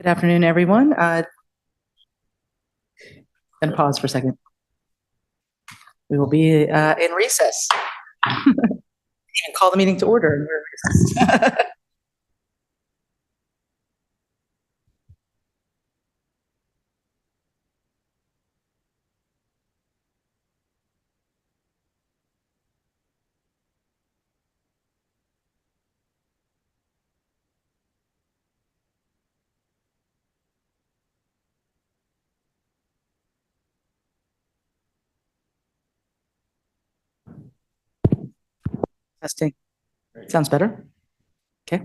Good afternoon, everyone. Going to pause for a second. We will be in recess. And call the meeting to order. We're in recess. Testing. Sounds better. Okay.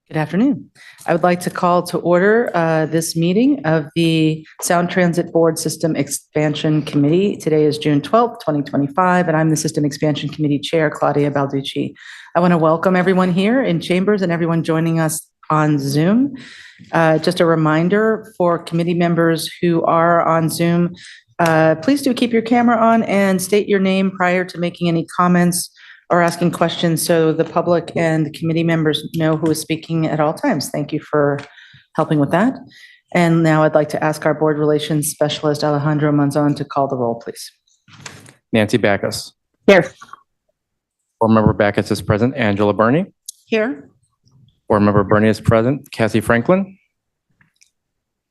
Good afternoon. I would like to call to order this meeting of the Sound Transit Board System Expansion Committee. Today is June 12th, 2025, and I'm the System Expansion Committee Chair, Claudia Balducci. I want to welcome everyone here in chambers and everyone joining us on Zoom. Just a reminder for committee members who are on Zoom, please do keep your camera on and state your name prior to making any comments or asking questions so the public and committee members know who is speaking at all times. Thank you for helping with that. And now I'd like to ask our board relations specialist, Alejandro Monzon, to call the roll, please. Nancy Backus. Here. Board Member Backus is present. Angela Burney. Here. Board Member Burney is present. Cassie Franklin.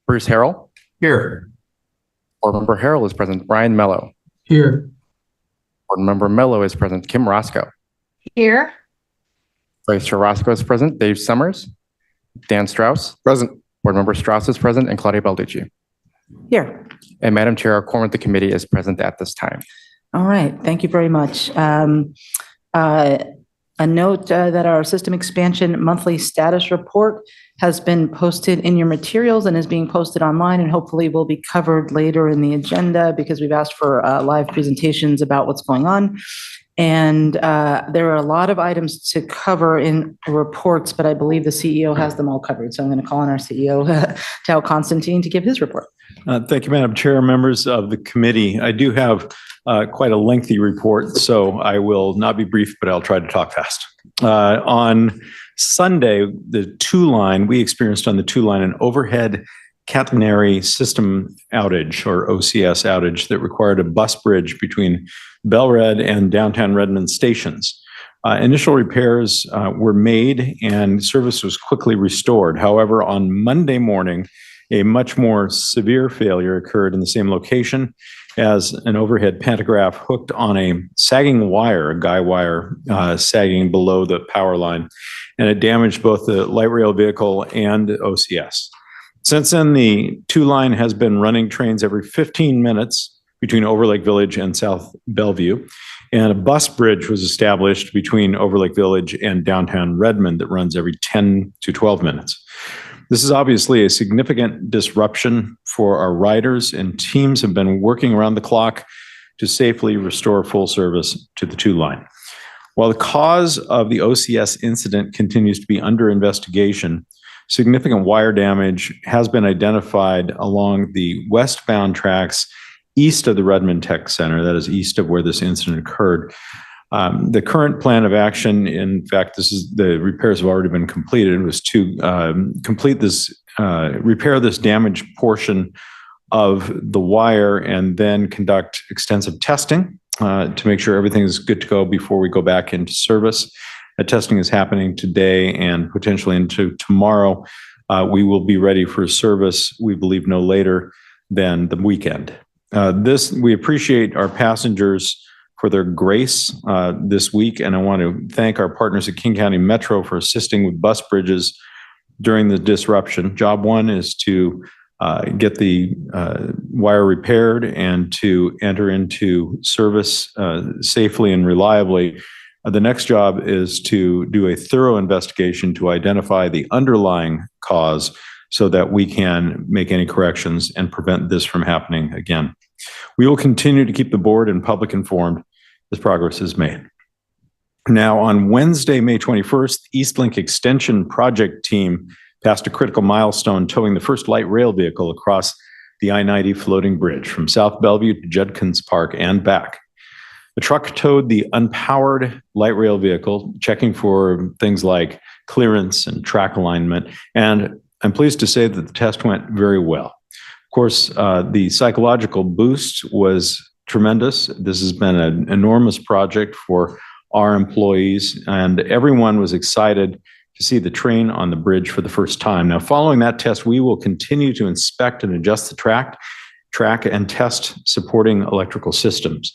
Bruce Harrell. Here. Board Member Harrell is present. Brian Mello. Here. Board Member Mello is present. Kim Roscoe. Here. Vice Chair Roscoe is present. Dave Summers. Dan Strauss. Present. Board Member Strauss is present, and Claudia Balducci. Here. And Madam Chair, our quorum of the committee is present at this time. All right. Thank you very much. A note that our system expansion monthly status report has been posted in your materials and is being posted online and hopefully will be covered later in the agenda because we've asked for live presentations about what's going on. And there are a lot of items to cover in reports, but I believe the CEO has them all covered. So I'm going to call on our CEO, Tao Constantine, to give his report. Thank you, Madam Chair, members of the committee. I do have quite a lengthy report, so I will not be brief, but I'll try to talk fast. On Sunday, we experienced on the 2 line an overhead catenary system outage, or OCS outage, that required a bus bridge between Belred and downtown Redmond stations. Initial repairs were made and service was quickly restored. However, on Monday morning, a much more severe failure occurred in the same location as an overhead pantograph hooked on a sagging wire, a guy wire sagging below the power line, and it damaged both the light rail vehicle and OCS. Since then, the 2 line has been running trains every 15 minutes between Overlake Village and South Bellevue, and a bus bridge was established between Overlake Village and downtown Redmond that runs every 10 to 12 minutes. This is obviously a significant disruption for our riders, and teams have been working around the clock to safely restore full service to the 2 line. While the cause of the OCS incident continues to be under investigation, significant wire damage has been identified along the westbound tracks east of the Redmond Tech Center, that is east of where this incident occurred. The current plan of action, in fact, the repairs have already been completed, was to repair this damaged portion of the wire and then conduct extensive testing to make sure everything is good to go before we go back into service. That testing is happening today and potentially into tomorrow. We will be ready for service, we believe, no later than the weekend. We appreciate our passengers for their grace this week, and I want to thank our partners at King County Metro for assisting with bus bridges during the disruption. Job 1 is to get the wire repaired and to enter into service safely and reliably. The next job is to do a thorough investigation to identify the underlying cause so that we can make any corrections and prevent this from happening again. We will continue to keep the board and public informed as progress is made. Now, on Wednesday, May 21st, the Eastlink Extension project team passed a critical milestone, towing the first light rail vehicle across the I-90 floating bridge from South Bellevue to Judkins Park and back. The truck towed the unpowered light rail vehicle, checking for things like clearance and track alignment. And I'm pleased to say that the test went very well. Of course, the psychological boost was tremendous. This has been an enormous project for our employees, and everyone was excited to see the train on the bridge for the first time. Now, following that test, we will continue to inspect and adjust the track and test supporting electrical systems.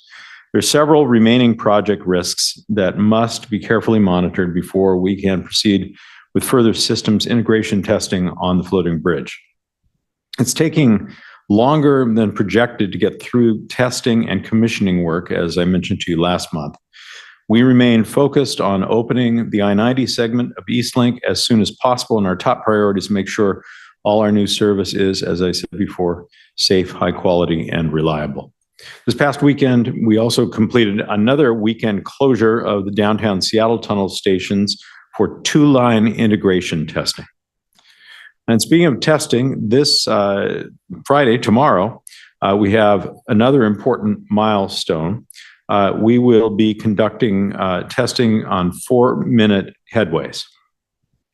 There are several remaining project risks that must be carefully monitored before we can proceed with further systems integration testing on the floating bridge. It's taking longer than projected to get through testing and commissioning work, as I mentioned to you last month. We remain focused on opening the I-90 segment of Eastlink as soon as possible, and our top priority is to make sure all our new service is, as I said before, safe, high quality, and reliable. This past weekend, we also completed another weekend closure of the downtown Seattle tunnel stations for two-line integration testing. And speaking of testing, this Friday, tomorrow, we have another important milestone. We will be conducting testing on 4-minute headways.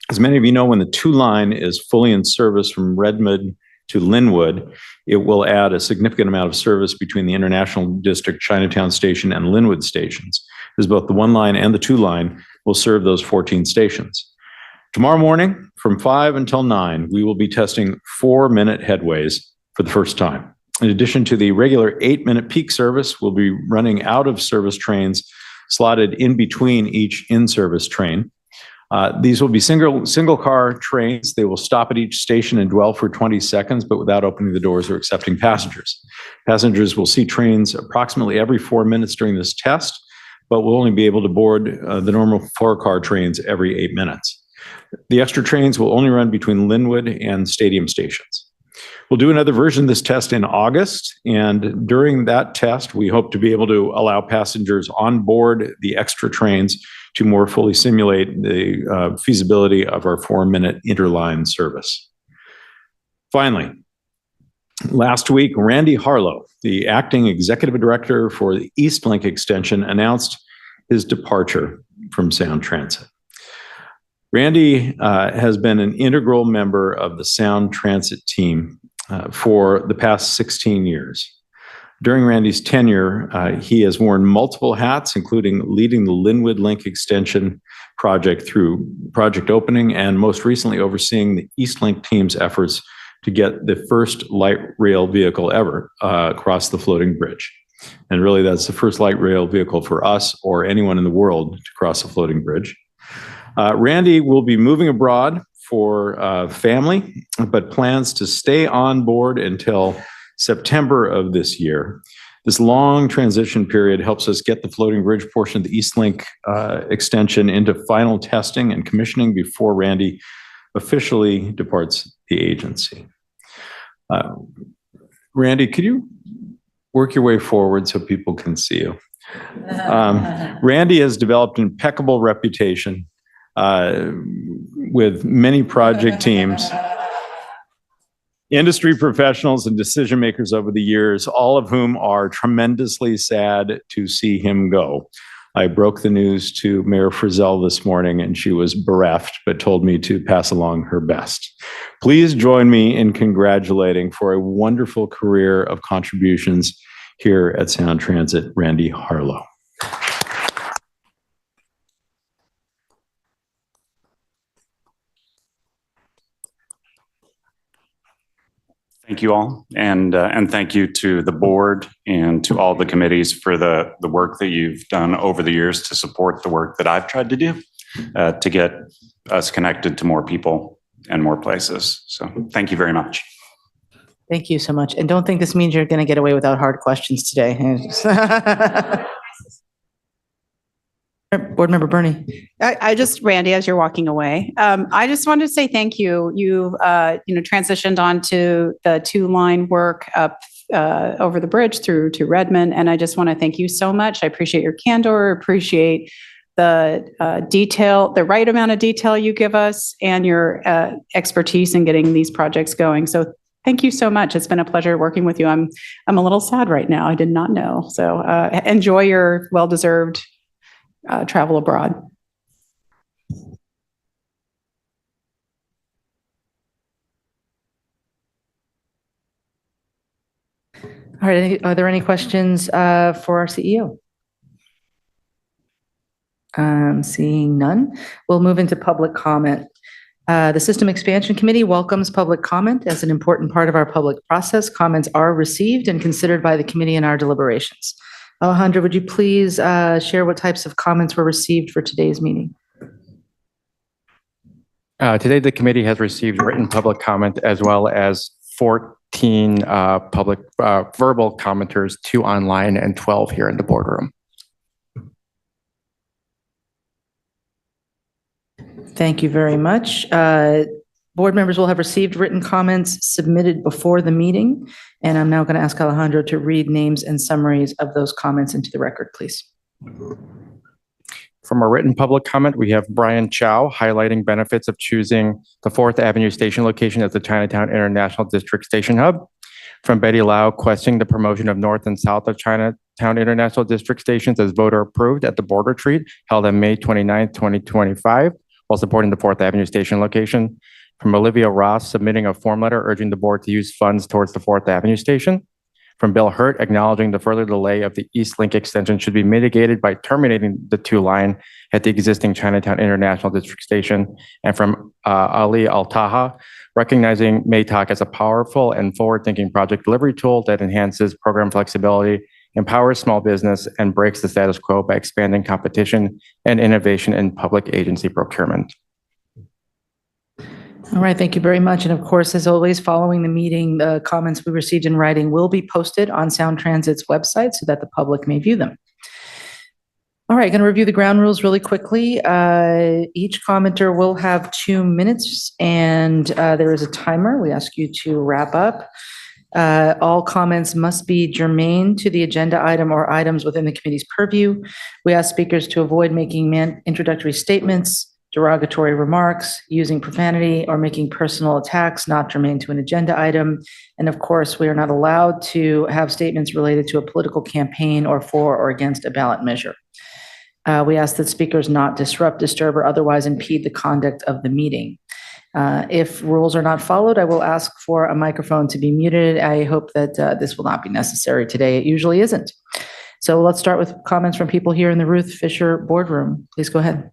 As many of you know, when the two-line is fully in service from Redmond to Linwood, it will add a significant amount of service between the International District Chinatown Station and Linwood stations, as both the one-line and the two-line will serve those 14 stations. Tomorrow morning, from 5 until 9, we will be testing 4-minute headways for the first time. In addition to the regular 8-minute peak service, we'll be running out-of-service trains slotted in between each in-service train. These will be single car trains. They will stop at each station and dwell for 20 seconds, but without opening the doors or accepting passengers. Passengers will see trains approximately every 4 minutes during this test, but will only be able to board the normal 4-car trains every 8 minutes. The extra trains will only run between Linwood and Stadium stations. We'll do another version of this test in August, and during that test, we hope to be able to allow passengers on board the extra trains to more fully simulate the feasibility of our 4-minute interline service. Finally, last week, Randy Harlow, the acting executive director for the Eastlink extension, announced his departure from Sound Transit. Randy has been an integral member of the Sound Transit team for the past 16 years. During Randy's tenure, he has worn multiple hats, including leading the Linwood Link extension project through project opening and most recently overseeing the Eastlink team's efforts to get the first light rail vehicle ever across the floating bridge. And really, that's the first light rail vehicle for us or anyone in the world to cross a floating bridge. Randy will be moving abroad for family, but plans to stay on board until September of this year. This long transition period helps us get the floating bridge portion of the Eastlink extension into final testing and commissioning before Randy officially departs the agency. Randy, could you work your way forward so people can see you? Randy has developed an impeccable reputation with many project teams, industry professionals, and decision makers over the years, all of whom are tremendously sad to see him go. I broke the news to Mayor Frizzell this morning, and she was bereft, but told me to pass along her best. Please join me in congratulating for a wonderful career of contributions here at Sound Transit, Randy Harlow. Thank you all, and thank you to the board and to all the committees for the work that you've done over the years to support the work that I've tried to do to get us connected to more people and more places. So thank you very much. Thank you so much. And don't think this means you're going to get away without hard questions today. Board Member Bernie. I just, Randy, as you're walking away, I just wanted to say thank you. You've, transitioned onto the 2-line work up over the bridge through to Redmond. And I just want to thank you so much. I appreciate your candor, appreciate the detail, the right amount of detail you give us and your expertise in getting these projects going. So Thank you so much. It's been a pleasure working with you. I'm a little sad right now. I did not know. So enjoy your well-deserved travel abroad. All right, are there any questions for our CEO? Seeing none, we'll move into public comment. The System Expansion Committee welcomes public comment as an important part of our public process. Comments are received and considered by the committee in our deliberations. Alejandra, would you please share what types of comments were received for today's meeting? Today, the committee has received written public comment as well as 14 public verbal commenters, 2 online and 12 here in the boardroom. Thank you very much. Board members will have received written comments submitted before the meeting, and I'm now going to ask Alejandro to read names and summaries of those comments into the record, please. From a written public comment, we have Brian Chow highlighting benefits of choosing the 4th Avenue station location as the Chinatown International District Station Hub. From Betty Lau, questioning the promotion of North and South of Chinatown International District stations as voter approved at the board retreat held on May 29, 2025, while supporting the 4th Avenue station location. From Olivia Ross, submitting a form letter urging the board to use funds towards the 4th Avenue station. From Bill Hurt, acknowledging the further delay of the East Link extension should be mitigated by terminating the 2 line at the existing Chinatown International District Station. And from Ali Al-Taha, recognizing MATOC as a powerful and forward-thinking project delivery tool that enhances program flexibility, empowers small business, and breaks the status quo by expanding competition and innovation in public agency procurement. All right, thank you very much. And of course, as always, following the meeting, the comments we received in writing will be posted on Sound Transit's website so that the public may view them. All right, going to review the ground rules really quickly. Each commenter will have 2 minutes, and there is a timer. We ask you to wrap up. All comments must be germane to the agenda item or items within the committee's purview. We ask speakers to avoid making introductory statements, derogatory remarks, using profanity, or making personal attacks not germane to an agenda item. And of course, we are not allowed to have statements related to a political campaign or for or against a ballot measure. We ask that speakers not disrupt, disturb, or otherwise impede the conduct of the meeting. If rules are not followed, I will ask for a microphone to be muted. I hope that this will not be necessary today. It usually isn't. So let's start with comments from people here in the Ruth Fisher boardroom. Please go ahead.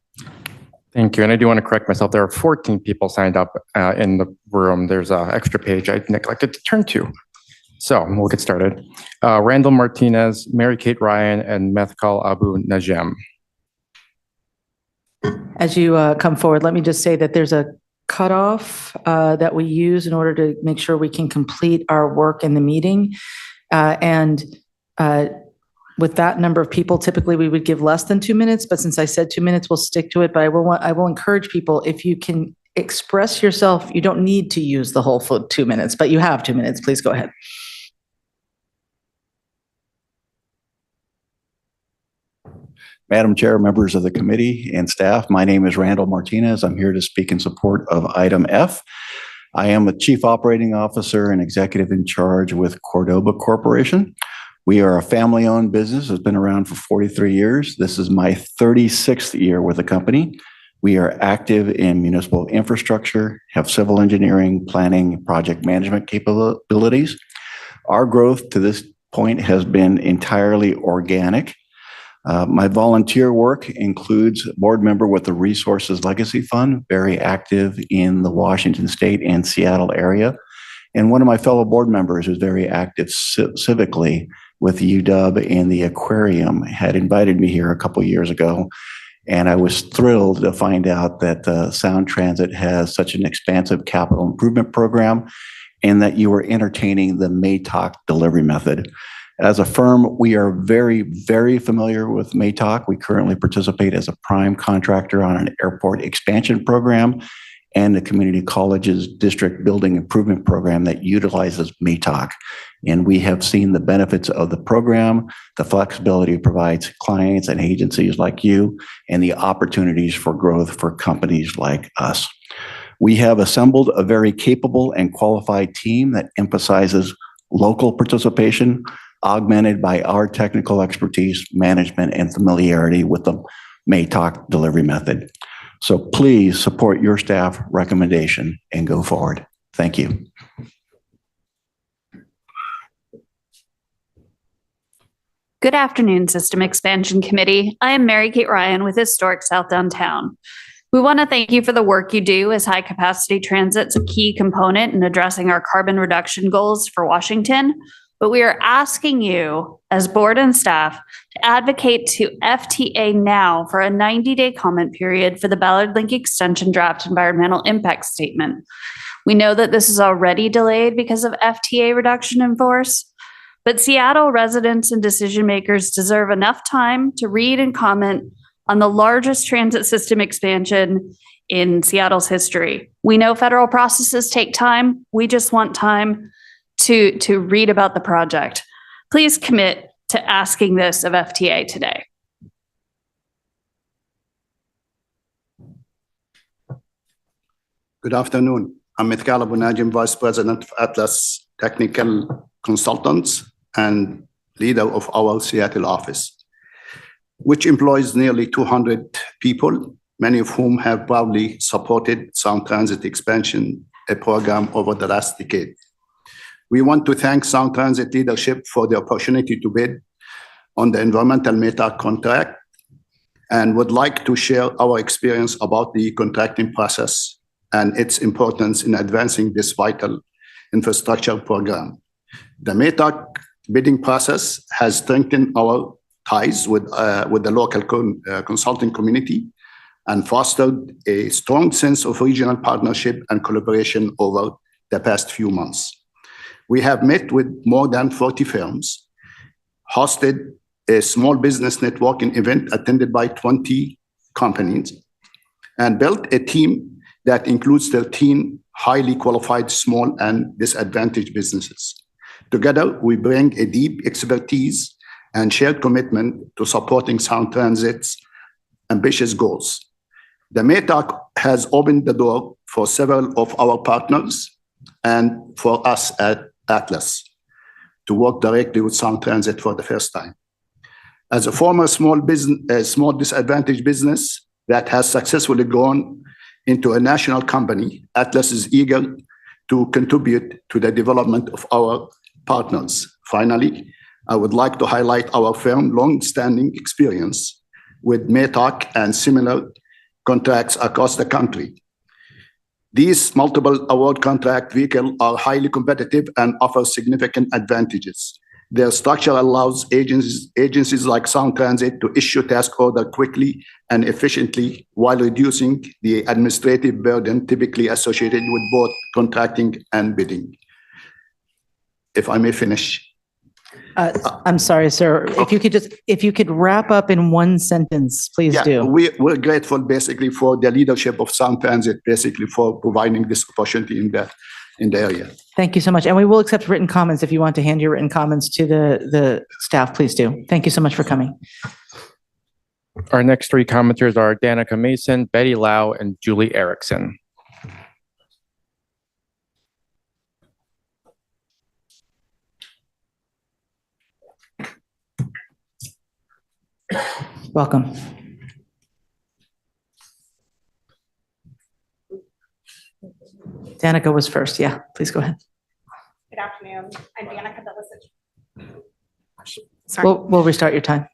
Thank you. And I do want to correct myself. There are 14 people signed up in the room. There's an extra page I neglected to turn to. So we'll get started. Randall Martinez, Mary Kate Ryan, and Methkal Abu Najem. As you come forward, let me just say that there's a cutoff that we use in order to make sure we can complete our work in the meeting. With that number of people, typically we would give less than 2 minutes, but since I said 2 minutes, we'll stick to it. But I will encourage people, if you can express yourself, you don't need to use the whole 2 minutes, but you have 2 minutes. Please go ahead. Madam Chair, members of the committee and staff, my name is Randall Martinez. I'm here to speak in support of item F. I am the Chief Operating Officer and Executive in Charge with Cordoba Corporation. We are a family-owned business that's been around for 43 years. This is my 36th year with the company. We are active in municipal infrastructure, have civil engineering, planning, project management capabilities. Our growth to this point has been entirely organic. My volunteer work includes board member with the Resources Legacy Fund, very active in the Washington State and Seattle area. And one of my fellow board members who's very active civically with UW and the aquarium had invited me here a couple of years ago. And I was thrilled to find out that Sound Transit has such an expansive capital improvement program and that you were entertaining the MATOC delivery method. As a firm, we are very, very familiar with MATOC. We currently participate as a prime contractor on an airport expansion program and the community college's district building improvement program that utilizes MATOC. And we have seen the benefits of the program, the flexibility it provides clients and agencies like you, and the opportunities for growth for companies like us. We have assembled a very capable and qualified team that emphasizes local participation, augmented by our technical expertise, management, and familiarity with the MATOC delivery method. So please support your staff recommendation and go forward. Thank you. Good afternoon, System Expansion Committee. I am Mary Kate Ryan with Historic South Downtown. We want to thank you for the work you do, as high capacity transit's a key component in addressing our carbon reduction goals for Washington. But we are asking you, as board and staff, to advocate to FTA now for a 90-day comment period for the Ballard Link Extension Draft Environmental Impact Statement. We know that this is already delayed because of FTA reduction in force, but Seattle residents and decision makers deserve enough time to read and comment on the largest transit system expansion in Seattle's history. We know federal processes take time. We just want time to read about the project. Please commit to asking this of FTA today. Good afternoon. I'm Mithkal Abu Najim, Vice President of Atlas Technical Consultants and leader of our Seattle office, which employs nearly 200 people, many of whom have proudly supported Sound Transit expansion, a program over the last decade. We want to thank Sound Transit leadership for the opportunity to bid on the environmental MATOC contract and would like to share our experience about the contracting process and its importance in advancing this vital infrastructure program. The MATOC bidding process has strengthened our ties with the local consulting community and fostered a strong sense of regional partnership and collaboration over the past few months. We have met with more than 40 firms, hosted a small business networking event attended by 20 companies, and built a team that includes 13 highly qualified small and disadvantaged businesses. Together, we bring a deep expertise and shared commitment to supporting Sound Transit's ambitious goals. The MATOC has opened the door for several of our partners and for us at Atlas to work directly with Sound Transit for the first time. As a former small disadvantaged business that has successfully grown into a national company, Atlas is eager to contribute to the development of our partners. Finally, I would like to highlight our firm's long-standing experience with MATOC and similar contracts across the country. These multiple award contract vehicles are highly competitive and offer significant advantages. Their structure allows agencies like Sound Transit to issue task order quickly and efficiently while reducing the administrative burden typically associated with both contracting and bidding. If I may finish. I'm sorry, sir. If you could wrap up in one sentence, please do. We're grateful basically for the leadership of Sound Transit, basically for providing this opportunity in the area. Thank you so much. And we will accept written comments. If you want to hand your written comments to the staff, please do. Thank you so much for coming. Our next three commenters are Danica Mason, Betty Lau, and Julie Erickson. Welcome. Danica was first. Yeah, please go ahead. Good afternoon. I'm Danica Bilicic. Sorry. We'll restart your time.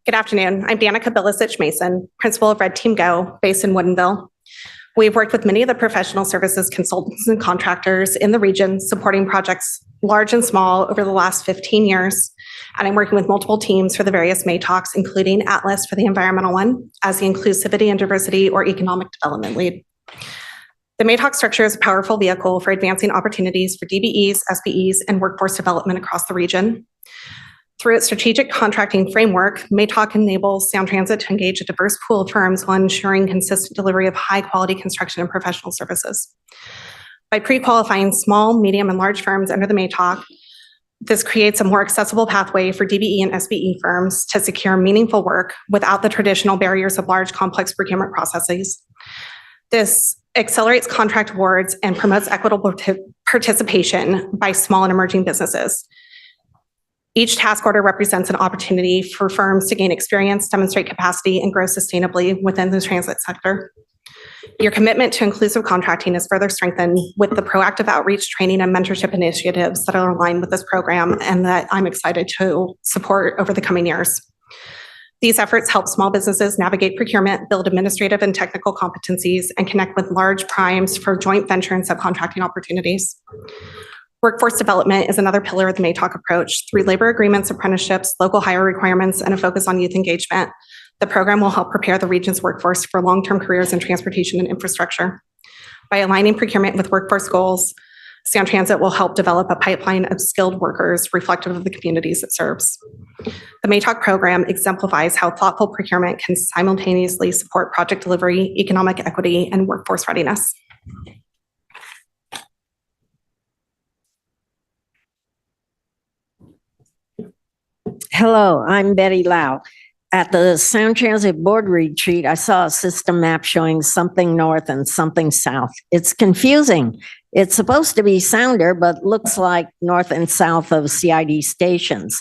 Good afternoon. I'm Danica Bilicic Mason, principal of Red Team Go, based in Woodinville. We've worked with many of the professional services consultants and contractors in the region, supporting projects large and small over the last 15 years. And I'm working with multiple teams for the various MATOCs, including Atlas for the environmental one, as the inclusivity and diversity or economic development lead. The MATOC structure is a powerful vehicle for advancing opportunities for DBEs, SBEs, and workforce development across the region. Through its strategic contracting framework, MATOC enables Sound Transit to engage a diverse pool of firms while ensuring consistent delivery of high-quality construction and professional services. By pre-qualifying small, medium, and large firms under the MATOC, this creates a more accessible pathway for DBE and SBE firms to secure meaningful work without the traditional barriers of large, complex procurement processes. This accelerates contract awards, and promotes equitable participation by small and emerging businesses. Each task order represents an opportunity for firms to gain experience, demonstrate capacity, and grow sustainably within the transit sector. Your commitment to inclusive contracting is further strengthened with the proactive outreach, training, and mentorship initiatives that are aligned with this program and that I'm excited to support over the coming years. These efforts help small businesses navigate procurement, build administrative and technical competencies, and connect with large primes for joint venture and subcontracting opportunities. Workforce development is another pillar of the MATOC approach. Through labor agreements, apprenticeships, local hire requirements, and a focus on youth engagement, the program will help prepare the region's workforce for long-term careers in transportation and infrastructure. By aligning procurement with workforce goals, Sound Transit will help develop a pipeline of skilled workers reflective of the communities it serves. The MATOC program exemplifies how thoughtful procurement can simultaneously support project delivery, economic equity, and workforce readiness. Hello, I'm Betty Lau. At the Sound Transit Board retreat, I saw a system map showing something north and something south. It's confusing. It's supposed to be Sounder, but looks like north and south of CID stations.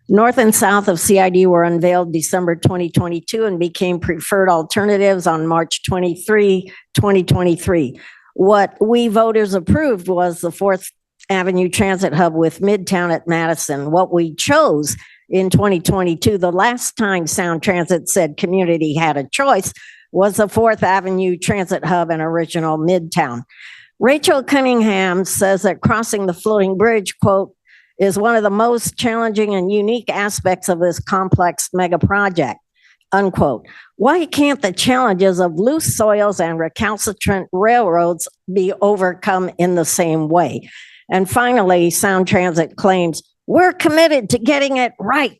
North and south of CID were unveiled December 2022 and became preferred alternatives on March 23, 2023. What we voters approved was the 4th Avenue Transit Hub with Midtown at Madison. What we chose in 2022, the last time Sound Transit said community had a choice, was the 4th Avenue Transit Hub and original Midtown. Rachel Cunningham says that crossing the floating bridge, quote, is one of the most challenging and unique aspects of this complex mega project, unquote. Why can't the challenges of loose soils and recalcitrant railroads be overcome in the same way? And finally, Sound Transit claims, we're committed to getting it right.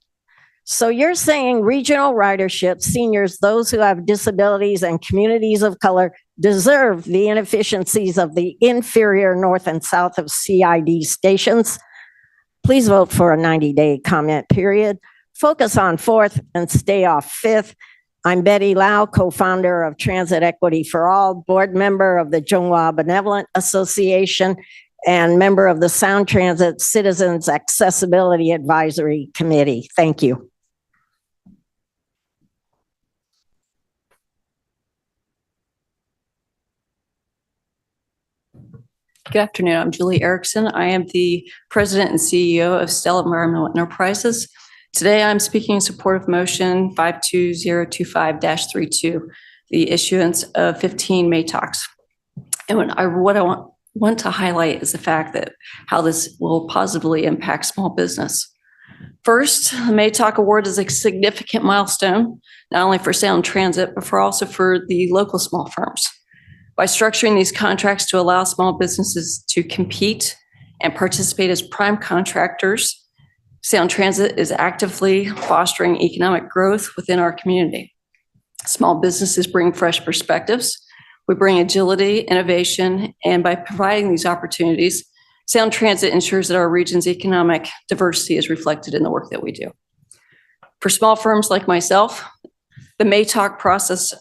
So you're saying regional ridership, seniors, those who have disabilities, and communities of color deserve the inefficiencies of the inferior north and south of CID stations? Please vote for a 90-day comment period. Focus on 4th and stay off 5th. I'm Betty Lau, co-founder of Transit Equity for All, board member of the Zhonghua Benevolent Association, and member of the Sound Transit Citizens Accessibility Advisory Committee. Thank you. Good afternoon. I'm Julie Erickson. I am the president and CEO of Stella Environmental Enterprises. Today, I'm speaking in support of motion 52025-32, the issuance of 15 MATOCs. And what I want to highlight is the fact that how this will positively impact small business. First, the MATOC award is a significant milestone, not only for Sound Transit, but also for the local small firms. By structuring these contracts to allow small businesses to compete and participate as prime contractors, Sound Transit is actively fostering economic growth within our community. Small businesses bring fresh perspectives. We bring agility, innovation, and by providing these opportunities, Sound Transit ensures that our region's economic diversity is reflected in the work that we do. For small firms like myself, the MATOC process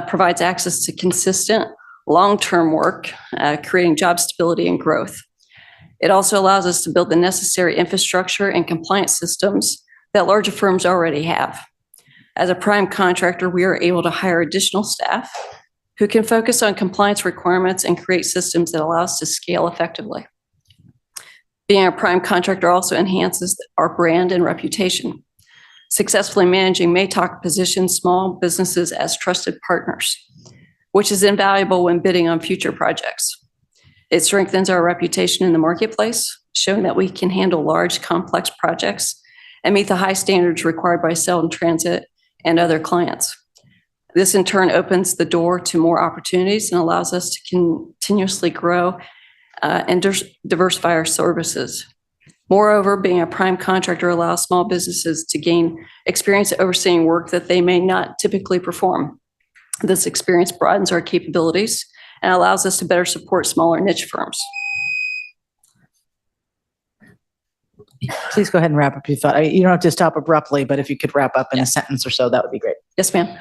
provides access to consistent, long-term work, creating job stability and growth. It also allows us to build the necessary infrastructure and compliance systems that larger firms already have. As a prime contractor, we are able to hire additional staff who can focus on compliance requirements and create systems that allow us to scale effectively. Being a prime contractor also enhances our brand and reputation. Successfully managing MATOC positions small businesses as trusted partners, which is invaluable when bidding on future projects. It strengthens our reputation in the marketplace, showing that we can handle large, complex projects and meet the high standards required by Sound Transit and other clients. This in turn opens the door to more opportunities and allows us to continuously grow and diversify our services. Moreover, being a prime contractor allows small businesses to gain experience overseeing work that they may not typically perform. This experience broadens our capabilities and allows us to better support smaller niche firms. Please go ahead and wrap up your thought. You don't have to stop abruptly, but if you could wrap up in a sentence or so, that would be great. Yes, ma'am.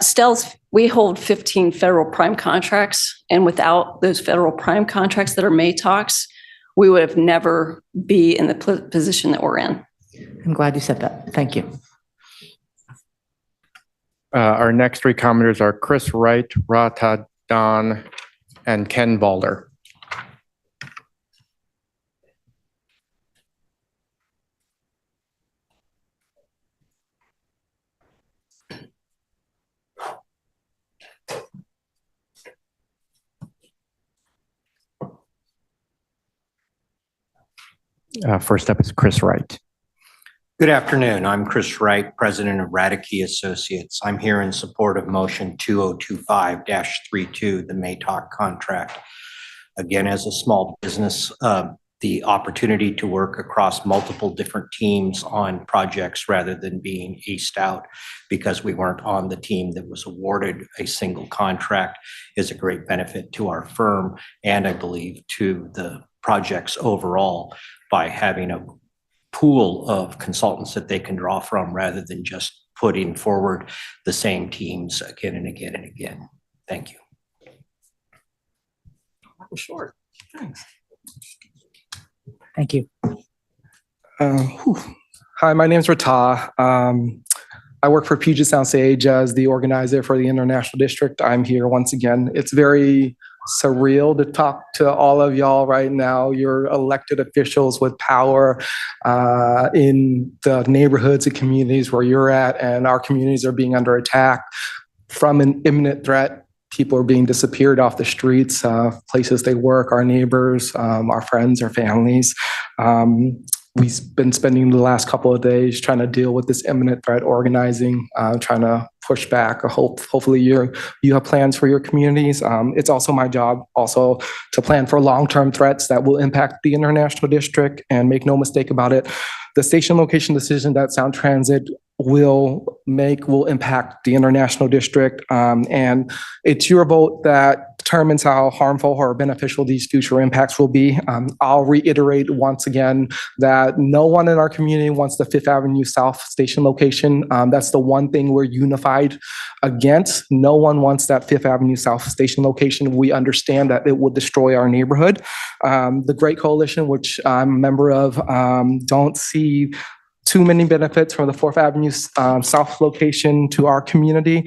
Stell's, we hold 15 federal prime contracts, and without those federal prime contracts that are MATOCs, we would have never be in the position that we're in. I'm glad you said that. Thank you. Our next three commenters are Chris Wright, Rata Don, and Ken Balder. First up is Chris Wright. Good afternoon. I'm Chris Wright, President of Radke Associates. I'm here in support of motion 2025-32, the MATOC contract. Again, as a small business, the opportunity to work across multiple different teams on projects rather than being aced out because we weren't on the team that was awarded a single contract is a great benefit to our firm and I believe to the projects overall by having a pool of consultants that they can draw from rather than just putting forward the same teams again and again and again. Thank you. That was short. Thanks. Thank you. Hi, my name is Rata. I work for Puget Sound Sage as the organizer for the International District. I'm here once again. It's very surreal to talk to all of y'all right now. You're elected officials with power in the neighborhoods and communities where you're at, and our communities are being under attack from an imminent threat. People are being disappeared off the streets, places they work, our neighbors, our friends, our families. We've been spending the last couple of days trying to deal with this imminent threat, organizing, trying to push back. Hopefully you have plans for your communities. It's also my job also to plan for long-term threats that will impact the International District. And make no mistake about it, the station location decision that Sound Transit will impact the International District. And it's your vote that determines how harmful or beneficial these future impacts will be. I'll reiterate once again that no one in our community wants the Fifth Avenue South station location. That's the one thing we're unified against. No one wants that Fifth Avenue South station location. We understand that it would destroy our neighborhood. The Great Coalition, which I'm a member of, don't see too many benefits from the Fourth Avenue South location to our community.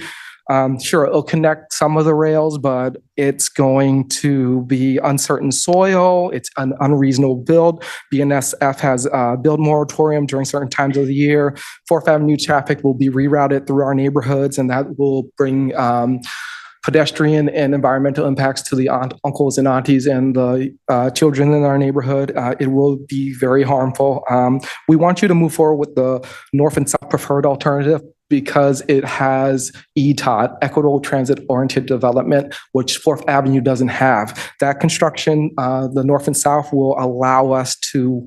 Sure, it'll connect some of the rails, but it's going to be uncertain soil. It's an unreasonable build. BNSF has a build moratorium during certain times of the year. Fourth Avenue traffic will be rerouted through our neighborhoods, and that will bring pedestrian and environmental impacts to the uncles and aunties and the children in our neighborhood. It will be very harmful. We want you to move forward with the North and South preferred alternative because it has ETOD, Equitable Transit Oriented Development, which Fourth Avenue doesn't have. That construction, the North and South, will allow us to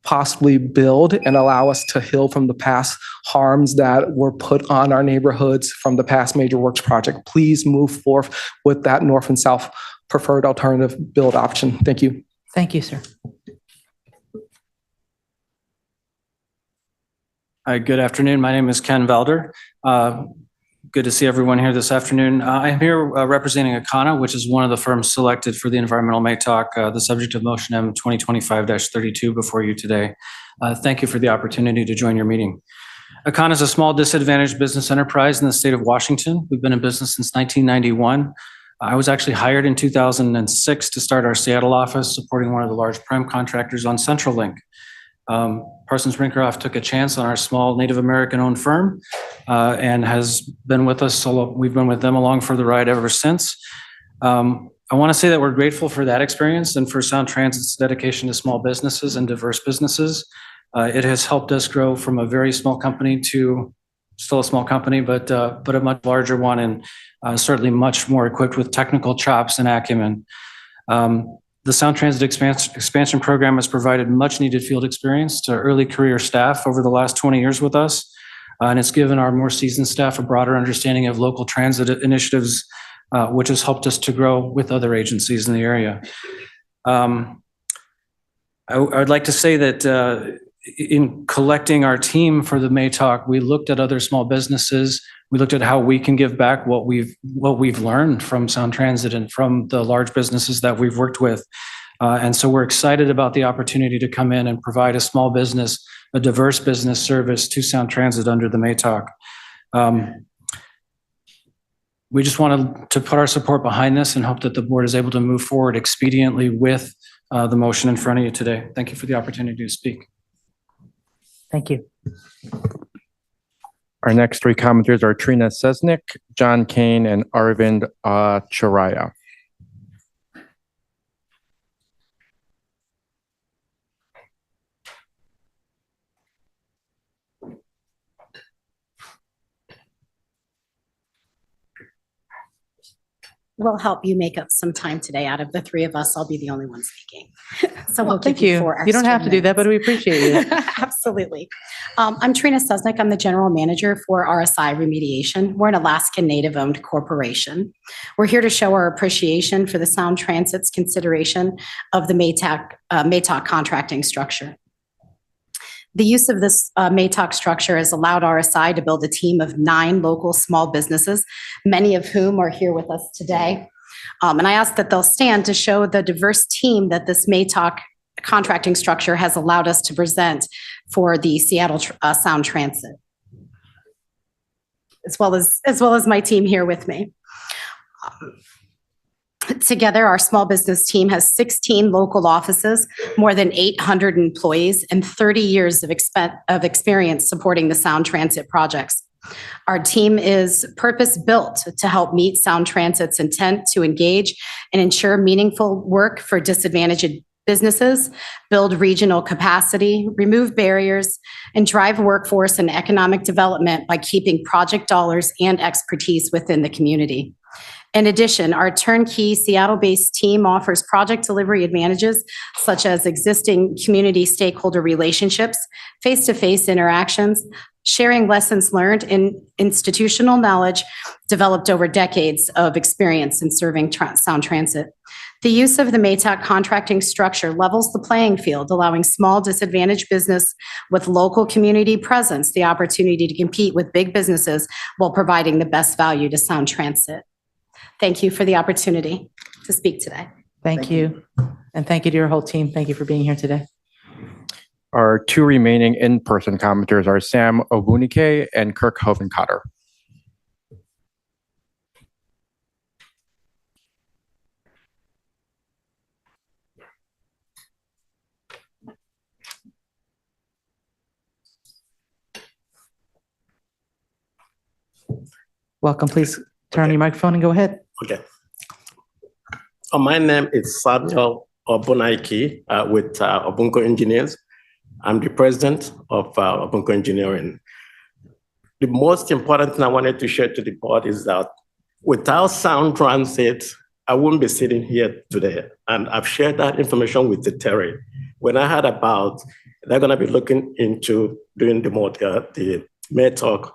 possibly build and allow us to heal from the past harms that were put on our neighborhoods from the past major works project. Please move forth with that North and South preferred alternative build option. Thank you. Thank you, sir. Hi, good afternoon. My name is Ken Velder. Good to see everyone here this afternoon. I'm here representing Akana, which is one of the firms selected for the environmental MATOC, the subject of motion M 2025-32 before you today. Thank you for the opportunity to join your meeting. Akana is a small disadvantaged business enterprise in the state of Washington. We've been in business since 1991. I was actually hired in 2006 to start our Seattle office, supporting one of the large prime contractors on CentralLink. Parsons Brinckerhoff took a chance on our small Native American-owned firm and has been with us. We've been with them along for the ride ever since. I want to say that we're grateful for that experience and for Sound Transit's dedication to small businesses and diverse businesses. It has helped us grow from a very small company to still a small company, but a much larger one, and certainly much more equipped with technical chops and acumen. The Sound Transit expansion program has provided much needed field experience to early career staff over the last 20 years with us. And it's given our more seasoned staff a broader understanding of local transit initiatives, which has helped us to grow with other agencies in the area. I would like to say that in collecting our team for the MATOC, we looked at other small businesses. We looked at how we can give back what we've learned from Sound Transit and from the large businesses that we've worked with. And so we're excited about the opportunity to come in and provide a small business, a diverse business service to Sound Transit under the MATOC. We just wanted to put our support behind this and hope that the board is able to move forward expediently with the motion in front of you today. Thank you for the opportunity to speak. Thank you. Our next three commenters are Trina Sesnick, John Kane, and Arvind Charaya. We'll help you make up some time today. Out of the three of us, I'll be the only one speaking. So we'll Thank give you you. 4 You don't extra have to do that, but we appreciate you. Absolutely. I'm Trina Sesnick. I'm the general manager for RSI Remediation. We're an Alaskan Native-owned corporation. We're here to show our appreciation for the Sound Transit's consideration of the MATOC contracting structure. The use of this MATOC structure has allowed RSI to build a team of 9 local small businesses, many of whom are here with us today. And I ask that they'll stand to show the diverse team that this MATOC contracting structure has allowed us to present for the Seattle Sound Transit, as well as my team here with me. Together, our small business team has 16 local offices, more than 800 employees, and 30 years of experience supporting the Sound Transit projects. Our team is purpose-built to help meet Sound Transit's intent to engage and ensure meaningful work for disadvantaged businesses, build regional capacity, remove barriers, and drive workforce and economic development by keeping project dollars and expertise within the community. In addition, our turnkey Seattle-based team offers project delivery advantages such as existing community stakeholder relationships, face-to-face interactions, sharing lessons learned, and institutional knowledge developed over decades of experience in serving Sound Transit. The use of the MATOC contracting structure levels the playing field, allowing small disadvantaged business with local community presence the opportunity to compete with big businesses while providing the best value to Sound Transit. Thank you for the opportunity to speak today. Thank you. And thank you to your whole team. Thank you for being here today. Our 2 remaining in-person commenters are Sam Obunike and Kirk Hovenkotter. Welcome. Please turn on your microphone and go ahead. Okay. My name is Samuel Obunaiki with Obunko Engineers. I'm the president of Obunko Engineering. The most important thing I wanted to share to the board is that without Sound Transit, I wouldn't be sitting here today. And I've shared that information with the Terry. When I heard about they're going to be looking into doing the MATOC,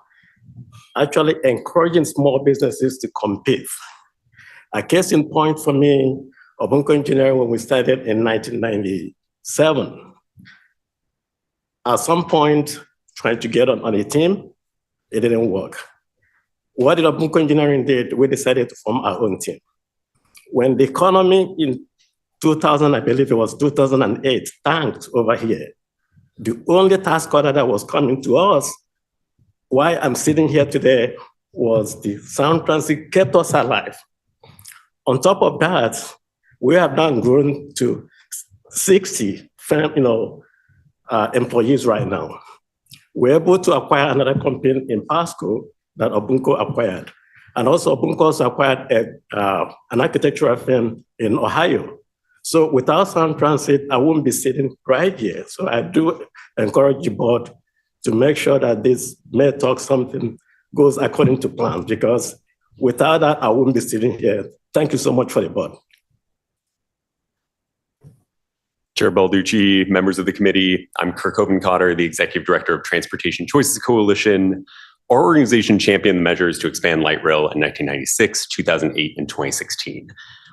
actually encouraging small businesses to compete. A case in point for me, Obunko Engineering, when we started in 1997, at some point, trying to get on a team, it didn't work. What did Obunko Engineering did? We decided to form our own team. When the economy in 2000, I believe it was 2008, tanked over here, the only task order that was coming to us, why I'm sitting here today, was the Sound Transit kept us alive. On top of that, we have now grown to 60 employees right now. We're able to acquire another company in Pasco that Obunko acquired. And also Obunko also acquired an architectural firm in Ohio. So without Sound Transit, I wouldn't be sitting right here. So I do encourage the board to make sure that this MATOC something goes according to plan, because without that, I wouldn't be sitting here. Thank you so much for the board. Chair Balducci, members of the committee, I'm Kirk Hovenkotter, the Executive Director of Transportation Choices Coalition. Our organization championed the measures to expand light rail in 1996, 2008, and 2016.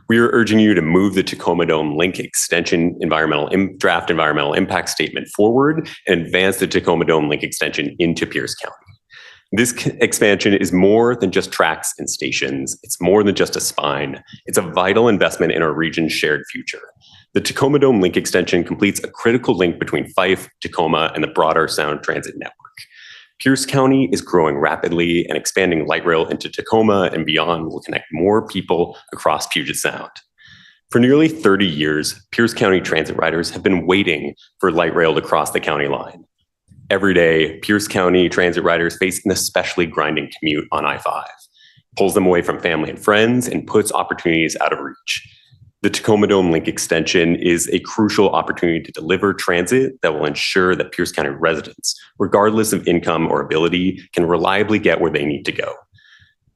We are urging you to move the Tacoma Dome Link Extension draft environmental impact statement forward and advance the Tacoma Dome Link Extension into Pierce County. This expansion is more than just tracks and stations. It's more than just a spine. It's a vital investment in our region's shared future. The Tacoma Dome Link Extension completes a critical link between Fife, Tacoma, and the broader Sound Transit network. Pierce County is growing rapidly, and expanding light rail into Tacoma and beyond will connect more people across Puget Sound. For nearly 30 years, Pierce County transit riders have been waiting for light rail to cross the county line. Every day, Pierce County transit riders face an especially grinding commute on I-5, pulls them away from family and friends, and puts opportunities out of reach. The Tacoma Dome Link Extension is a crucial opportunity to deliver transit that will ensure that Pierce County residents, regardless of income or ability, can reliably get where they need to go.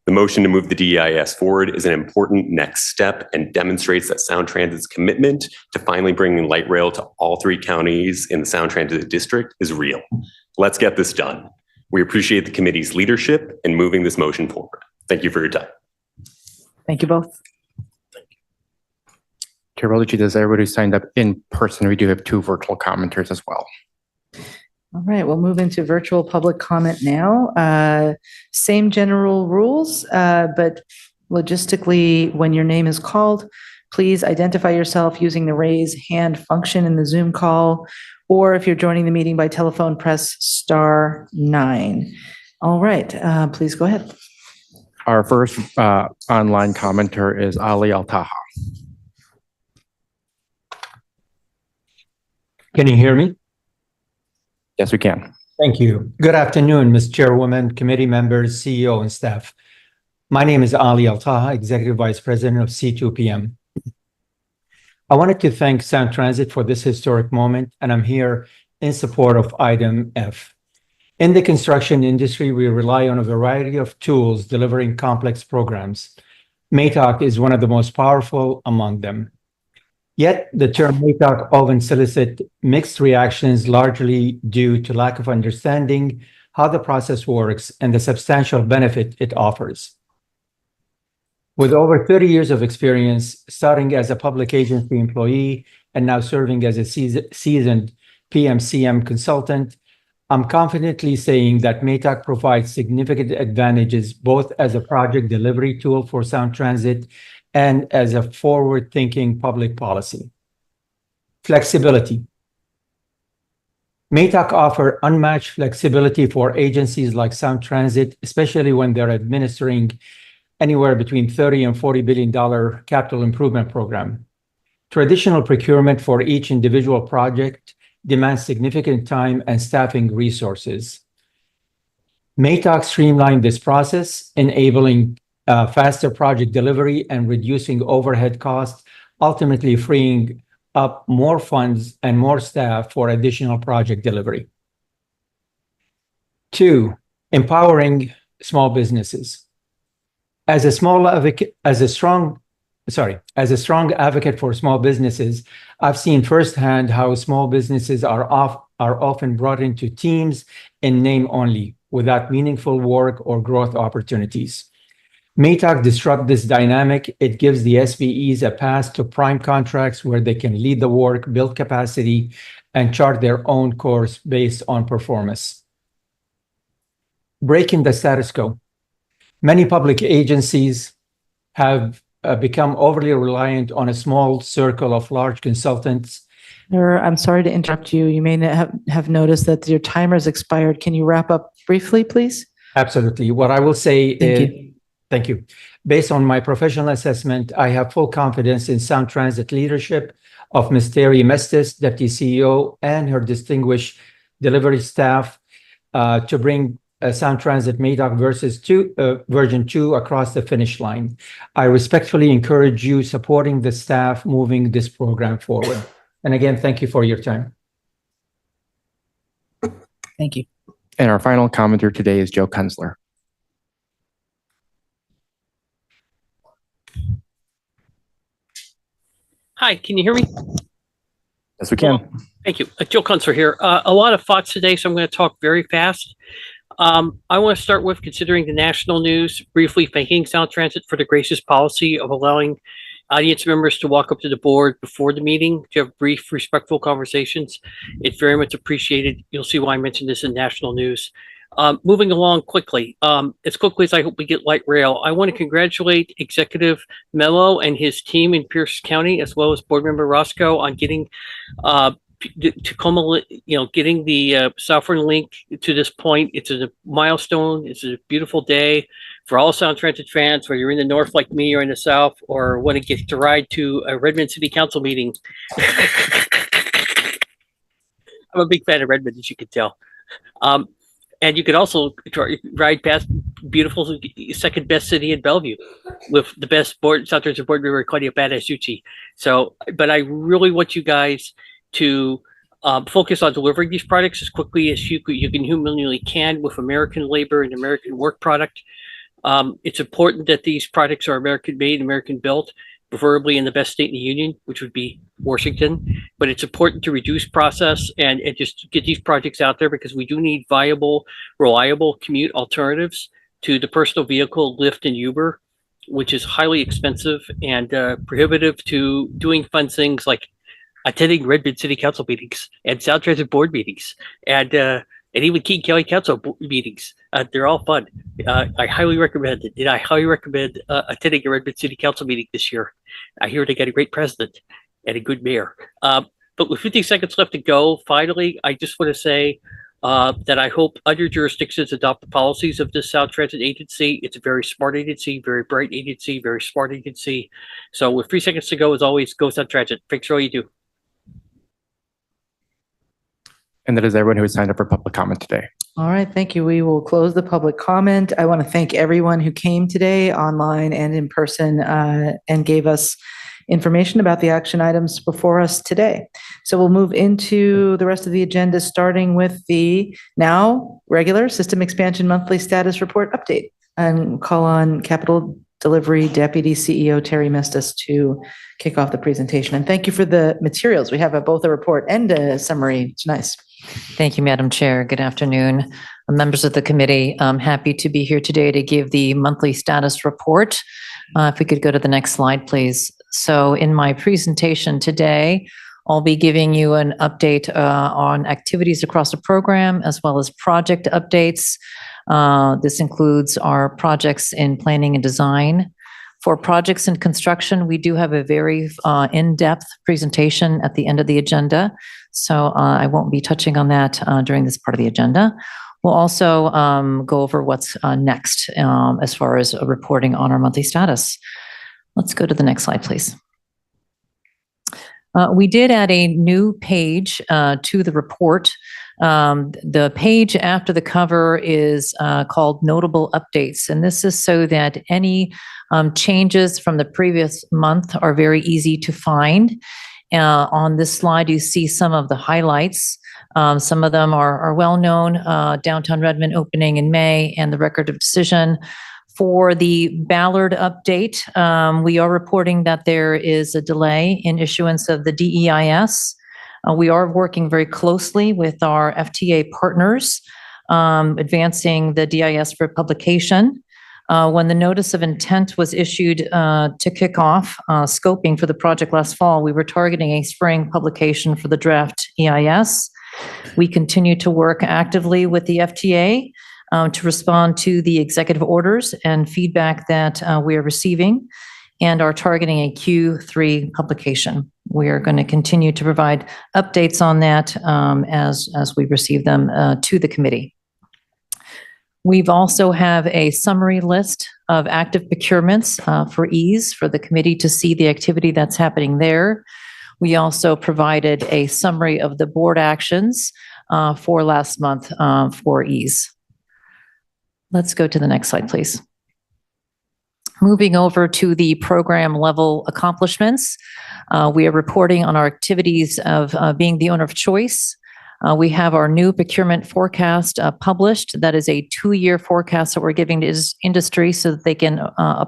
The motion to move the DEIS forward is an important next step and demonstrates that Sound Transit's commitment to finally bringing light rail to all 3 counties in the Sound Transit District is real. Let's get this done. We appreciate the committee's leadership in moving this motion forward. Thank you for your time. Thank you both. Chair Balducci, does everybody who signed up in person? We do have 2 virtual commenters as well. All right, we'll move into virtual public comment now. Same general rules, but logistically, when your name is called, please identify yourself using the raise hand function in the Zoom call, or if you're joining the meeting by telephone, press *9. All right, please go ahead. Our first online commenter is Ali Altaha. Can you hear me? Yes, we can. Thank you. Good afternoon, Ms. Chairwoman, committee members, CEO, and staff. My name is Ali Altaha, Executive Vice President of C2PM. I wanted to thank Sound Transit for this historic moment, and I'm here in support of item F. In the construction industry, we rely on a variety of tools delivering complex programs. MATOC is one of the most powerful among them. Yet the term MATOC often solicits mixed reactions, largely due to lack of understanding how the process works and the substantial benefit it offers. With over 30 years of experience, starting as a public agency employee and now serving as a seasoned PMCM consultant, I'm confidently saying that MATOC provides significant advantages both as a project delivery tool for Sound Transit and as a forward-thinking public policy. Flexibility. MATOC offers unmatched flexibility for agencies like Sound Transit, especially when they're administering anywhere between $30 and $40 billion capital improvement program. Traditional procurement for each individual project demands significant time and staffing resources. MATOC streamlined this process, enabling faster project delivery and reducing overhead costs, ultimately freeing up more funds and more staff for additional project delivery. 2, empowering small businesses. As a strong advocate for small businesses, I've seen firsthand how small businesses are often brought into teams in name only, without meaningful work or growth opportunities. MATOC disrupts this dynamic. It gives the SBEs a path to prime contracts where they can lead the work, build capacity, and chart their own course based on performance. Breaking the status quo. Many public agencies have become overly reliant on a small circle of large consultants. I'm sorry to interrupt you. You may have noticed that your timer has expired. Can you wrap up briefly, please? Absolutely. What I will say is, thank you. Based on my professional assessment, I have full confidence in Sound Transit leadership of Ms. Terry Mestis, Deputy CEO, and her distinguished delivery staff to bring Sound Transit MATOC version 2 across the finish line. I respectfully encourage you supporting the staff moving this program forward. And again, thank you for your time. Thank you. And our final commenter today is Joe Kunzler. Hi, can you hear me? Yes, we can. Thank you. Joe Kunzler here. A lot of thoughts today, so I'm going to talk very fast. I want to start with considering the national news, briefly thanking Sound Transit for the gracious policy of allowing audience members to walk up to the board before the meeting to have brief, respectful conversations. It's very much appreciated. You'll see why I mentioned this in national news. Moving along quickly, as quickly as I hope we get light rail, I want to congratulate Executive Mello and his team in Pierce County, as well as Board Member Roscoe, on getting Tacoma, getting the Southern Link to this point. It's a milestone. It's a beautiful day for all Sound Transit fans, whether you're in the north like me or in the south, or want to get to ride to a Redmond City Council meeting. I'm a big fan of Redmond, as you can tell. And you could also ride past beautiful second best city in Bellevue with the best South Transit board member, Claudia Badasucci. So, but I really want you guys to focus on delivering these products as quickly as you can humanly can with American labor and American work product. It's important that these products are American made, American built, preferably in the best state in the union, which would be Washington. But it's important to reduce process and just get these projects out there, because we do need viable, reliable commute alternatives to the personal vehicle, Lyft and Uber, which is highly expensive and prohibitive to doing fun things like attending Redmond City Council meetings and Sound Transit board meetings and even King County Council meetings. They're all fun. I highly recommend it. And I highly recommend attending a Redmond City Council meeting this year. I hear they got a great president and a good mayor. But with 50 seconds left to go, finally, I just want to say that I hope other jurisdictions adopt the policies of this Sound Transit agency. It's a very smart agency, very bright agency, very smart agency. So with 3 seconds to go, as always, go Sound Transit. Thanks for all you do. And that is everyone who has signed up for public comment today. All right, thank you. We will close the public comment. I want to thank everyone who came today online and in person and gave us information about the action items before us today. So we'll move into the rest of the agenda, starting with the now regular System Expansion Monthly Status Report update, and call on Capital Delivery Deputy CEO Terry Mestis to kick off the presentation. And thank you for the materials. We have both a report and a summary. It's nice. Thank you, Madam Chair. Good afternoon, members of the committee. I'm happy to be here today to give the monthly status report. If we could go to the next slide, please. So in my presentation today, I'll be giving you an update on activities across the program, as well as project updates. This includes our projects in planning and design. For projects in construction, we do have a very in-depth presentation at the end of the agenda. So I won't be touching on that during this part of the agenda. We'll also go over what's next as far as reporting on our monthly status. Let's go to the next slide, please. We did add a new page to the report. The page after the cover is called Notable Updates, and this is so that any changes from the previous month are very easy to find. On this slide, you see some of the highlights. Some of them are well-known, Downtown Redmond opening in May and the Record of Decision. For the Ballard update, we are reporting that there is a delay in issuance of the DEIS. We are working very closely with our FTA partners, advancing the DIS for publication. When the notice of intent was issued to kick off scoping for the project last fall, we were targeting a spring publication for the draft EIS. We continue to work actively with the FTA to respond to the executive orders and feedback that we are receiving, and are targeting a Q3 publication. We are going to continue to provide updates on that as we receive them to the committee. We've also have a summary list of active procurements for ease for the committee to see the activity that's happening there. We also provided a summary of the board actions for last month for ease. Let's go to the next slide, please. Moving over to the program level accomplishments, we are reporting on our activities of being the owner of choice. We have our new procurement forecast published. That is a 2-year forecast that we're giving to industry so that they can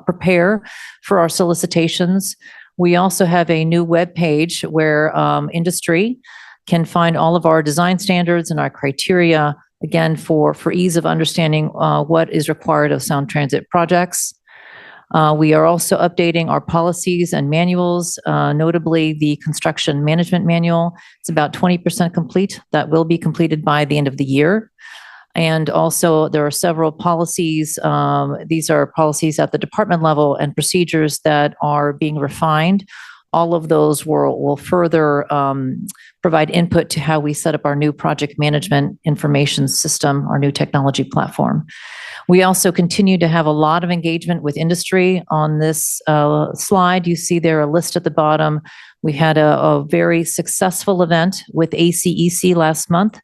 prepare for our solicitations. We also have a new web page where industry can find all of our design standards and our criteria, again, for ease of understanding what is required of Sound Transit projects. We are also updating our policies and manuals, notably the construction management manual. It's about 20% complete. That will be completed by the end of the year. And also there are several policies. These are policies at the department level and procedures that are being refined. All of those will further provide input to how we set up our new project management information system, our new technology platform. We also continue to have a lot of engagement with industry. On this slide, you see there a list at the bottom. We had a very successful event with ACEC last month.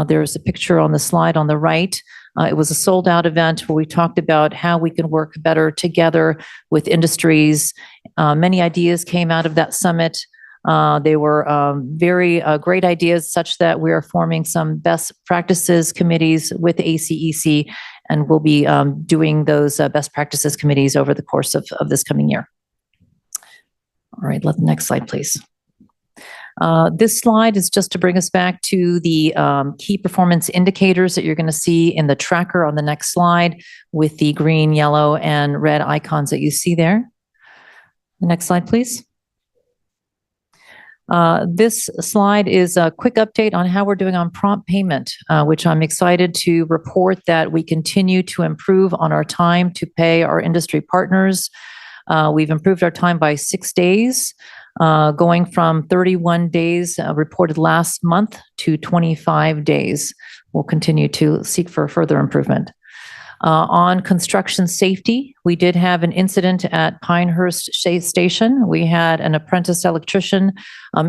There's a picture on the slide on the right. It was a sold-out event where we talked about how we can work better together with industries. Many ideas came out of that summit. They were very great ideas, such that we are forming some best practices committees with ACEC, and we'll be doing those best practices committees over the course of this coming year. All right, let the next slide, please. This slide is just to bring us back to the key performance indicators that you're going to see in the tracker on the next slide with the green, yellow, and red icons that you see there. The next slide, please. This slide is a quick update on how we're doing on prompt payment, which I'm excited to report that we continue to improve on our time to pay our industry partners. We've improved our time by 6 days. Going from 31 days reported last month to 25 days. We'll continue to seek for further improvement. On construction safety, we did have an incident at Pinehurst Station. We had an apprentice electrician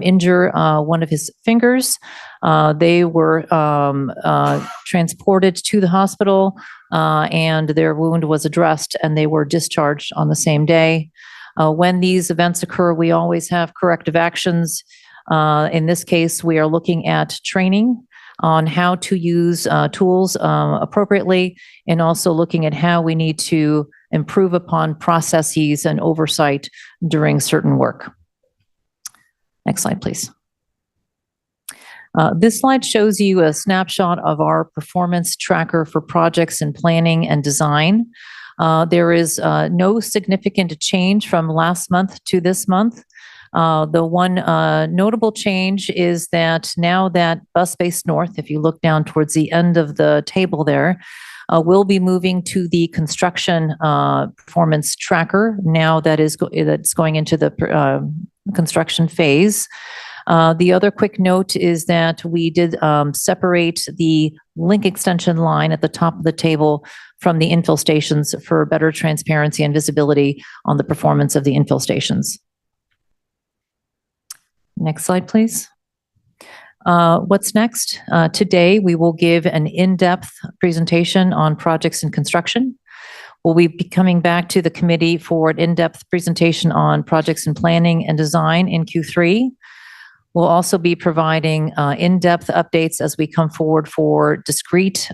injure one of his fingers. They were transported to the hospital and their wound was addressed, and they were discharged on the same day. When these events occur, we always have corrective actions. In this case, we are looking at training on how to use tools appropriately, and also looking at how we need to improve upon processes and oversight during certain work. Next slide, please. This slide shows you a snapshot of our performance tracker for projects in planning and design. There is no significant change from last month to this month. The one notable change is that now that Bus Base North, if you look down towards the end of the table there, will be moving to the construction performance tracker now that's going into the construction phase. The other quick note is that we did separate the link extension line at the top of the table from the infill stations for better transparency and visibility on the performance of the infill stations. Next slide, please. What's next? Today, we will give an in-depth presentation on projects in construction. We'll be coming back to the committee for an in-depth presentation on projects in planning and design in Q3. We'll also be providing in-depth updates as we come forward for discrete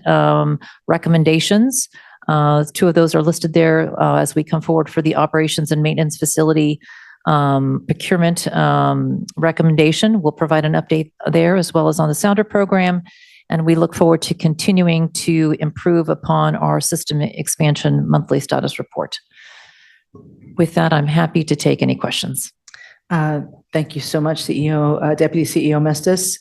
recommendations. Two of those are listed there as we come forward for the operations and maintenance facility procurement recommendation. We'll provide an update there as well as on the Sounder program. And we look forward to continuing to improve upon our system expansion monthly status report. With that, I'm happy to take any questions. Thank you so much, Deputy CEO Mestis.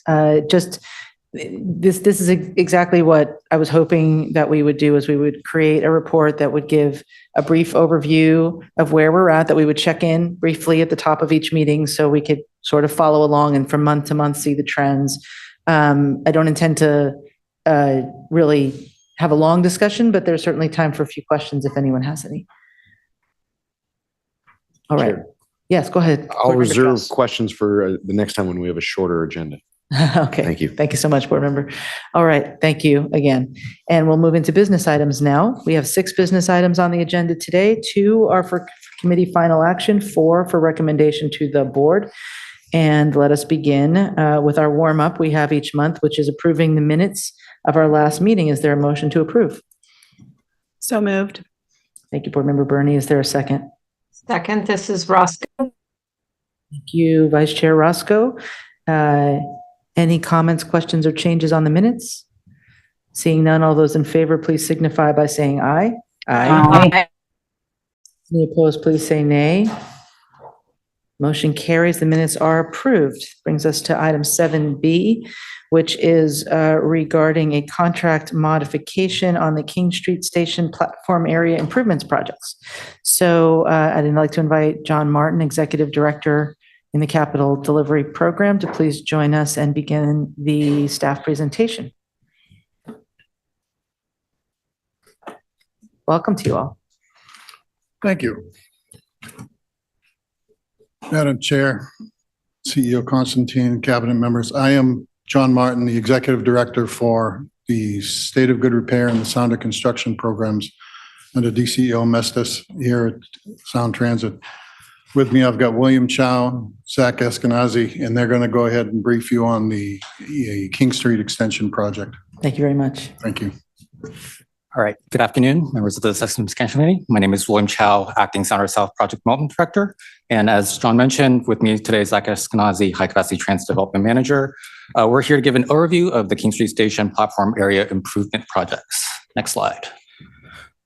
This is exactly what I was hoping that we would do, is we would create a report that would give a brief overview of where we're at, that we would check in briefly at the top of each meeting so we could sort of follow along and from month to month see the trends. I don't intend to really have a long discussion, but there's certainly time for a few questions if anyone has any. All right. Sure. Yes, go ahead. I'll reserve questions for the next time when we have a shorter agenda. Okay. Thank you. Thank you so much, board member. All right. Thank you again. And we'll move into business items now. We have 6 business items on the agenda today. 2 are for committee final action, 4 for recommendation to the board. And let us begin with our warm up we have each month, which is approving the minutes of our last meeting. Is there a motion to approve? So moved. Thank you, board member Burney. Is there a second? Second, this is Roscoe. Thank you, Vice Chair Roscoe. Any comments, questions, or changes on the minutes? Seeing none, all those in favor, please signify by saying aye. Aye. Any opposed, please say nay. Motion carries. The minutes are approved. Brings us to item 7B, which is regarding a contract modification on the King Street Station Platform Area Improvements Projects. So I'd like to invite John Martin, Executive Director in the Capital Delivery Program, to please join us and begin the staff presentation. Welcome to you all. Thank you. Madam Chair, CEO Constantine, Cabinet members, I am John Martin, the Executive Director for the State of Good Repair and the Sounder Construction Programs under DCEO Mestis here at Sound Transit. With me, I've got William Chow, Zach Eskenazi, and they're going to go ahead and brief you on the King Street Extension Project. Thank you very much. Thank you. All right. Good afternoon, members of the System Expansion Committee. My name is William Chow, Acting Sounder South Project Development Director. And as John mentioned, with me today is Zach Eskenazi, High Capacity Transit Development Manager. We're here to give an overview of the King Street Station Platform Area Improvement Projects. Next slide.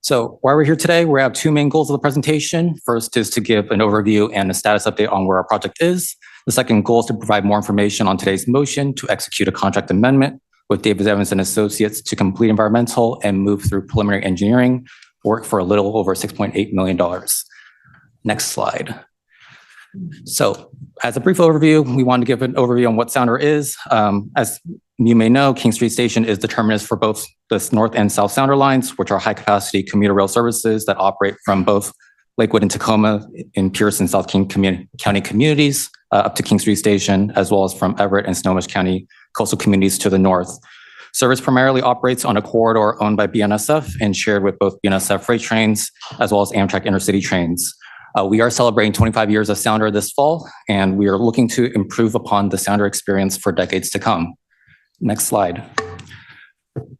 So while we're here today, we have two main goals of the presentation. First is to give an overview and a status update on where our project is. The second goal is to provide more information on today's motion to execute a contract amendment with Davis Evans and Associates to complete environmental and move through preliminary engineering work for a little over $6.8 million. Next slide. So as a brief overview, we want to give an overview on what Sounder is. As you may know, King Street Station is the terminus for both the North and South Sounder lines, which are high capacity commuter rail services that operate from both Lakewood and Tacoma in Pierce and South King County communities up to King Street Station, as well as from Everett and Snohomish County coastal communities to the north. Service primarily operates on a corridor owned by BNSF and shared with both BNSF freight trains as well as Amtrak intercity trains. We are celebrating 25 years of Sounder this fall, and we are looking to improve upon the Sounder experience for decades to come. Next slide.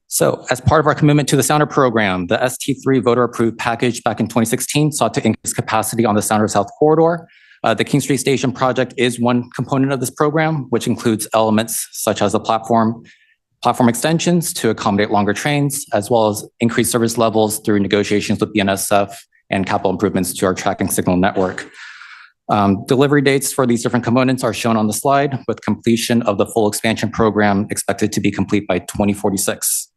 So as part of our commitment to the Sounder program, the ST3 voter approved package back in 2016 sought to increase capacity on the Sounder South corridor. The King Street Station project is one component of this program, which includes elements such as the platform extensions to accommodate longer trains, as well as increased service levels through negotiations with BNSF and capital improvements to our tracking signal network. Delivery dates for these different components are shown on the slide, with completion of the full expansion program expected to be complete by 2046.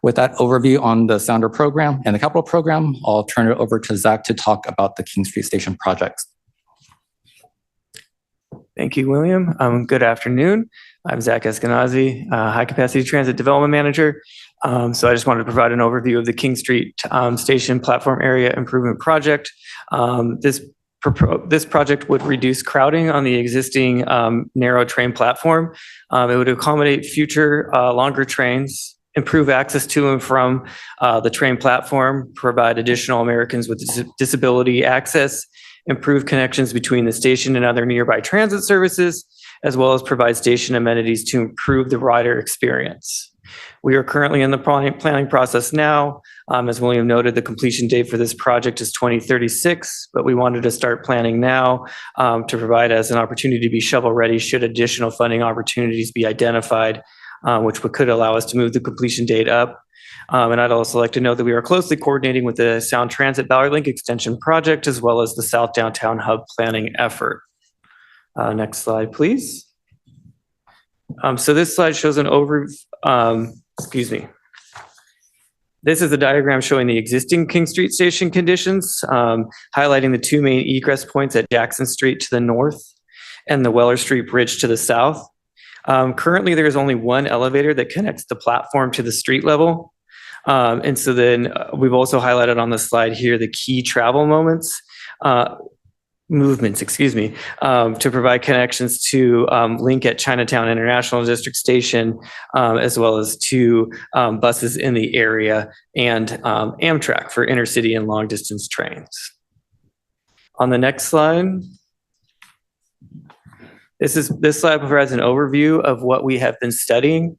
With that overview on the Sounder program and the capital program, I'll turn it over to Zach to talk about the King Street Station project. Thank you, William. Good afternoon. I'm Zach Eskenazi, High Capacity Transit Development Manager. So I just wanted to provide an overview of the King Street Station Platform Area Improvement Project. This project would reduce crowding on the existing narrow train platform. It would accommodate future longer trains, improve access to and from the train platform, provide additional Americans with disability access, improve connections between the station and other nearby transit services, as well as provide station amenities to improve the rider experience. We are currently in the planning process now. As William noted, the completion date for this project is 2036, but we wanted to start planning now to provide as an opportunity to be shovel ready should additional funding opportunities be identified, which could allow us to move the completion date up. And I'd also like to note that we are closely coordinating with the Sound Transit Ballard Link Extension Project, as well as the South Downtown Hub planning effort. Next slide, please. So this slide shows an overview, This is a diagram showing the existing King Street Station conditions, highlighting the two main egress points at Jackson Street to the north and the Weller Street Bridge to the south. Currently, there is only one elevator that connects the platform to the street level. And so then we've also highlighted on the slide here the key travel movements, to provide connections to link at Chinatown International District Station, as well as to buses in the area and Amtrak for intercity and long distance trains. On the next slide. This slide provides an overview of what we have been studying.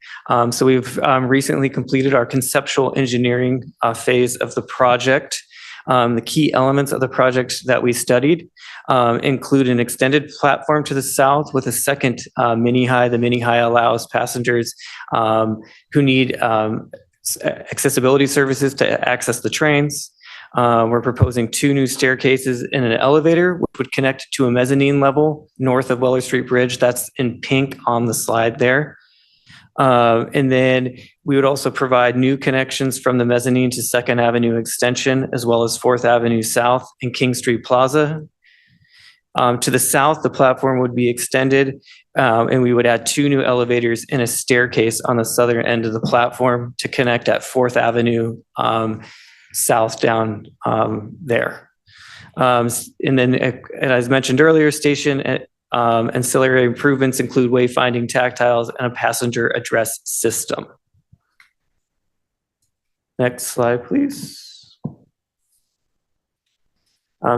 So we've recently completed our conceptual engineering phase of the project. The key elements of the project that we studied include an extended platform to the south with a second mini-high. The mini-high allows passengers who need accessibility services to access the trains. We're proposing 2 new staircases and an elevator, which would connect to a mezzanine level north of Weller Street Bridge. That's in pink on the slide there. And then we would also provide new connections from the mezzanine to 2nd Avenue Extension, as well as 4th Avenue South and King Street Plaza. To the south, the platform would be extended, and we would add 2 new elevators and a staircase on the southern end of the platform to connect at 4th Avenue south down there. And then, and as mentioned earlier, station ancillary improvements include wayfinding tactiles and a passenger address system. Next slide, please.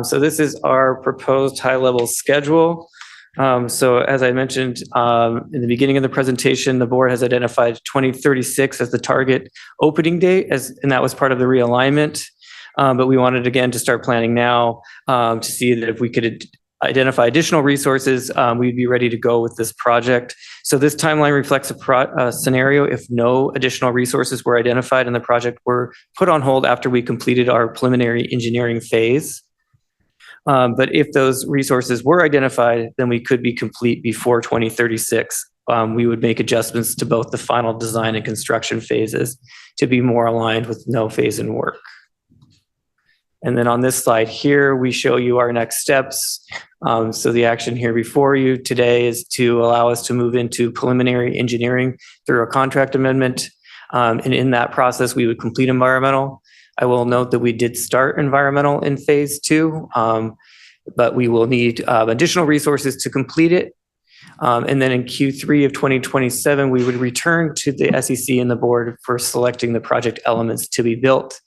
So this is our proposed high-level schedule. So as I mentioned in the beginning of the presentation, the board has identified 2036 as the target opening date, and that was part of the realignment. But we wanted, again, to start planning now to see that if we could identify additional resources, we'd be ready to go with this project. So this timeline reflects a scenario if no additional resources were identified and the project were put on hold after we completed our preliminary engineering phase. But if those resources were identified, then we could be complete before 2036. We would make adjustments to both the final design and construction phases to be more aligned with no phase in work. And then on this slide here, we show you our next steps. So the action here before you today is to allow us to move into preliminary engineering through a contract amendment. And in that process, we would complete environmental. I will note that we did start environmental in phase 2, but we will need additional resources to complete it. And then in Q3 of 2027, we would return to the SEC and the board for selecting the project elements to be built.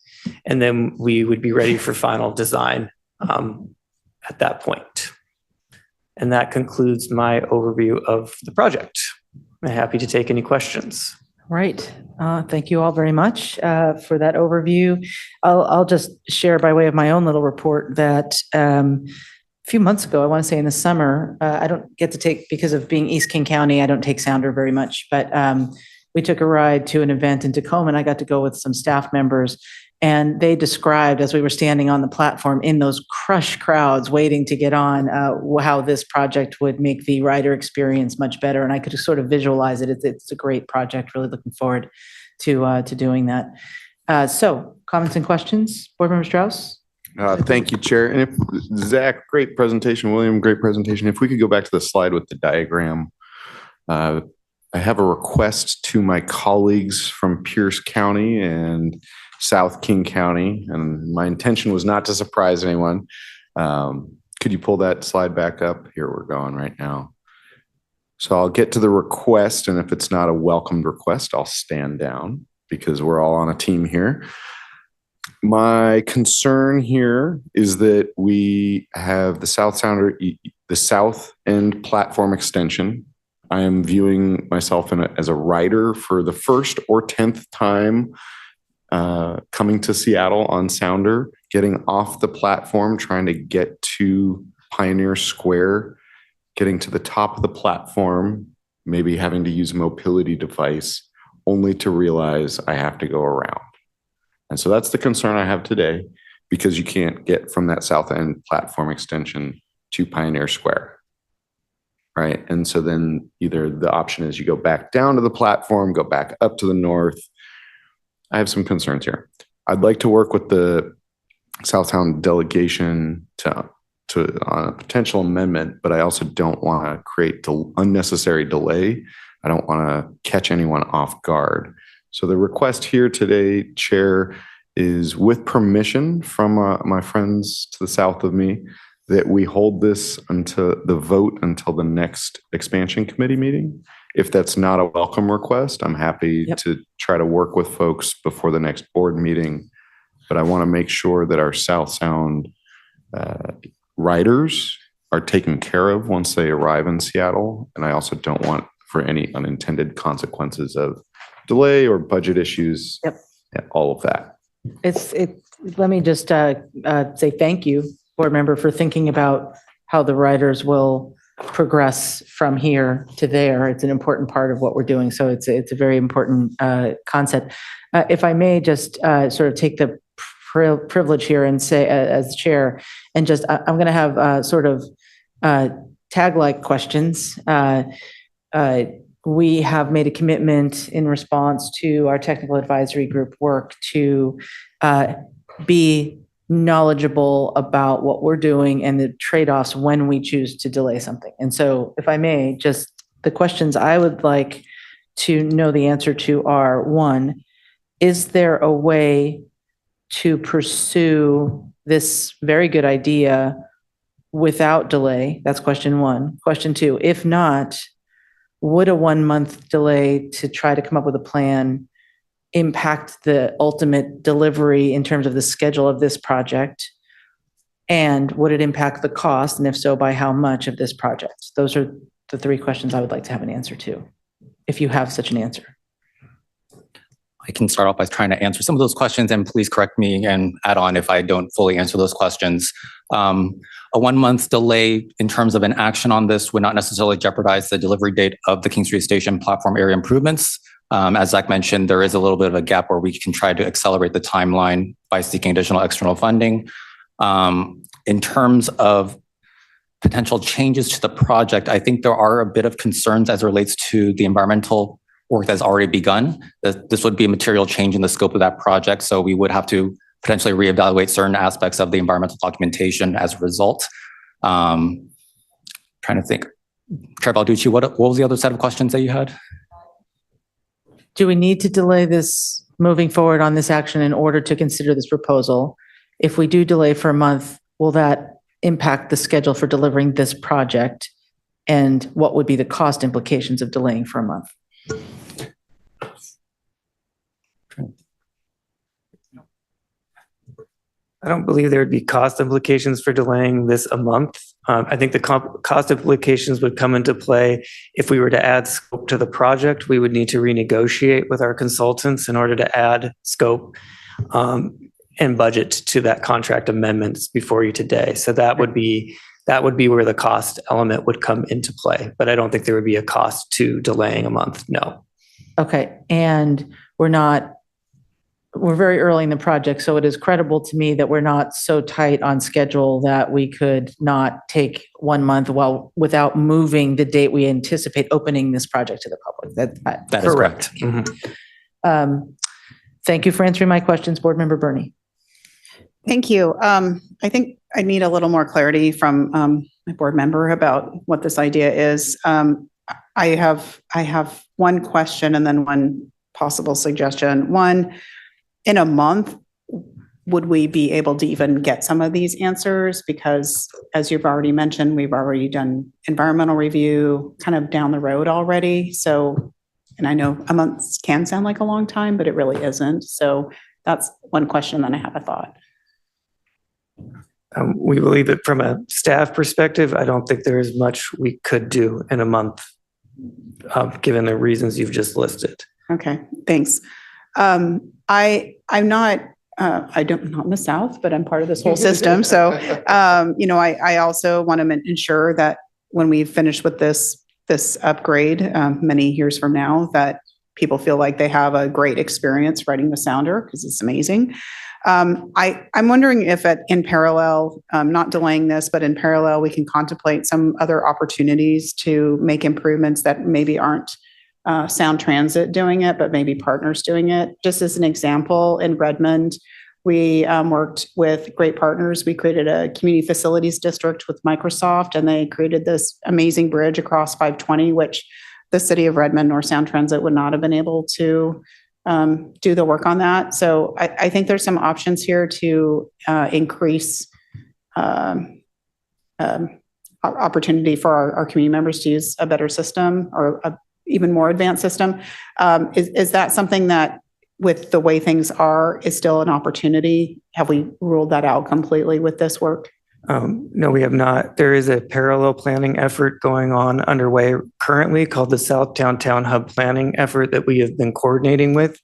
And then we would be ready for final design at that point. And that concludes my overview of the project. I'm happy to take any questions. Right. Thank you all very much for that overview. I'll just share by way of my own little report that a few months ago, I want to say in the summer, I don't get to take, because of being East King County, I don't take Sounder very much, but we took a ride to an event in Tacoma and I got to go with some staff members. And they described, as we were standing on the platform in those crushed crowds waiting to get on, how this project would make the rider experience much better. And I could just sort of visualize it. It's a great project. Really looking forward to doing that. So comments and questions, Board Member Strauss? Thank you, Chair. And if Zach, great presentation. William, great presentation. If we could go back to the slide with the diagram. I have a request to my colleagues from Pierce County and South King County, and my intention was not to surprise anyone. Could you pull that slide back up? Here we're going right now. So I'll get to the request, and if it's not a welcomed request, I'll stand down because we're all on a team here. My concern here is that we have the South Sounder, the South End platform extension. I am viewing myself as a rider for the first or 10th time coming to Seattle on Sounder, getting off the platform, trying to get to Pioneer Square, getting to the top of the platform, maybe having to use a mobility device, only to realize I have to go around. And so that's the concern I have today, because you can't get from that South End platform extension to Pioneer Square. Right. And so then either the option is you go back down to the platform, go back up to the north. I have some concerns here. I'd like to work with the Southtown delegation to on a potential amendment, but I also don't want to create unnecessary delay. I don't want to catch anyone off guard. So the request here today, Chair, is with permission from my friends to the south of me, that we hold this until the vote until the next expansion committee meeting. If that's not a welcome request, I'm happy to try to work with folks before the next board meeting. But I want to make sure that our South Sound riders are taken care of once they arrive in Seattle. And I also don't want for any unintended consequences of delay or budget issues, all of that. Let me just say thank you, Board Member, for thinking about how the riders will progress from here to there. It's an important part of what we're doing. So it's a very important concept. If I may just sort of take the privilege here and say, as chair, and just, I'm going to have sort of tag-like questions. We have made a commitment in response to our technical advisory group work to be knowledgeable about what we're doing and the trade-offs when we choose to delay something. And so if I may, just the questions I would like to know the answer to are, one, is there a way to pursue this very good idea without delay? That's question one. Question two, if not, would a 1 month delay to try to come up with a plan impact the ultimate delivery in terms of the schedule of this project? And would it impact the cost? And if so, by how much of this project? Those are the three questions I would like to have an answer to, if you have such an answer. I can start off by trying to answer some of those questions, and please correct me and add on if I don't fully answer those questions. A 1 month delay in terms of an action on this would not necessarily jeopardize the delivery date of the King Street Station platform area improvements. As Zach mentioned, there is a little bit of a gap where we can try to accelerate the timeline by seeking additional external funding. In terms of potential changes to the project, I think there are a bit of concerns as it relates to the environmental work that's already begun. This would be a material change in the scope of that project, so we would have to potentially reevaluate certain aspects of the environmental documentation as a result. Trying to think. Chair Balducci, what was the other set of questions that you had? Do we need to delay this moving forward on this action in order to consider this proposal? If we do delay for a month, will that impact the schedule for delivering this project? And what would be the cost implications of delaying for a month? I don't believe there would be cost implications for delaying this a month. I think the cost implications would come into play if we were to add scope to the project. We would need to renegotiate with our consultants in order to add scope and budget to that contract amendments before you today. So that would be where the cost element would come into play. But I don't think there would be a cost to delaying a month. No. Okay, and we're very early in the project, so it is credible to me that we're not so tight on schedule that we could not take 1 month without moving the date we anticipate opening this project to the public. That is correct. Mm-hmm. Thank you for answering my questions, Board Member Burney. Thank you. I think I need a little more clarity from my board member about what this idea is. I have one question and then one possible suggestion. One, in a month, would we be able to even get some of these answers? Because as you've already mentioned, we've already done environmental review kind of down the road already. So, and I know a month can sound like a long time, but it really isn't. So that's one question. Then I have a thought. We believe that from a staff perspective, I don't think there is much we could do in a month, given the reasons you've just listed. Okay, thanks. I'm not in the South, but I'm part of this whole system. So, I also want to ensure that when we finish with this upgrade many years from now, that people feel like they have a great experience riding the Sounder because it's amazing. I'm wondering if in parallel, not delaying this, but in parallel, we can contemplate some other opportunities to make improvements that maybe aren't Sound Transit doing it, but maybe partners doing it. Just as an example, in Redmond, we worked with great partners. We created a community facilities district with Microsoft, and they created this amazing bridge across 520, which the city of Redmond or Sound Transit would not have been able to do the work on that. So I think there's some options here to increase opportunity for our community members to use a better system or a even more advanced system. Is that something that, with the way things are, is still an opportunity? Have we ruled that out completely with this work? No, we have not. There is a parallel planning effort going on underway currently called the South Downtown Hub Planning effort that we have been coordinating with.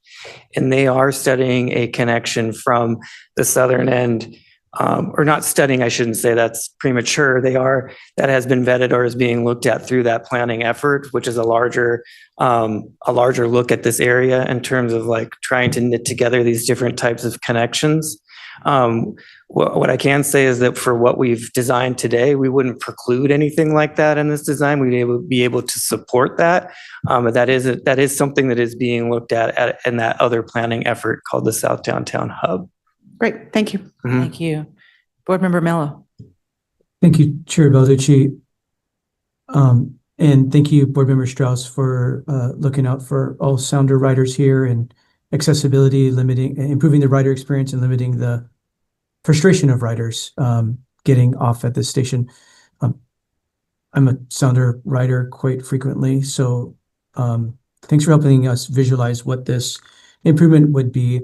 And they are studying a connection from the southern end, or not studying, I shouldn't say, that's premature. That has been vetted or is being looked at through that planning effort, which is a larger look at this area in terms of like trying to knit together these different types of connections. What I can say is that for what we've designed today, we wouldn't preclude anything like that in this design. We'd be able to support that. But that is something that is being looked at in that other planning effort called the South Downtown Hub. Great, thank you. Thank you. Board Member Mello. Thank you, Chair Balducci. And thank you, Board Member Strauss, for looking out for all Sounder riders here and accessibility, improving the rider experience and limiting the frustration of riders getting off at this station. I'm a Sounder rider quite frequently, so thanks for helping us visualize what this improvement would be.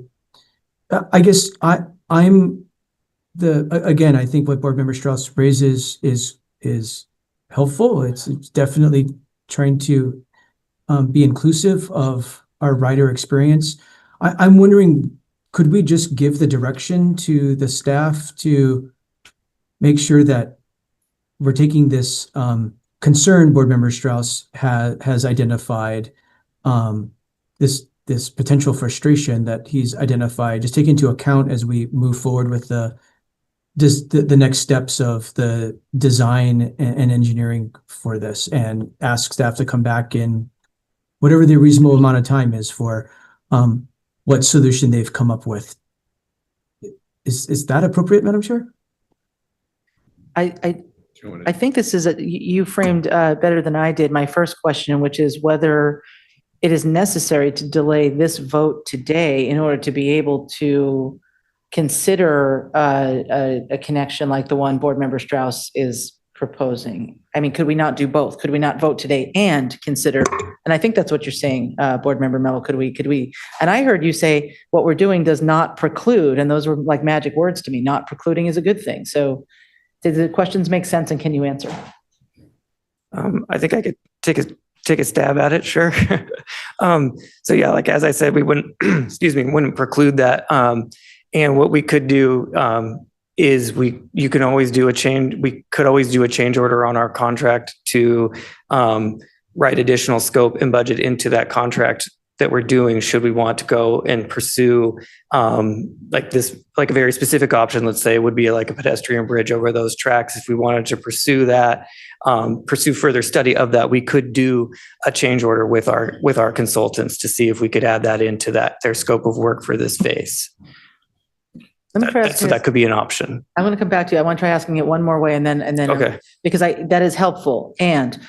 I guess again, I think what Board Member Strauss raises is helpful. It's definitely trying to be inclusive of our rider experience. I'm wondering, could we just give the direction to the staff to make sure that we're taking this concern Board Member Strauss has identified, this potential frustration that he's identified, just take into account as we move forward with the next steps of the design and engineering for this, and ask staff to come back in whatever the reasonable amount of time is for what solution they've come up with. Is that appropriate, Madam Chair? I think this is you framed better than I did my first question, which is whether it is necessary to delay this vote today in order to be able to consider a connection like the one Board Member Strauss is proposing. I mean, could we not do both? Could we not vote today and consider? And I think that's what you're saying, Board Member Mello. Could we? And I heard you say what we're doing does not preclude, and those were like magic words to me. Not precluding is a good thing. So did the questions make sense, and can you answer? I think I could take a stab at it, sure. So yeah, like as I said, we wouldn't, wouldn't preclude that. And what we could do is we could always do a change order on our contract to write additional scope and budget into that contract that we're doing, should we want to go and pursue like a very specific option, let's say, would be like a pedestrian bridge over those tracks. If we wanted to pursue that, pursue further study of that, we could do a change order with our consultants to see if we could add that into their scope of work for this phase. So that could be an option. I want to come back to you. I want to try asking it one more way, and then okay, because that is helpful. And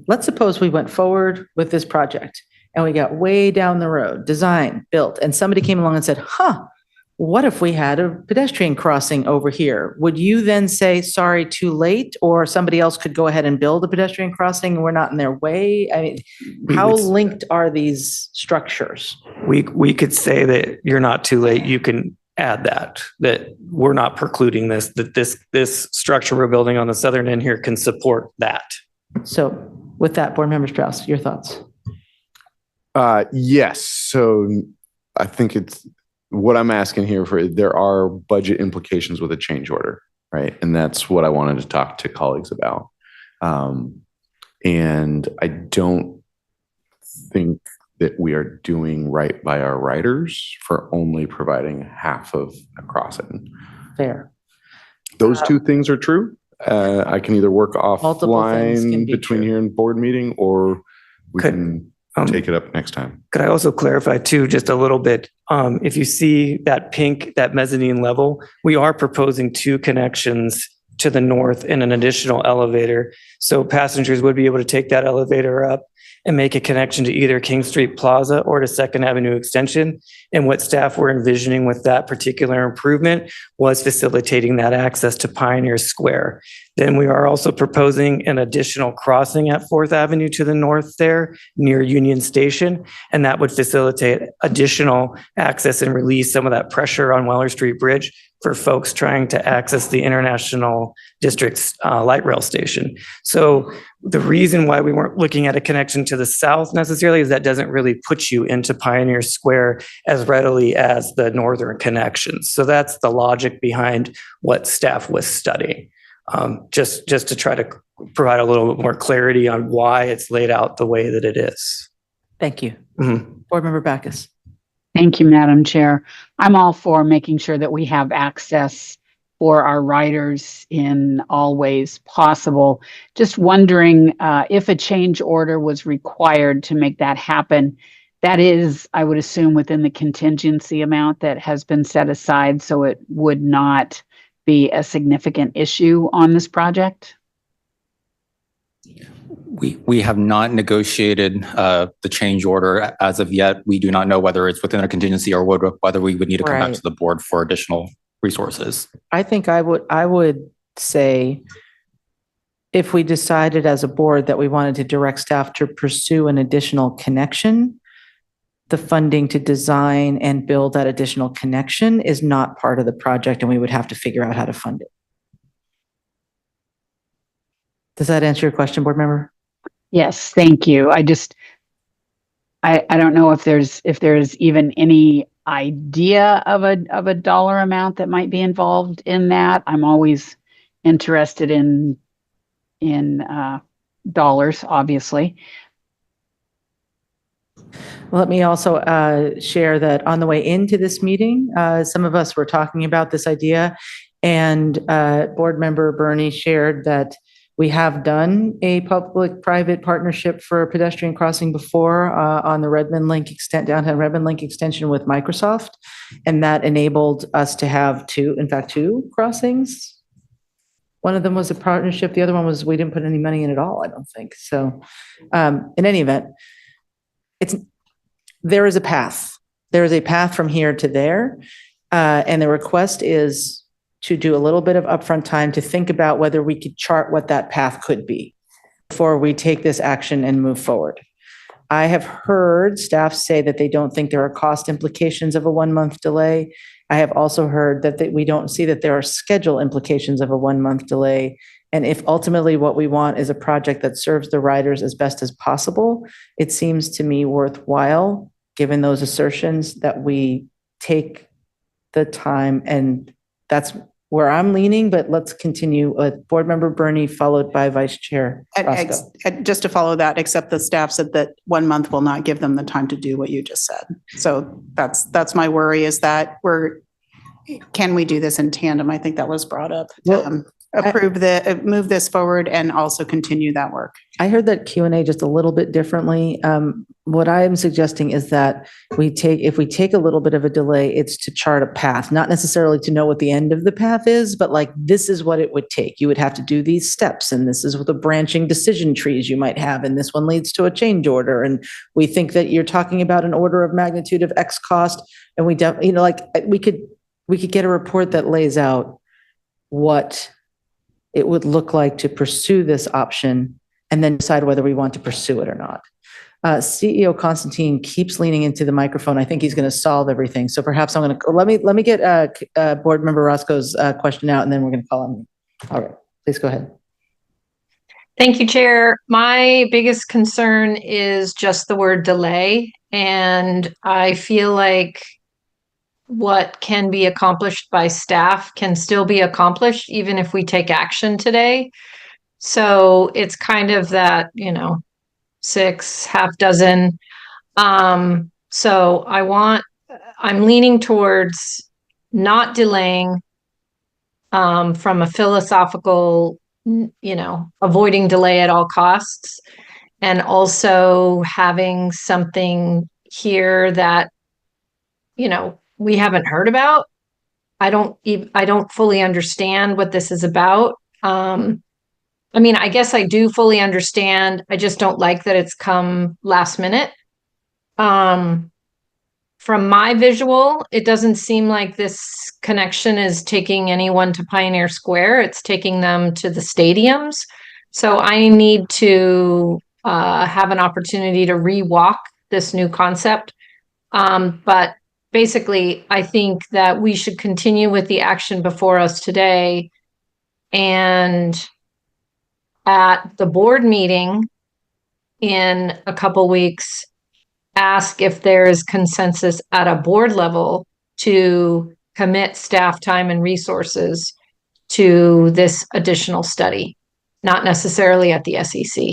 let's suppose we went forward with this project and we got way down the road, design, built, and somebody came along and said, what if we had a pedestrian crossing over here? Would you then say, sorry, too late, or somebody else could go ahead and build a pedestrian crossing and we're not in their way? I mean, how linked are these structures? We could say that you're not too late. You can add that we're not precluding this, that this structure we're building on the southern end here can support that. So with that, Board Member Strauss, your thoughts? Yes. So I think it's what I'm asking here there are budget implications with a change order, right? And that's what I wanted to talk to colleagues about. And I don't think that we are doing right by our riders for only providing half of a crossing. Fair. Those two things are true. I can either work offline be between here and board meeting, or we can take it up next time. Could I also clarify too, just a little bit? If you see that that mezzanine level, we are proposing 2 connections to the north and an additional elevator. So passengers would be able to take that elevator up and make a connection to either King Street Plaza or to 2nd Avenue Extension. And what staff were envisioning with that particular improvement was facilitating that access to Pioneer Square. Then we are also proposing an additional crossing at 4th Avenue to the north there near Union Station. And that would facilitate additional access and release some of that pressure on Weller Street Bridge for folks trying to access the International District's light rail station. So the reason why we weren't looking at a connection to the south necessarily is that doesn't really put you into Pioneer Square as readily as the northern connections. So that's the logic behind what staff was studying. Just to try to provide a little bit more clarity on why it's laid out the way that it is. Thank you. Mm-hmm. Board Member Backus. Thank you, Madam Chair. I'm all for making sure that we have access for our riders in all ways possible. Just wondering if a change order was required to make that happen. That is, I would assume, within the contingency amount that has been set aside, so it would not be a significant issue on this project. We have not negotiated the change order as of yet. We do not know whether it's within a contingency or whether we would need to come back Right. to the board for additional resources. I think I would say if we decided as a board that we wanted to direct staff to pursue an additional connection, the funding to design and build that additional connection is not part of the project, and we would have to figure out how to fund it. Does that answer your question, board member? Yes, thank you. I don't know if there's even any idea of a dollar amount that might be involved in that. I'm always interested in dollars, obviously. Well, let me also share that on the way into this meeting, some of us were talking about this idea, and board member Bernie shared that we have done a public-private partnership for a pedestrian crossing before on the downtown Redmond Link extension with Microsoft, and that enabled us to have two crossings. One of them was a partnership. The other one was we didn't put any money in at all, I don't think. So in any event, there is a path. There is a path from here to there. And the request is to do a little bit of upfront time to think about whether we could chart what that path could be before we take this action and move forward. I have heard staff say that they don't think there are cost implications of a 1-month delay. I have also heard that we don't see that there are schedule implications of a 1-month delay. And if ultimately what we want is a project that serves the riders as best as possible, it seems to me worthwhile, given those assertions, that we take the time, and that's where I'm leaning, but let's continue with Board Member Bernie, followed by Vice Chair Roscoe. Just to follow that, except the staff said that 1 month will not give them the time to do what you just said. So that's my worry, is that can we do this in tandem? I think that was brought up. Move this forward and also continue that work. I heard that Q&A just a little bit differently. What I am suggesting is that if we take a little bit of a delay, it's to chart a path, not necessarily to know what the end of the path is, but like, this is what it would take. You would have to do these steps, and this is what the branching decision trees you might have, and this one leads to a change order. And we think that you're talking about an order of magnitude of X cost, and we could get a report that lays out what it would look like to pursue this option, and then decide whether we want to pursue it or not. CEO Constantine keeps leaning into the microphone. I think he's going to solve everything. So perhaps I'm going to, let me get Board Member Roscoe's question out, and then we're going to call on you. All right, please go ahead. Thank you, Chair. My biggest concern is just the word delay. And I feel like what can be accomplished by staff can still be accomplished even if we take action today. So it's kind of that, 6, half dozen. So I'm leaning towards not delaying from a philosophical, avoiding delay at all costs, and also having something here that, we haven't heard about. I don't fully understand what this is about. I guess I do fully understand. I just don't like that it's come last minute. From my visual, it doesn't seem like this connection is taking anyone to Pioneer Square. It's taking them to the stadiums. So I need to have an opportunity to re-walk this new concept. But basically, I think that we should continue with the action before us today, and at the board meeting in a couple weeks, ask if there is consensus at a board level to commit staff time and resources to this additional study, not necessarily at the SEC.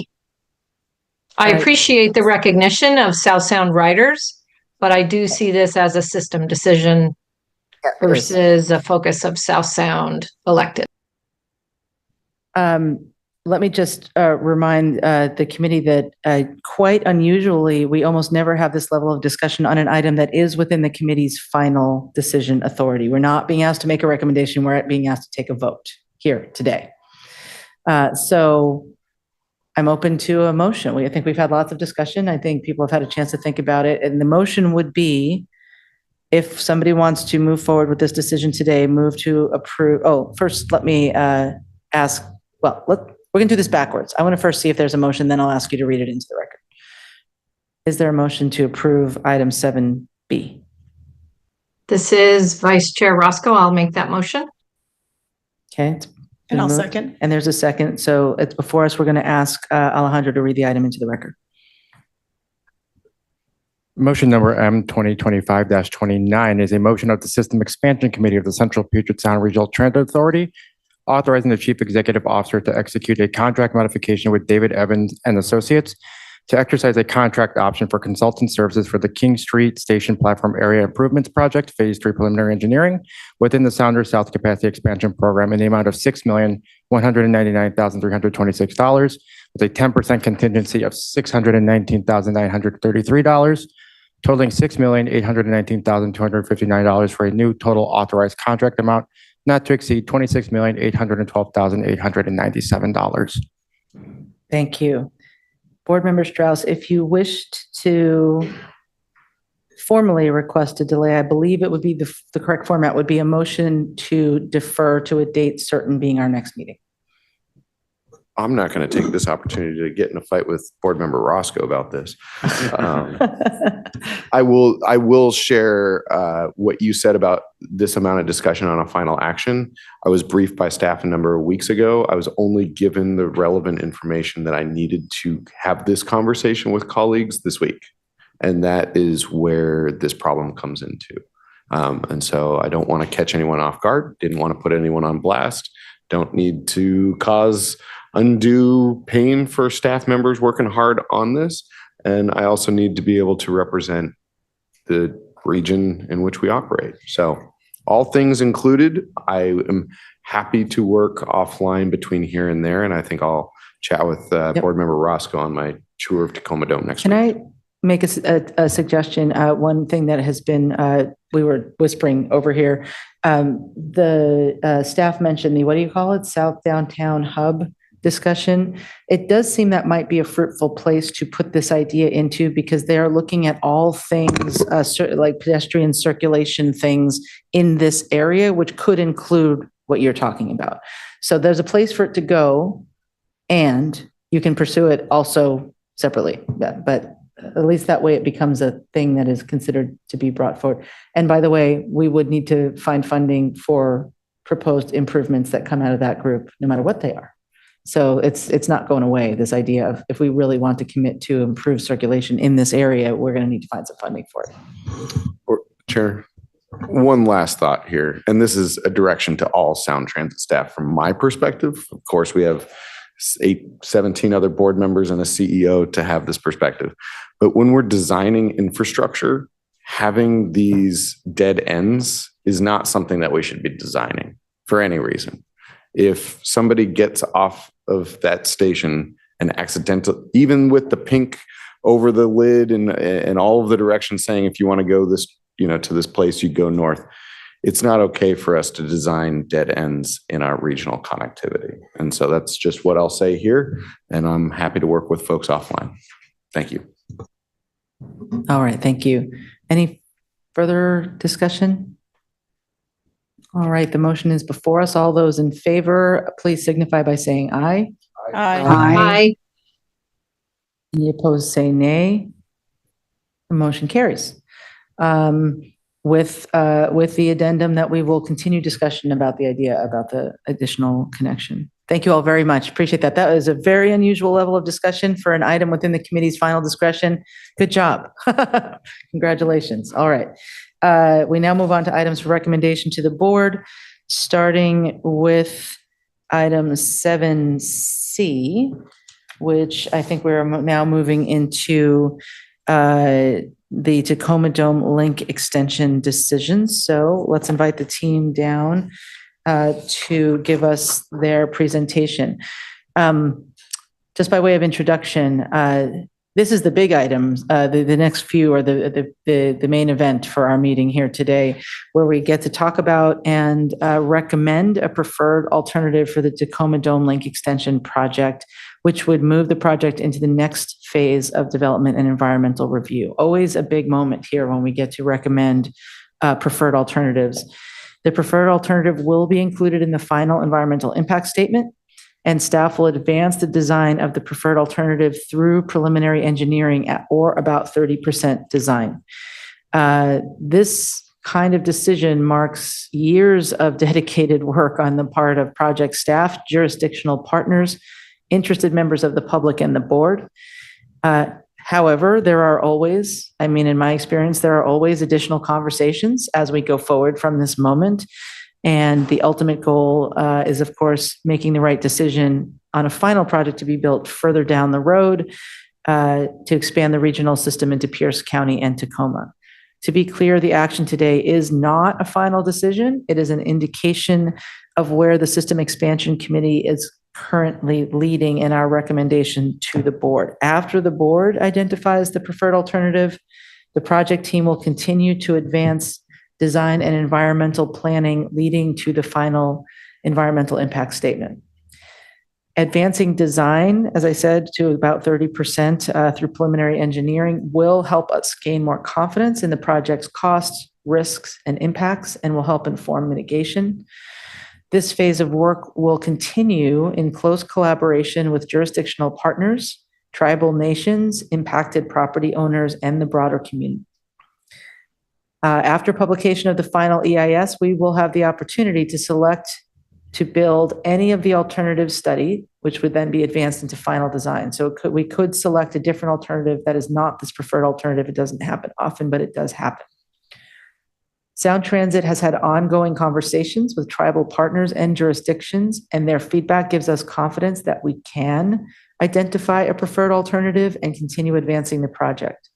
I appreciate the recognition of South Sound riders, but I do see this as a system decision versus a focus of South Sound elected. Let me just remind the committee that quite unusually, we almost never have this level of discussion on an item that is within the committee's final decision authority. We're not being asked to make a recommendation, we're being asked to take a vote here today. So I'm open to a motion. I think we've had lots of discussion. I think people have had a chance to think about it. And the motion would be, if somebody wants to move forward with this decision today, move to approve. Oh, first, let me ask, well, we're going to do this backwards. I want to first see if there's a motion, then I'll ask you to read it into the record. Is there a motion to approve item 7B? This is Vice Chair Roscoe. I'll make that motion. Okay. And I'll second. And there's a second. So it's before us. We're going to ask Alejandro to read the item into the record. Motion number M 2025-29 is a motion of the System Expansion Committee of the Central Puget Sound Regional Transit Authority, authorizing the Chief Executive Officer to execute a contract modification with David Evans and Associates to exercise a contract option for consultant services for the King Street Station Platform Area Improvements Project, Phase 3 Preliminary Engineering, within the Sounder South Capacity Expansion Program in the amount of $6,199,326, with a 10% contingency of $619,933, totaling $6,819,259 for a new total authorized contract amount not to exceed $26,812,897. Thank you. Board Member Strauss, if you wished to formally request a delay, I believe it would be the correct format would be a motion to defer to a date certain being our next meeting. I'm not going to take this opportunity to get in a fight with Board Member Roscoe about this. I will share what you said about this amount of discussion on a final action. I was briefed by staff a number of weeks ago. I was only given the relevant information that I needed to have this conversation with colleagues this week. And that is where this problem comes into. And so I don't want to catch anyone off guard. Didn't want to put anyone on blast. Don't need to cause undue pain for staff members working hard on this. And I also need to be able to represent the region in which we operate. So all things included, I am happy to work offline between here and there. And I think I'll chat with Board Member Roscoe on my tour of Tacoma Dome next week. Can I make a suggestion? One thing that has been, we were whispering over here, the staff mentioned the, what do you call it? South Downtown Hub discussion. It does seem that might be a fruitful place to put this idea into, because they are looking at all things like pedestrian circulation things in this area, which could include what you're talking about. So there's a place for it to go, and you can pursue it also separately. But at least that way it becomes a thing that is considered to be brought forward. And by the way, we would need to find funding for proposed improvements that come out of that group, no matter what they are. So it's not going away, this idea of if we really want to commit to improve circulation in this area, we're going to need to find some funding for it. Chair, one last thought here, and this is a direction to all Sound Transit staff from my perspective. Of course, we have 17 other board members and a CEO to have this perspective. But when we're designing infrastructure, having these dead ends is not something that we should be designing for any reason. If somebody gets off of that station and accidental, even with the pink over the lid and all of the directions saying, if you want to go this, to this place, you go north. It's not okay for us to design dead ends in our regional connectivity. And so that's just what I'll say here. And I'm happy to work with folks offline. Thank you. All right, thank you. Any further discussion? All right, the motion is before us. All those in favor, please signify by saying aye. Aye. Any opposed, say nay. The motion carries. With the addendum that we will continue discussion about the idea about the additional connection. Thank you all very much. Appreciate that. That was a very unusual level of discussion for an item within the committee's final discretion. Good job. Congratulations. All right. We now move on to items for recommendation to the board, starting with item 7C, which I think we're now moving into the Tacoma Dome Link extension decisions. So let's invite the team down to give us their presentation. Just by way of introduction, this is the big items. The next few are the main event for our meeting here today, where we get to talk about and recommend a preferred alternative for the Tacoma Dome Link extension project, which would move the project into the next phase of development and environmental review. Always a big moment here when we get to recommend preferred alternatives. The preferred alternative will be included in the final environmental impact statement, and staff will advance the design of the preferred alternative through preliminary engineering at or about 30% design. This kind of decision marks years of dedicated work on the part of project staff, jurisdictional partners, interested members of the public, and the board. However, there are always, in my experience, there are always additional conversations as we go forward from this moment. And the ultimate goal is, of course, making the right decision on a final project to be built further down the road to expand the regional system into Pierce County and Tacoma. To be clear, the action today is not a final decision. It is an indication of where the System Expansion Committee is currently leading in our recommendation to the board. After the board identifies the preferred alternative, the project team will continue to advance design and environmental planning, leading to the final environmental impact statement. Advancing design, as I said, to about 30% through preliminary engineering will help us gain more confidence in the project's costs, risks, and impacts, and will help inform mitigation. This phase of work will continue in close collaboration with jurisdictional partners, tribal nations, impacted property owners, and the broader community. After publication of the final EIS, we will have the opportunity to select to build any of the alternative study, which would then be advanced into final design. So we could select a different alternative that is not this preferred alternative. It doesn't happen often, but it does happen. Sound Transit has had ongoing conversations with tribal partners and jurisdictions, and their feedback gives us confidence that we can identify a preferred alternative and continue advancing the project.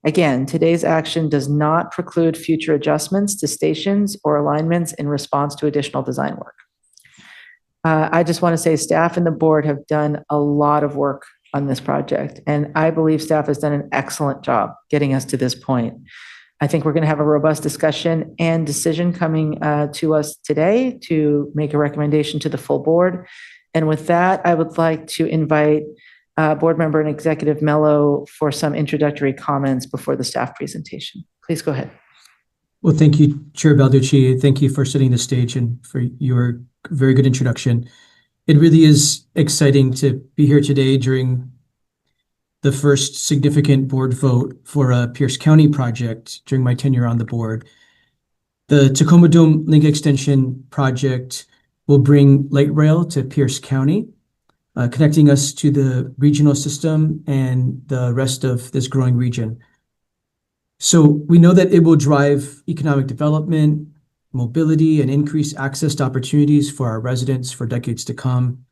Again, today's action does not preclude future adjustments to stations or alignments in response to additional design work. I just want to say staff and the board have done a lot of work on this project, and I believe staff has done an excellent job getting us to this point. I think we're going to have a robust discussion and decision coming to us today to make a recommendation to the full board. And with that, I would like to invite Board Member and Executive Mello for some introductory comments before the staff presentation. Please go ahead. Well, thank you, Chair Balducci. Thank you for setting the stage and for your very good introduction. It really is exciting to be here today during the first significant board vote for a Pierce County project during my tenure on the board. The Tacoma Dome Link Extension project will bring light rail to Pierce County, connecting us to the regional system and the rest of this growing region. So we know that it will drive economic development, mobility, and increase access to opportunities for our residents for decades to come,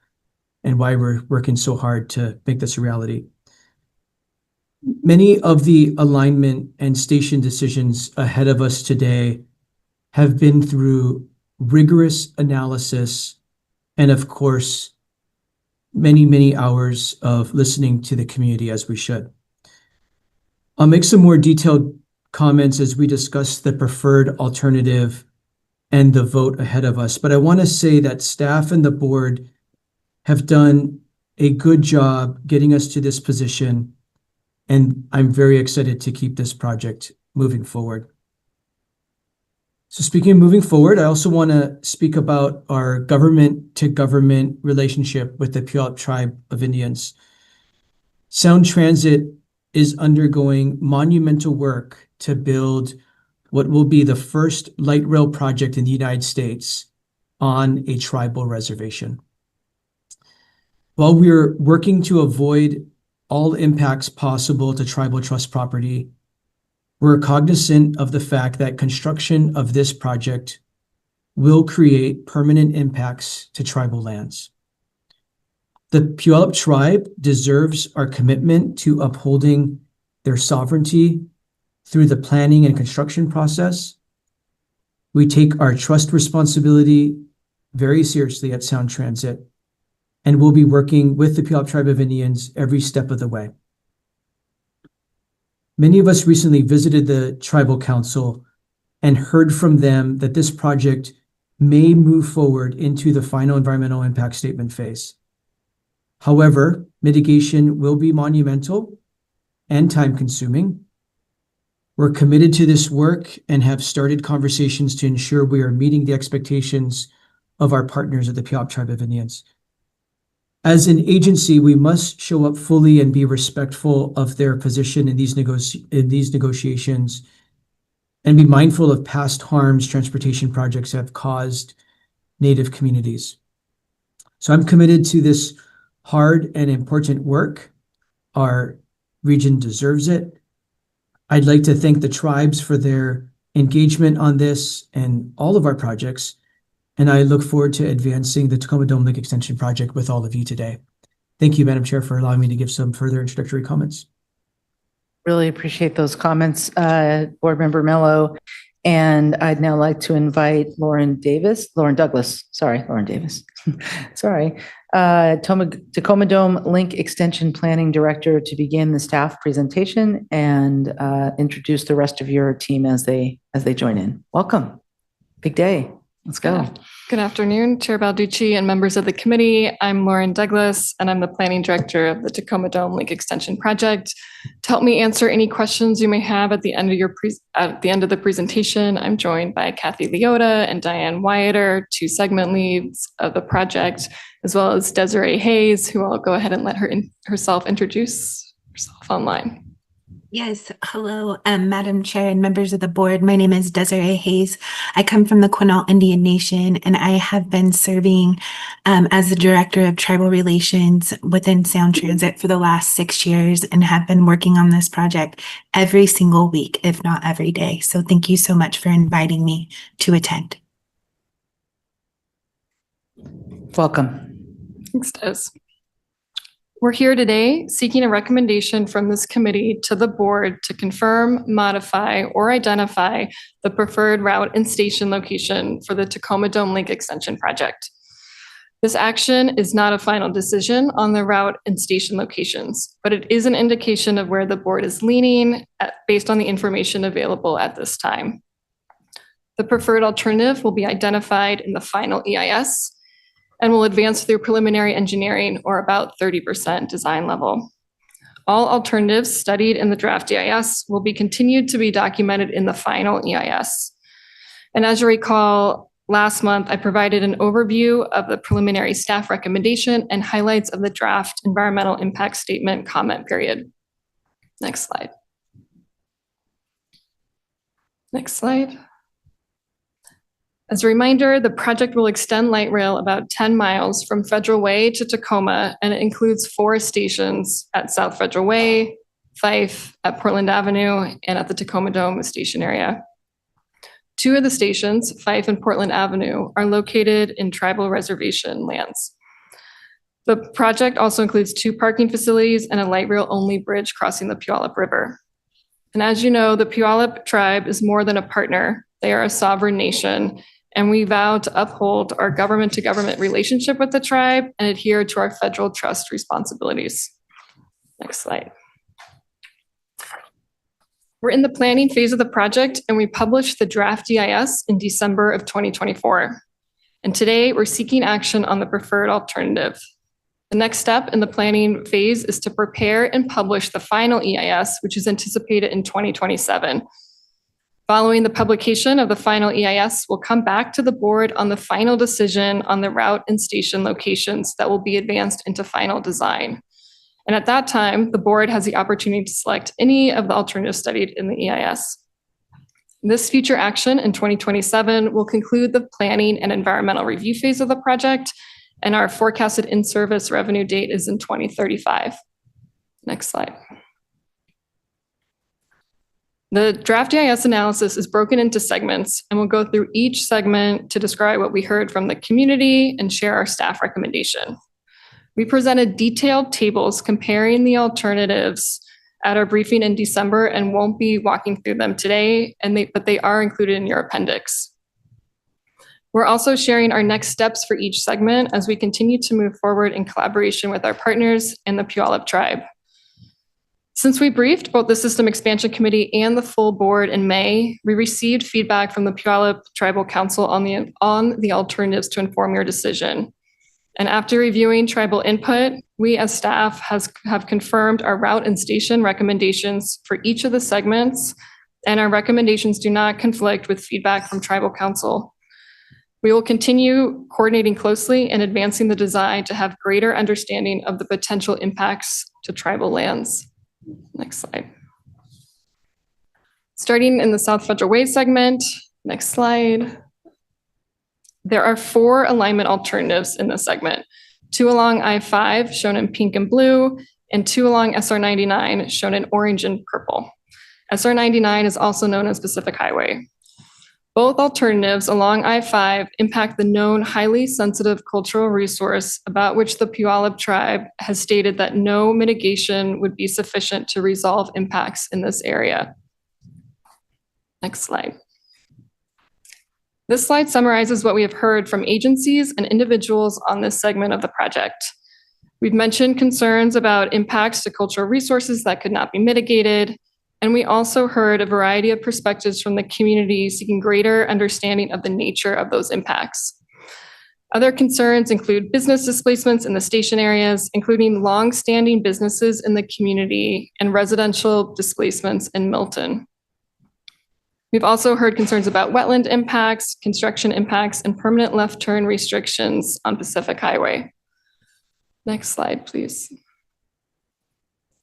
and why we're working so hard to make this a reality. Many of the alignment and station decisions ahead of us today have been through rigorous analysis and, of course, many, many hours of listening to the community, as we should. I'll make some more detailed comments as we discuss the preferred alternative and the vote ahead of us. But I want to say that staff and the board have done a good job getting us to this position, and I'm very excited to keep this project moving forward. So speaking of moving forward, I also want to speak about our government-to-government relationship with the Puyallup Tribe of Indians. Sound Transit is undergoing monumental work to build what will be the first light rail project in the United States on a tribal reservation. While we're working to avoid all impacts possible to tribal trust property, we're cognizant of the fact that construction of this project will create permanent impacts to tribal lands. The Puyallup Tribe deserves our commitment to upholding their sovereignty through the planning and construction process. We take our trust responsibility very seriously at Sound Transit, and we'll be working with the Puyallup Tribe of Indians every step of the way. Many of us recently visited the Tribal Council and heard from them that this project may move forward into the final environmental impact statement phase. However, mitigation will be monumental and time-consuming. We're committed to this work and have started conversations to ensure we are meeting the expectations of our partners at the Puyallup Tribe of Indians. As an agency, we must show up fully and be respectful of their position in these negotiations and be mindful of past harms transportation projects have caused Native communities. So I'm committed to this hard and important work. Our region deserves it. I'd like to thank the tribes for their engagement on this and all of our projects, and I look forward to advancing the Tacoma Dome Link Extension project with all of you today. Thank you, Madam Chair, for allowing me to give some further introductory comments. Really appreciate those comments, Board Member Mello. And I'd now like to invite Lauren Davis, Tacoma Dome Link Extension Planning Director, to begin the staff presentation and introduce the rest of your team as they join in. Welcome. Big day. Let's go. Good afternoon, Chair Balducci and members of the committee. I'm Lauren Douglas, and I'm the Planning Director of the Tacoma Dome Link Extension Project. To help me answer any questions you may have at the end of the presentation, I'm joined by Kathy Leota and Diane Wyatter, two segment leads of the project, as well as Desiree Hayes, who I'll go ahead and let herself introduce herself online. Yes, hello, Madam Chair and members of the board. My name is Desiree Hayes. I come from the Quinault Indian Nation, and I have been serving as the Director of Tribal Relations within Sound Transit for the last 6 years and have been working on this project every single week, if not every day. So thank you so much for inviting me to attend. Welcome. Thanks, Des. We're here today seeking a recommendation from this committee to the board to confirm, modify, or identify the preferred route and station location for the Tacoma Dome Link Extension project. This action is not a final decision on the route and station locations, but it is an indication of where the board is leaning based on the information available at this time. The preferred alternative will be identified in the final EIS and will advance through preliminary engineering, or about 30% design level. All alternatives studied in the draft EIS will be continued to be documented in the final EIS. And as you recall, last month I provided an overview of the preliminary staff recommendation and highlights of the draft environmental impact statement comment period. Next slide. Next slide. As a reminder, the project will extend light rail about 10 miles from Federal Way to Tacoma, and it includes 4 stations at South Federal Way, Fife, at Portland Avenue, and at the Tacoma Dome station area. 2 of the stations, Fife and Portland Avenue, are located in tribal reservation lands. The project also includes 2 parking facilities and a light rail only bridge crossing the Puyallup River. And as you know, the Puyallup tribe is more than a partner. They are a sovereign nation, and we vow to uphold our government-to-government relationship with the tribe and adhere to our federal trust responsibilities. Next slide. We're in the planning phase of the project, and we published the draft EIS in December of 2024. And today we're seeking action on the preferred alternative. The next step in the planning phase is to prepare and publish the final EIS, which is anticipated in 2027. Following the publication of the final EIS, we'll come back to the board on the final decision on the route and station locations that will be advanced into final design. And at that time, the board has the opportunity to select any of the alternatives studied in the EIS. This future action in 2027 will conclude the planning and environmental review phase of the project, and our forecasted in-service revenue date is in 2035. Next slide. The draft EIS analysis is broken into segments, and we'll go through each segment to describe what we heard from the community and share our staff recommendation. We presented detailed tables comparing the alternatives at our briefing in December and won't be walking through them today, but they are included in your appendix. We're also sharing our next steps for each segment as we continue to move forward in collaboration with our partners and the Puyallup Tribe. Since we briefed both the System Expansion Committee and the full board in May, we received feedback from the Puyallup Tribal Council on the alternatives to inform your decision. And after reviewing tribal input, we as staff have confirmed our route and station recommendations for each of the segments, and our recommendations do not conflict with feedback from Tribal Council. We will continue coordinating closely and advancing the design to have greater understanding of the potential impacts to tribal lands. Next slide. Starting in the South Federal Way segment, next slide. There are 4 alignment alternatives in this segment, 2 along I-5 shown in pink and blue, and 2 along SR-99 shown in orange and purple. SR-99 is also known as Pacific Highway. Both alternatives along I-5 impact the known highly sensitive cultural resource about which the Puyallup Tribe has stated that no mitigation would be sufficient to resolve impacts in this area. Next slide. This slide summarizes what we have heard from agencies and individuals on this segment of the project. We've mentioned concerns about impacts to cultural resources that could not be mitigated, and we also heard a variety of perspectives from the community seeking greater understanding of the nature of those impacts. Other concerns include business displacements in the station areas, including long-standing businesses in the community and residential displacements in Milton. We've also heard concerns about wetland impacts, construction impacts, and permanent left turn restrictions on Pacific Highway. Next slide, please.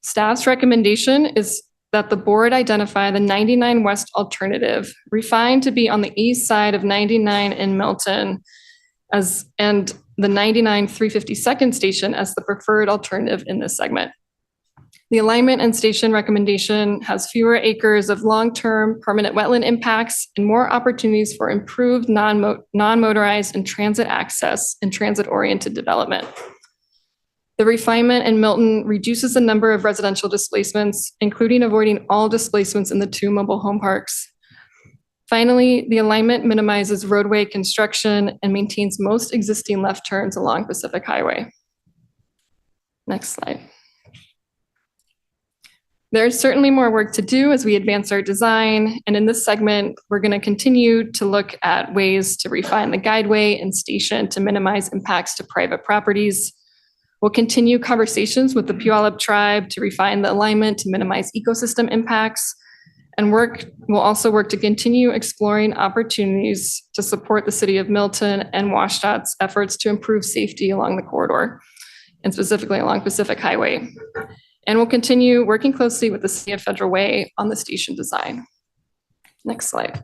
Staff's recommendation is that the board identify the 99 West alternative, refined to be on the east side of 99 in Milton, and the 99 352nd station as the preferred alternative in this segment. The alignment and station recommendation has fewer acres of long-term permanent wetland impacts and more opportunities for improved non-motorized and transit access and transit-oriented development. The refinement in Milton reduces the number of residential displacements, including avoiding all displacements in the 2 mobile home parks. Finally, the alignment minimizes roadway construction and maintains most existing left turns along Pacific Highway. Next slide. There's certainly more work to do as we advance our design, and in this segment, we're going to continue to look at ways to refine the guideway and station to minimize impacts to private properties. We'll continue conversations with the Puyallup Tribe to refine the alignment to minimize ecosystem impacts, and we'll also work to continue exploring opportunities to support the City of Milton and WashDOT's efforts to improve safety along the corridor, and specifically along Pacific Highway. And we'll continue working closely with the City of Federal Way on the station design. Next slide.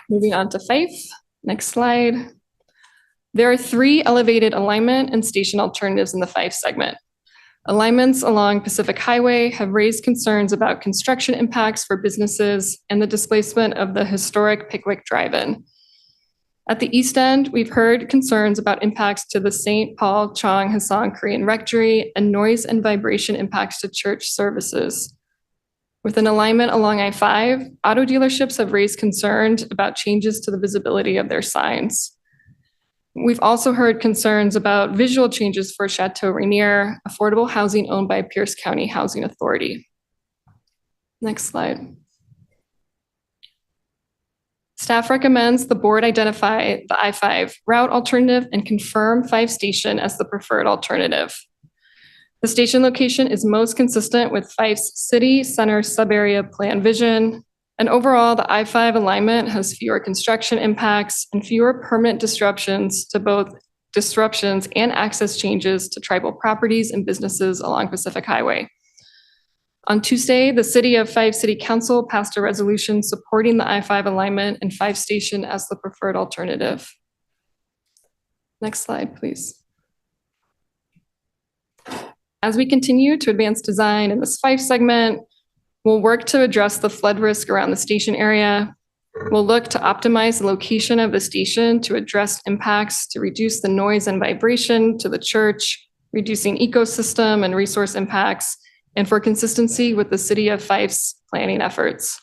Moving on to Fife. Next slide. There are 3 elevated alignment and station alternatives in the Fife segment. Alignments along Pacific Highway have raised concerns about construction impacts for businesses and the displacement of the historic Pickwick Drive-In. At the east end, we've heard concerns about impacts to the St. Paul Chong Hassan Korean Rectory and noise and vibration impacts to church services. With an alignment along I-5, auto dealerships have raised concerns about changes to the visibility of their signs. We've also heard concerns about visual changes for Chateau Rainier, affordable housing owned by Pierce County Housing Authority. Next slide. Staff recommends the board identify the I-5 route alternative and confirm Fife Station as the preferred alternative. The station location is most consistent with Fife's city center subarea plan vision, and overall, the I-5 alignment has fewer construction impacts and fewer permanent disruptions and access changes to tribal properties and businesses along Pacific Highway. On Tuesday, the City of Fife City Council passed a resolution supporting the I-5 alignment and Fife Station as the preferred alternative. Next slide, please. As we continue to advance design in this Fife segment, we'll work to address the flood risk around the station area. We'll look to optimize the location of the station to address impacts to reduce the noise and vibration to the church reducing ecosystem and resource impacts, and for consistency with the City of Fife's planning efforts.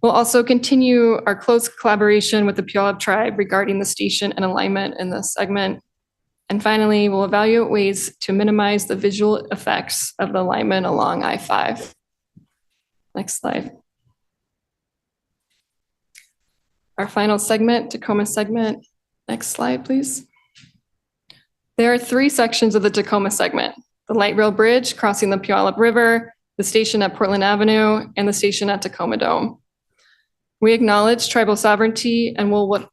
We'll also continue our close collaboration with the Puyallup Tribe regarding the station and alignment in this segment. And finally, we'll evaluate ways to minimize the visual effects of the alignment along I-5. Next slide. Our final segment, Tacoma segment. Next slide, please. There are 3 sections of the Tacoma segment: the light rail bridge crossing the Puyallup River, the station at Portland Avenue, and the station at Tacoma Dome. We acknowledge tribal sovereignty and will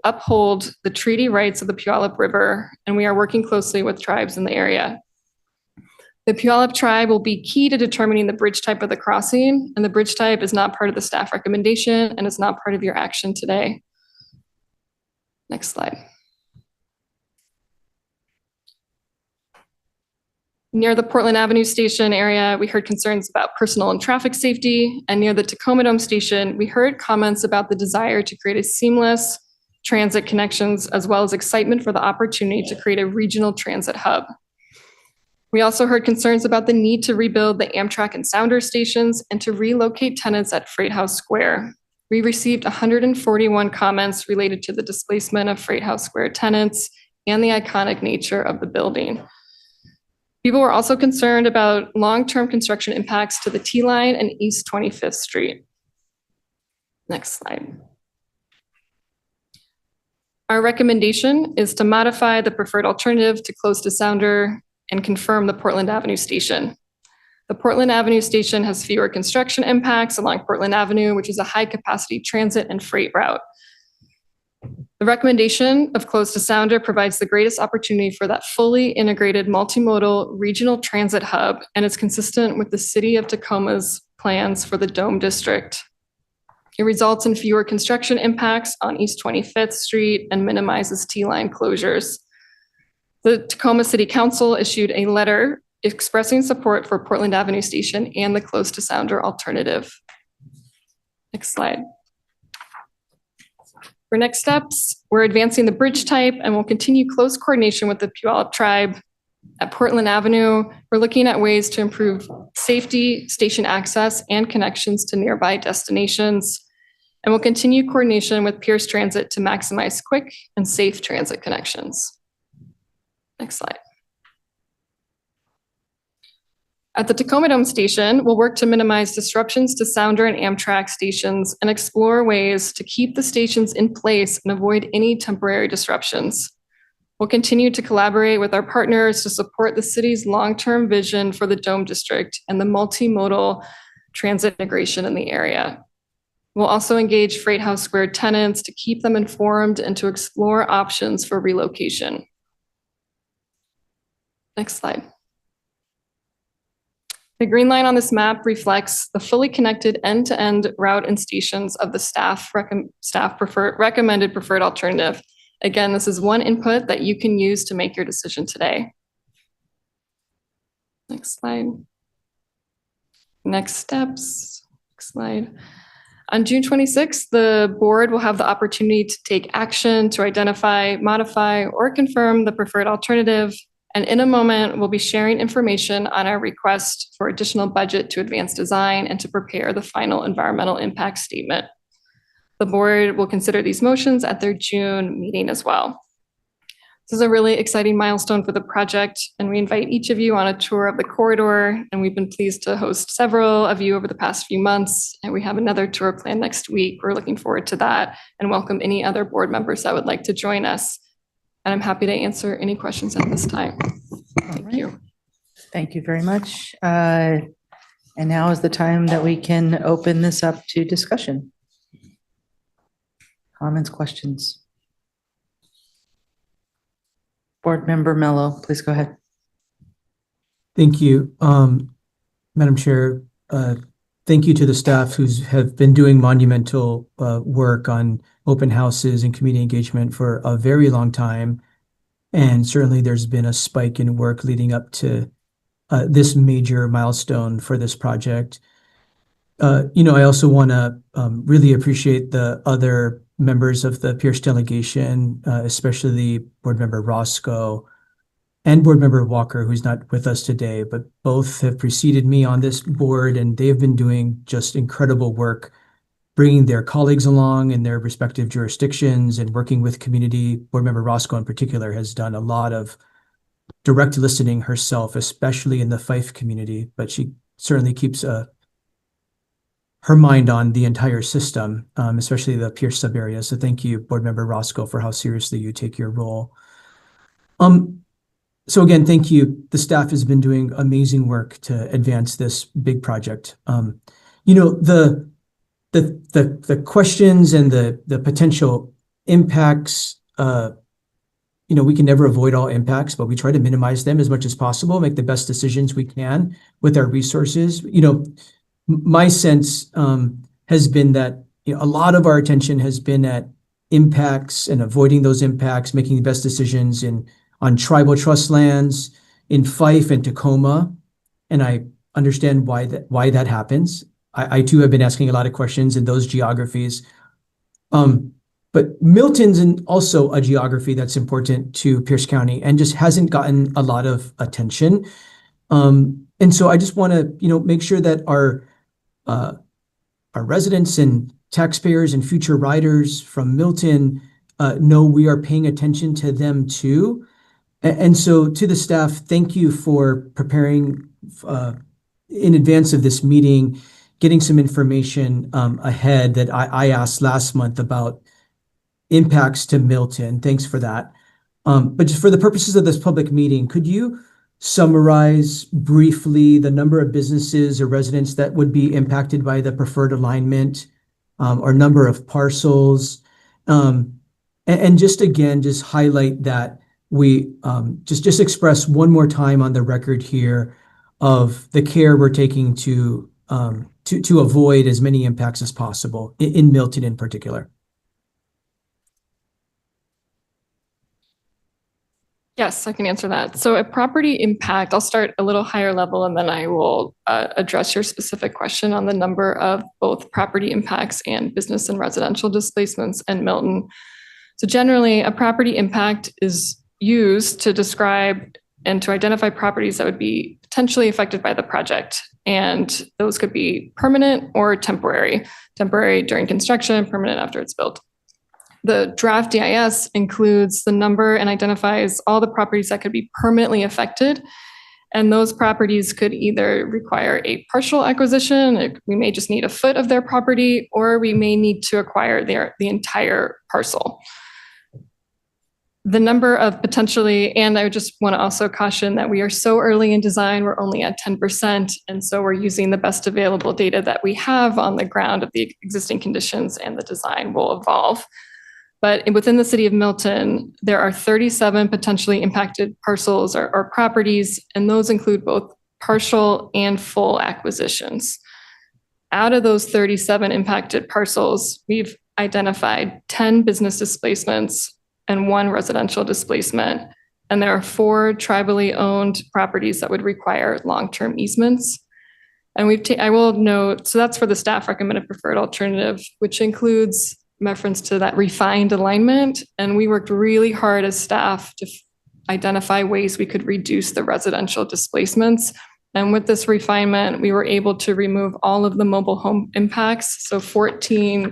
uphold the treaty rights of the Puyallup River, and we are working closely with tribes in the area. The Puyallup Tribe will be key to determining the bridge type of the crossing, and the bridge type is not part of the staff recommendation and is not part of your action today. Next slide. Near the Portland Avenue station area, we heard concerns about personal and traffic safety. And near the Tacoma Dome station, we heard comments about the desire to create a seamless transit connections, as well as excitement for the opportunity to create a regional transit hub. We also heard concerns about the need to rebuild the Amtrak and Sounder stations and to relocate tenants at Freight House Square. We received 141 comments related to the displacement of Freight House Square tenants and the iconic nature of the building. People were also concerned about long-term construction impacts to the T-Line and East 25th Street. Next slide. Our recommendation is to modify the preferred alternative to close to Sounder and confirm the Portland Avenue station. The Portland Avenue station has fewer construction impacts along Portland Avenue, which is a high-capacity transit and freight route. The recommendation of close to Sounder provides the greatest opportunity for that fully integrated multimodal regional transit hub, and is consistent with the City of Tacoma's plans for the Dome District. It results in fewer construction impacts on East 25th Street and minimizes T-Line closures. The Tacoma City Council issued a letter expressing support for Portland Avenue Station and the close to Sounder alternative. Next slide. For next steps, we're advancing the bridge type and will continue close coordination with the Puyallup Tribe. At Portland Avenue, we're looking at ways to improve safety, station access, and connections to nearby destinations. And we'll continue coordination with Pierce Transit to maximize quick and safe transit connections. Next slide. At the Tacoma Dome station, we'll work to minimize disruptions to Sounder and Amtrak stations and explore ways to keep the stations in place and avoid any temporary disruptions. We'll continue to collaborate with our partners to support the city's long-term vision for the Dome District and the multimodal transit integration in the area. We'll also engage Freight House Square tenants to keep them informed and to explore options for relocation. Next slide. The green line on this map reflects the fully connected end-to-end route and stations of the recommended preferred alternative. Again, this is one input that you can use to make your decision today. Next slide. Next steps. Next slide. On June 26th, the board will have the opportunity to take action to identify, modify, or confirm the preferred alternative. And in a moment, we'll be sharing information on our request for additional budget to advance design and to prepare the final environmental impact statement. The board will consider these motions at their June meeting as well. This is a really exciting milestone for the project, and we invite each of you on a tour of the corridor, and we've been pleased to host several of you over the past few months, and we have another tour planned next week. We're looking forward to that and welcome any other board members that would like to join us. And I'm happy to answer any questions at this time. Thank you. Thank you very much. And now is the time that we can open this up to discussion. Comments, questions? Board Member Mello, please go ahead. Thank you, Madam Chair. Thank you to the staff who have been doing monumental work on open houses and community engagement for a very long time. And certainly there's been a spike in work leading up to this major milestone for this project. I also want to really appreciate the other members of the Pierce delegation, especially Board Member Roscoe, and Board Member Walker, who's not with us today, but both have preceded me on this board, and they've been doing just incredible work, bringing their colleagues along in their respective jurisdictions and working with community. Board Member Roscoe in particular has done a lot of direct listening herself, especially in the Fife community, but she certainly keeps her mind on the entire system, especially the Pierce sub area. So thank you, Board Member Roscoe, for how seriously you take your role. So again, thank you. The staff has been doing amazing work to advance this big project. You know, the questions and the potential impacts, you know, we can never avoid all impacts, but we try to minimize them as much as possible, make the best decisions we can with our resources. You know, my sense has been that, you know, a lot of our attention has been at impacts and avoiding those impacts, making the best decisions on tribal trust lands in Fife and Tacoma. And I understand why that happens. I too have been asking a lot of questions in those geographies. But Milton's also a geography that's important to Pierce County and just hasn't gotten a lot of attention. And so I just want to, you know, make sure that our residents and taxpayers and future riders from Milton know we are paying attention to them too. And so to the staff, thank you for preparing in advance of this meeting, getting some information ahead that I asked last month about impacts to Milton. Thanks for that. But just for the purposes of this public meeting, could you summarize briefly the number of businesses or residents that would be impacted by the preferred alignment, or number of parcels? And just again, just highlight that we just express one more time on the record here of the care we're taking to avoid as many impacts as possible in Milton in particular. Yes, I can answer that. So a property impact, I'll start a little higher level and then I will address your specific question on the number of both property impacts and business and residential displacements in Milton. So generally, a property impact is used to describe and to identify properties that would be potentially affected by the project. And those could be permanent or temporary during construction, permanent after it's built. The draft DIS includes the number and identifies all the properties that could be permanently affected. And those properties could either require a partial acquisition, we may just need a foot of their property, or we may need to acquire the entire parcel. The number of potentially, and I just want to also caution that we are so early in design, we're only at 10%. And so we're using the best available data that we have on the ground of the existing conditions, and the design will evolve. But within the city of Milton, there are 37 potentially impacted parcels or properties, and those include both partial and full acquisitions. Out of those 37 impacted parcels, we've identified 10 business displacements and 1 residential displacement. And there are 4 tribally owned properties that would require long-term easements. And I will note, so that's for the staff recommended preferred alternative, which includes reference to that refined alignment. And we worked really hard as staff to identify ways we could reduce the residential displacements. And with this refinement, we were able to remove all of the mobile home impacts. So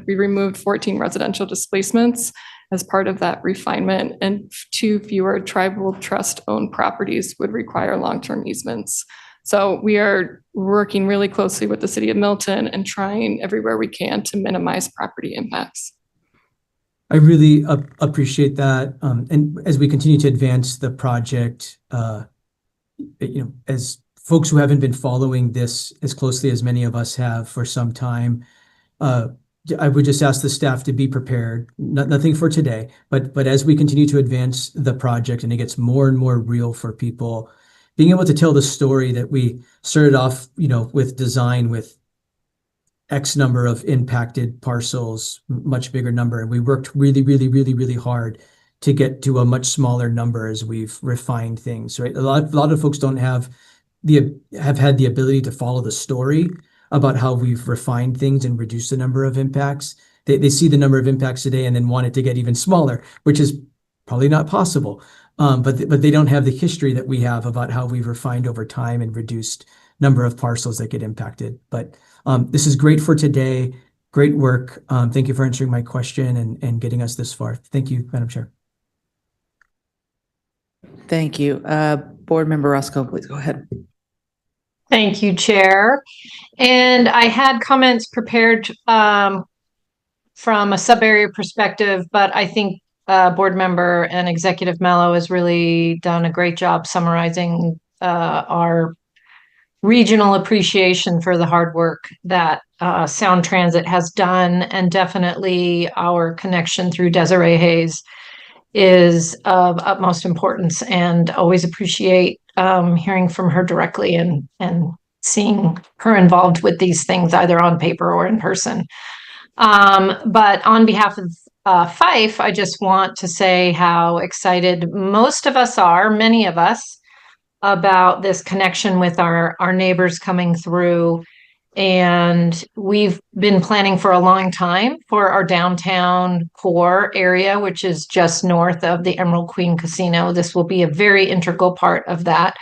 we removed 14 residential displacements as part of that refinement, and 2 fewer tribal trust-owned properties would require long-term easements. So we are working really closely with the city of Milton and trying everywhere we can to minimize property impacts. I really appreciate that. And as we continue to advance the project, as folks who haven't been following this as closely as many of us have for some time, I would just ask the staff to be prepared, nothing for today, but as we continue to advance the project and it gets more and more real for people, being able to tell the story that we started off, with design with X number of impacted parcels, much bigger number. And we worked really, really, really, really hard to get to a much smaller number as we've refined things, right? A lot of folks don't have had the ability to follow the story about how we've refined things and reduced the number of impacts. They see the number of impacts today and then want it to get even smaller, which is probably not possible. but they don't have the history that we have about how we've refined over time and reduced number of parcels that get impacted. But this is great for today. Great work. Thank you for answering my question and getting us this far. Thank you, Madam Chair. Thank you. Board Member Roscoe, please go ahead. Thank you, Chair. And I had comments prepared from a sub-area perspective, but I think Board Member and Executive Mello has really done a great job summarizing our regional appreciation for the hard work that Sound Transit has done, and definitely our connection through Desiree Hayes is of utmost importance, and always appreciate hearing from her directly and seeing her involved with these things either on paper or in person. But on behalf of Fife, I just want to say how excited most of us are, many of us, about this connection with our neighbors coming through. And we've been planning for a long time for our downtown core area, which is just north of the Emerald Queen Casino. This will be a very integral part of that.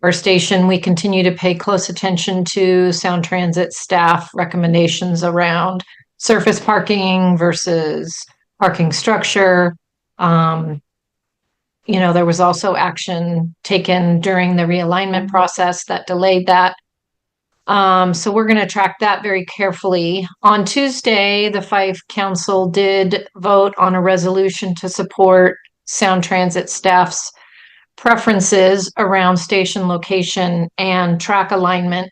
Our station, we continue to pay close attention to Sound Transit staff recommendations around surface parking versus parking structure. There was also action taken during the realignment process that delayed that. So we're going to track that very carefully. On Tuesday, the Fife Council did vote on a resolution to support Sound Transit staff's preferences around station location and track alignment.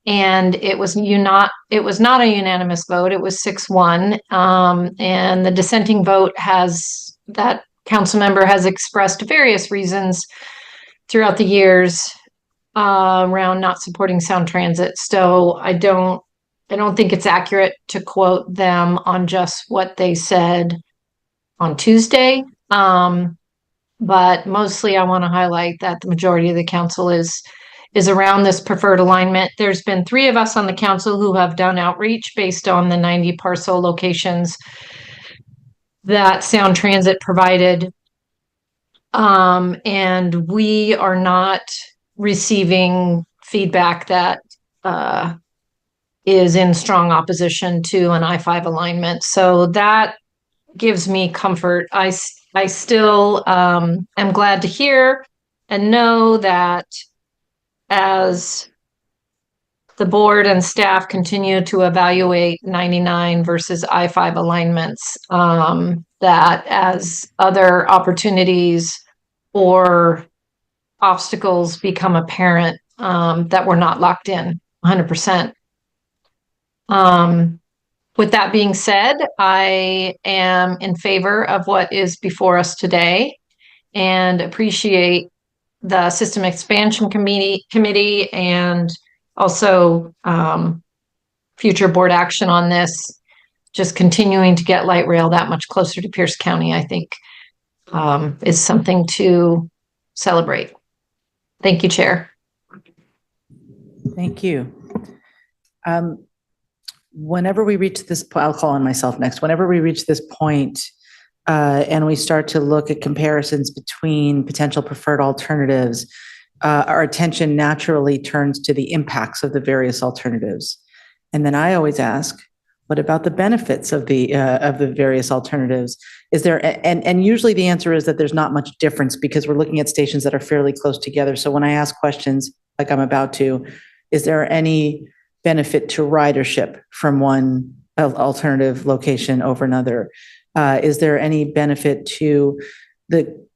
And it was not a unanimous vote. It was 6-1. And the dissenting vote that council member has expressed various reasons throughout the years around not supporting Sound Transit. So I don't think it's accurate to quote them on just what they said on Tuesday. But mostly I want to highlight that the majority of the council is around this preferred alignment. There's been 3 of us on the council who have done outreach based on the 90 parcel locations that Sound Transit provided. And we are not receiving feedback that is in strong opposition to an I-5 alignment. So that gives me comfort. I still am glad to hear and know that as the board and staff continue to evaluate 99 versus I-5 alignments, that as other opportunities or obstacles become apparent, that we're not locked in 100%. With that being said, I am in favor of what is before us today and appreciate the System Expansion Committee and also future board action on this. Just continuing to get light rail that much closer to Pierce County, I think, is something to celebrate. Thank you, Chair. Thank you. Whenever we reach this point, I'll call on myself next. Whenever we reach this point and we start to look at comparisons between potential preferred alternatives, our attention naturally turns to the impacts of the various alternatives. And then I always ask, what about the benefits of the various alternatives? Is there, and usually the answer is that there's not much difference because we're looking at stations that are fairly close together. So when I ask questions like I'm about to, is there any benefit to ridership from one alternative location over another? Is there any benefit to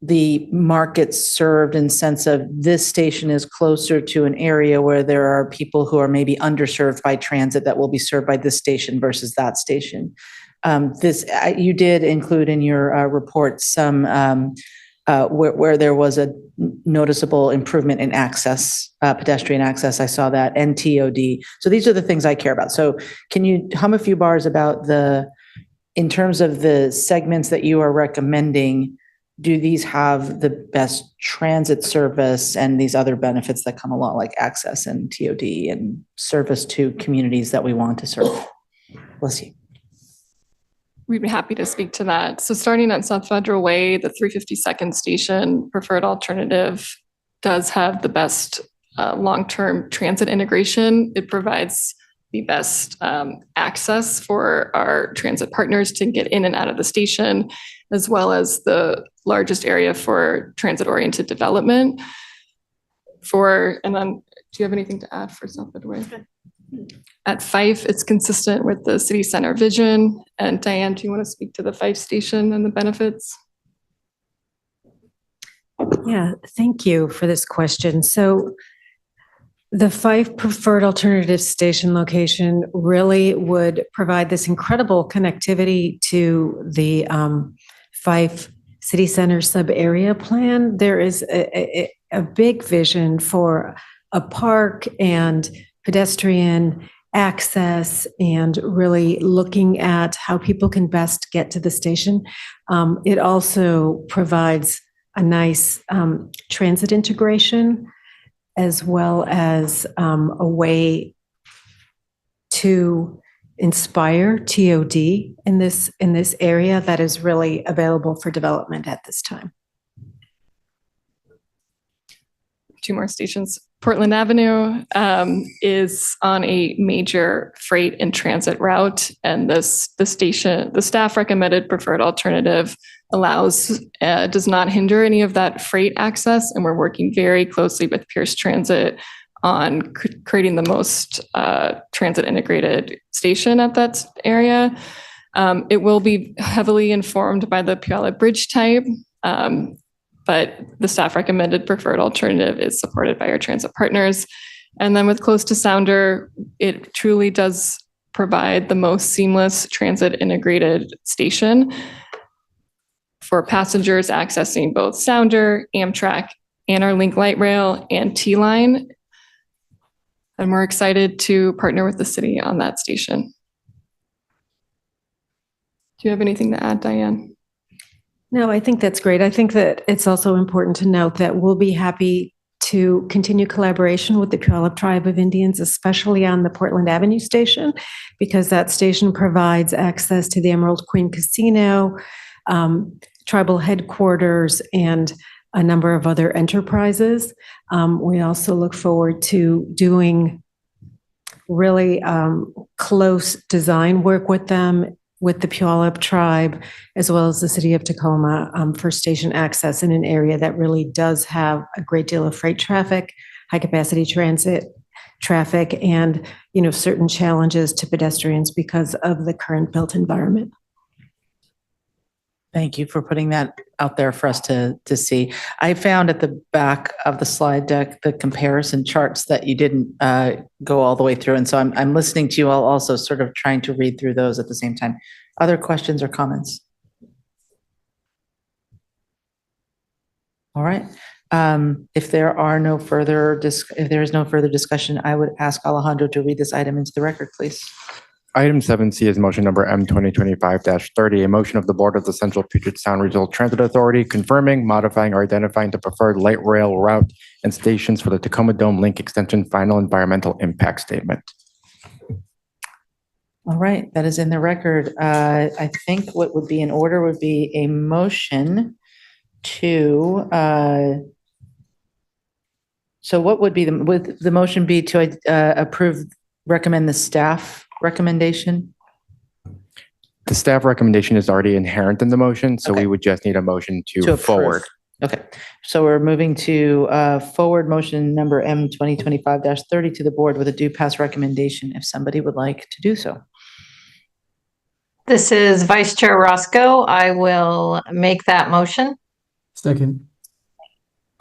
the market served in sense of this station is closer to an area where there are people who are maybe underserved by transit that will be served by this station versus that station? You did include in your report some where there was a noticeable improvement in access, pedestrian access. I saw that, and TOD. So these are the things I care about. So can you hum a few bars about in terms of the segments that you are recommending, do these have the best transit service and these other benefits that come along, like access and TOD and service to communities that we want to serve? Bless you. we'd be happy to speak to that. So starting at South Federal Way, the 352nd station preferred alternative does have the best long-term transit integration. It provides the best access for our transit partners to get in and out of the station, as well as the largest area for transit-oriented development. And then, do you have anything to add for South Federal Way? At Fife, it's consistent with the city center vision. And Diane, do you want to speak to the Fife station and the benefits? Yeah, thank you for this question. So the Fife preferred alternative station location really would provide this incredible connectivity to the Fife City Center sub-area plan. There is a big vision for a park and pedestrian access and really looking at how people can best get to the station. It also provides a nice transit integration, as well as a way to inspire TOD in this area that is really available for development at this time. 2 more stations. Portland Avenue is on a major freight and transit route, and the staff recommended preferred alternative does not hinder any of that freight access, and we're working very closely with Pierce Transit on creating the most transit integrated station at that area. It will be heavily informed by the Puyallup Bridge type, but the staff recommended preferred alternative is supported by our transit partners. And then with Close to Sounder, it truly does provide the most seamless transit integrated station for passengers accessing both Sounder, Amtrak, and our Link Light Rail and T-Line. And we're excited to partner with the city on that station. Do you have anything to add, Diane? No, I think that's great. I think that it's also important to note that we'll be happy to continue collaboration with the Puyallup Tribe of Indians, especially on the Portland Avenue station, because that station provides access to the Emerald Queen Casino, tribal headquarters, and a number of other enterprises. We also look forward to doing really close design work with them, with the Puyallup Tribe, as well as the city of Tacoma, for station access in an area that really does have a great deal of freight traffic, high capacity transit traffic, and certain challenges to pedestrians because of the current built environment. Thank you for putting that out there for us to see. I found at the back of the slide deck the comparison charts that you didn't go all the way through. And so I'm listening to you all, also sort of trying to read through those at the same time. Other questions or comments? All right. If there is no further discussion, I would ask Alejandro to read this item into the record, please. Item 7C is motion number M 2025-30, a motion of the Board of the Central Puget Sound Regional Transit Authority confirming, modifying, or identifying the preferred light rail route and stations for the Tacoma Dome Link Extension Final Environmental Impact Statement. All right, that is in the record. I think what would be in order would be a motion to, so what would be would the motion be to recommend the staff recommendation? The staff recommendation is already inherent in the motion, so we would just need a motion to approve. forward. Okay, so we're moving to forward motion number M 2025-30 to the board with a due pass recommendation if somebody would like to do so. This is Vice Chair Roscoe. I will make that motion. Second.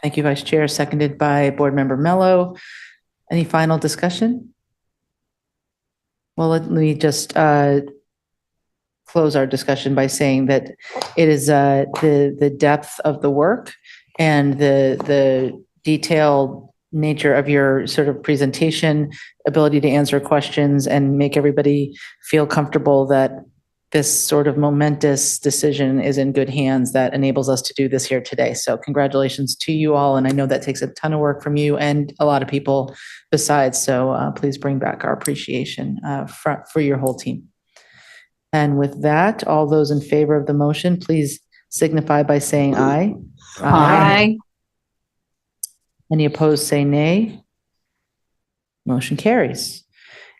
Thank you, Vice Chair. Seconded by Board Member Mello. Any final discussion? Well, let me just close our discussion by saying that it is the depth of the work and the detailed nature of your sort of presentation, ability to answer questions and make everybody feel comfortable that this sort of momentous decision is in good hands that enables us to do this here today. So congratulations to you all. And I know that takes a ton of work from you and a lot of people besides. So please bring back our appreciation for your whole team. And with that, all those in favor of the motion, please signify by saying aye. Aye. Any opposed, say nay. Motion carries.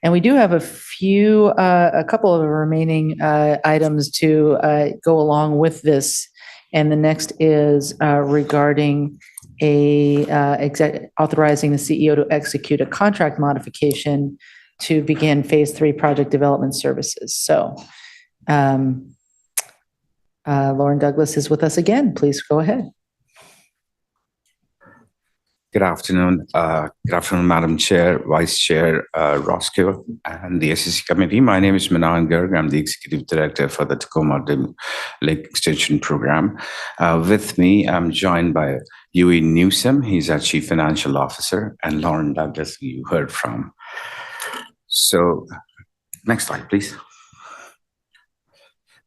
And we do have a couple of remaining items to go along with this. And the next is regarding authorizing the CEO to execute a contract modification to begin Phase 3 project development services. So Lauren Douglas is with us again. Please go ahead. Good afternoon. Good afternoon, Madam Chair, Vice Chair Roscoe, and the SEC Committee. My name is Manan Garg. I'm the Executive Director for the Tacoma Dome Lake Extension Program. With me, I'm joined by Huey Newsom. He's our Chief Financial Officer, and Lauren Douglas, who you heard from. So, next slide, please.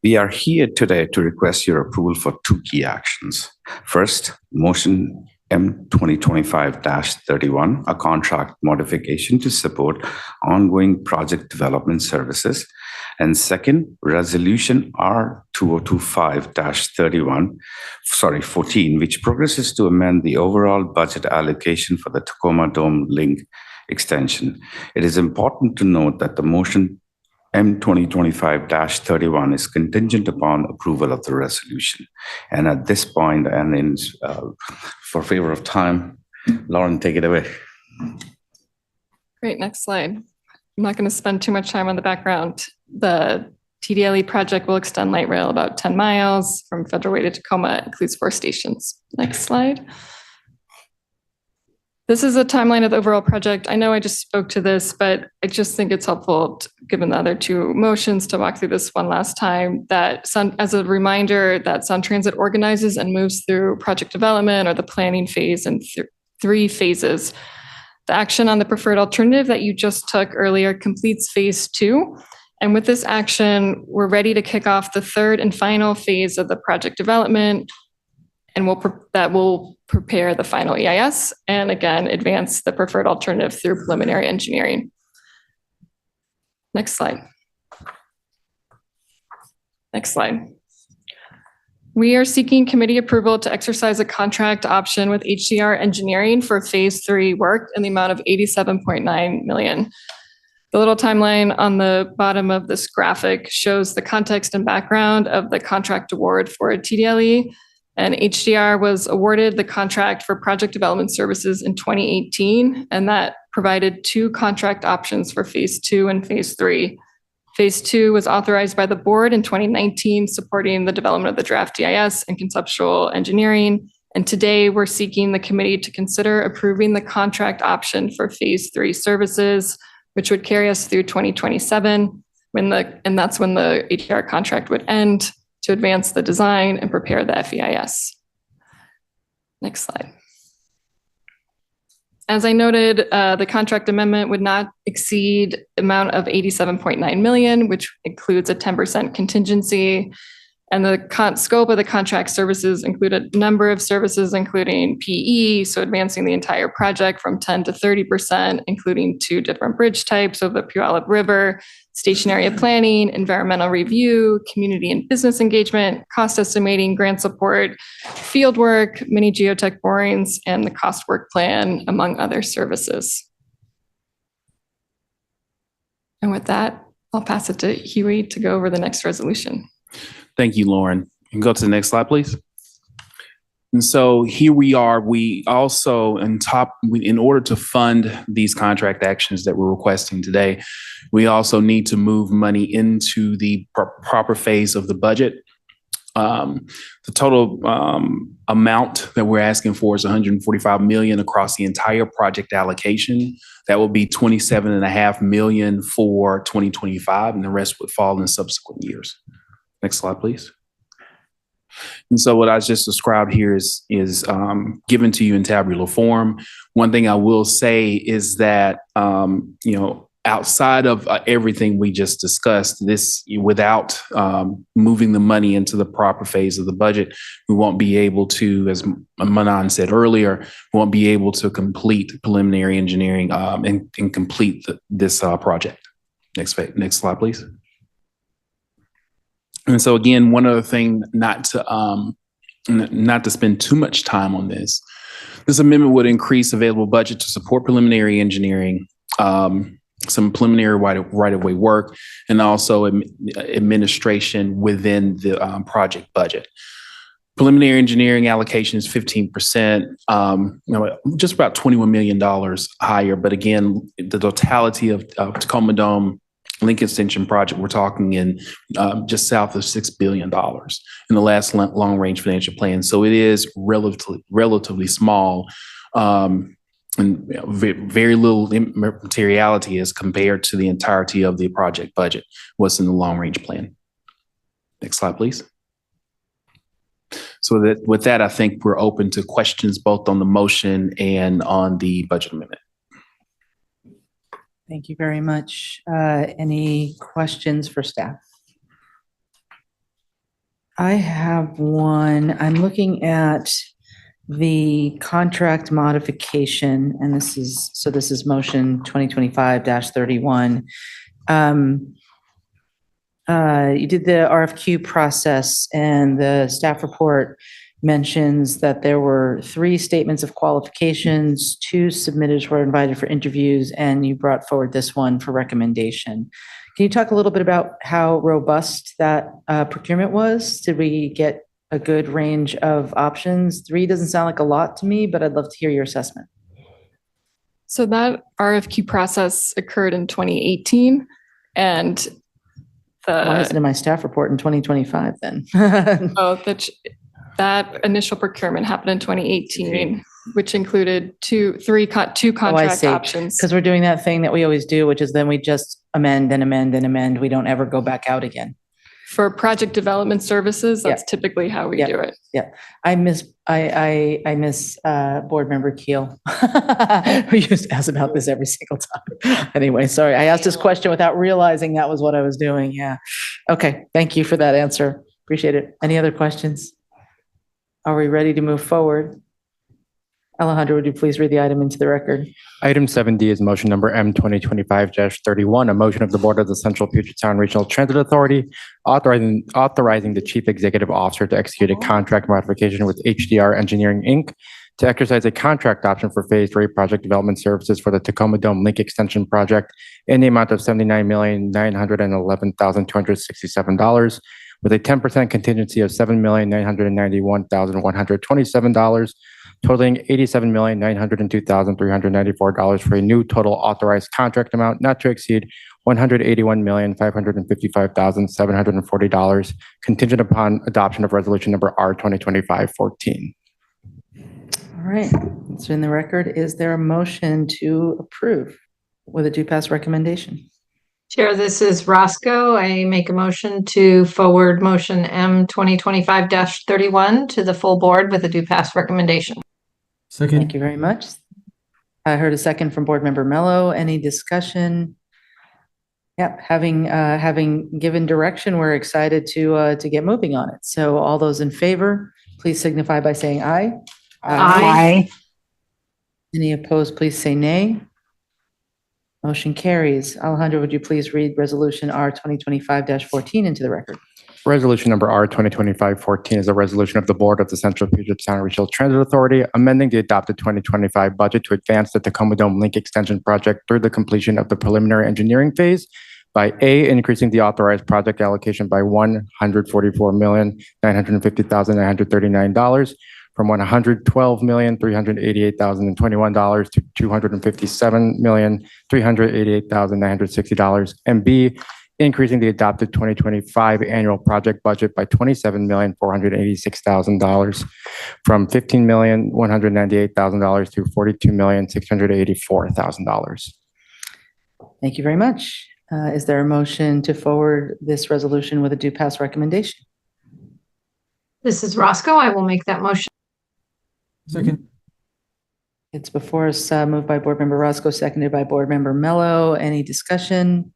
We are here today to request your approval for two key actions. First, motion M 2025-31, a contract modification to support ongoing project development services. And second, resolution R 2025-14, which progresses to amend the overall budget allocation for the Tacoma Dome Link extension. It is important to note that the motion M 2025-31 is contingent upon approval of the resolution. And at this point, and for favor of time, Lauren, take it away. Great, next slide. I'm not going to spend too much time on the background. The TDLE project will extend light rail about 10 miles from Federal Way to Tacoma, includes 4 stations. Next slide. This is a timeline of the overall project. I know I just spoke to this, but I just think it's helpful, given the other two motions, to walk through this one last time. That as a reminder, that Sound Transit organizes and moves through project development or the planning phase in 3 phases. The action on the preferred alternative that you just took earlier completes Phase 2. And with this action, we're ready to kick off the 3rd and final phase of the project development, and that will prepare the final EIS and again, advance the preferred alternative through preliminary engineering. Next slide. Next slide. We are seeking committee approval to exercise a contract option with HDR Engineering for Phase 3 work in the amount of $87.9 million. The little timeline on the bottom of this graphic shows the context and background of the contract award for TDLE. And HDR was awarded the contract for project development services in 2018, and that provided 2 contract options for Phase 2 and Phase 3. Phase 2 was authorized by the board in 2019, supporting the development of the draft EIS and conceptual engineering. And today we're seeking the committee to consider approving the contract option for Phase 3 services, which would carry us through 2027, and that's when the HDR contract would end, to advance the design and prepare the FEIS. Next slide. As I noted, the contract amendment would not exceed amount of $87.9 million, which includes a 10% contingency. And the scope of the contract services include a number of services, including PE, so advancing the entire project from 10 to 30%, including 2 different bridge types over the Puyallup River, station area planning, environmental review, community and business engagement, cost estimating, grant support, field work, mini geotech borings, and the cost work plan, among other services. And with that, I'll pass it to Huey to go over the next resolution. Thank you, Lauren. And go to the next slide, please. And so here we are. We also, in order to fund these contract actions that we're requesting today, we also need to move money into the proper phase of the budget. The total amount that we're asking for is $145 million across the entire project allocation. That will be $27.5 million for 2025, and the rest would fall in subsequent years. Next slide, please. And so what I just described here is given to you in tabular form. One thing I will say is that, outside of everything we just discussed, this without moving the money into the proper phase of the budget, we won't be able to, as Manan said earlier, we won't be able to complete preliminary engineering and complete this project. Next slide, please. And so again, one other thing, not to spend too much time on this. This amendment would increase available budget to support preliminary engineering, some preliminary right-of-way work, and also administration within the project budget. Preliminary engineering allocation is 15%, just about $21 million higher. But again, the totality of Tacoma Dome Link Extension project, we're talking in just south of $6 billion in the last long-range financial plan. So it is relatively small, and very little materiality as compared to the entirety of the project budget, what's in the long-range plan. Next slide, please. So with that, I think we're open to questions both on the motion and on the budget amendment. Thank you very much. Any questions for staff? I have one. I'm looking at the contract modification, and this is motion 2025-31. You did the RFQ process, and the staff report mentions that there were 3 statements of qualifications, 2 submitters were invited for interviews, and you brought forward this one for recommendation. Can you talk a little bit about how robust that procurement was? Did we get a good range of options? 3 doesn't sound like a lot to me, but I'd love to hear your assessment. So that RFQ process occurred in 2018, and why is it in my staff report in 2025 then? That initial procurement happened in 2018, which included two contract options. Because we're doing that thing that we always do, which is then we just amend and amend and amend. We don't ever go back out again. For project development services, that's typically how we do it. Yeah, I miss board member Keel. We used to ask about this every single time. Anyway, sorry, I asked this question without realizing that was what I was doing. Yeah. Okay, thank you for that answer. Appreciate it. Any other questions? Are we ready to move forward? Alejandro, would you please read the item into the record? Item 7D is motion number M 2025-31, a motion of the Board of the Central Puget Sound Regional Transit Authority authorizing the Chief Executive Officer to execute a contract modification with HDR Engineering, Inc. to exercise a contract option for Phase 3 project development services for the Tacoma Dome Link Extension project in the amount of $79,911,267, with a 10% contingency of $7,991,127, totaling $87,902,394 for a new total authorized contract amount not to exceed $181,555,740, contingent upon adoption of resolution number R 2025-14. All right, it's in the record. Is there a motion to approve with a due pass recommendation? Chair, this is Roscoe. I make a motion to forward motion M 2025-31 to the full board with a due pass recommendation. Second. Thank you very much. I heard a second from Board Member Mello. Any discussion? Yep, having given direction, we're excited to get moving on it. So all those in favor, please signify by saying aye. Aye. Any opposed, please say nay. Motion carries. Alejandro, would you please read resolution R 2025-14 into the record? Resolution number R 2025-14 is a resolution of the Board of the Central Puget Sound Regional Transit Authority amending the adopted 2025 budget to advance the Tacoma Dome Link Extension project through the completion of the preliminary engineering phase by A, increasing the authorized project allocation by $144,950,939 from $112,388,021 to $257,388,960, and B, increasing the adopted 2025 annual project budget by $27,486,000 from $15,198,000 to $42,684,000. Thank you very much. Is there a motion to forward this resolution with a due pass recommendation? This is Roscoe. I will make that motion. Second. It's before us, moved by Board Member Roscoe, seconded by Board Member Mello. Any discussion?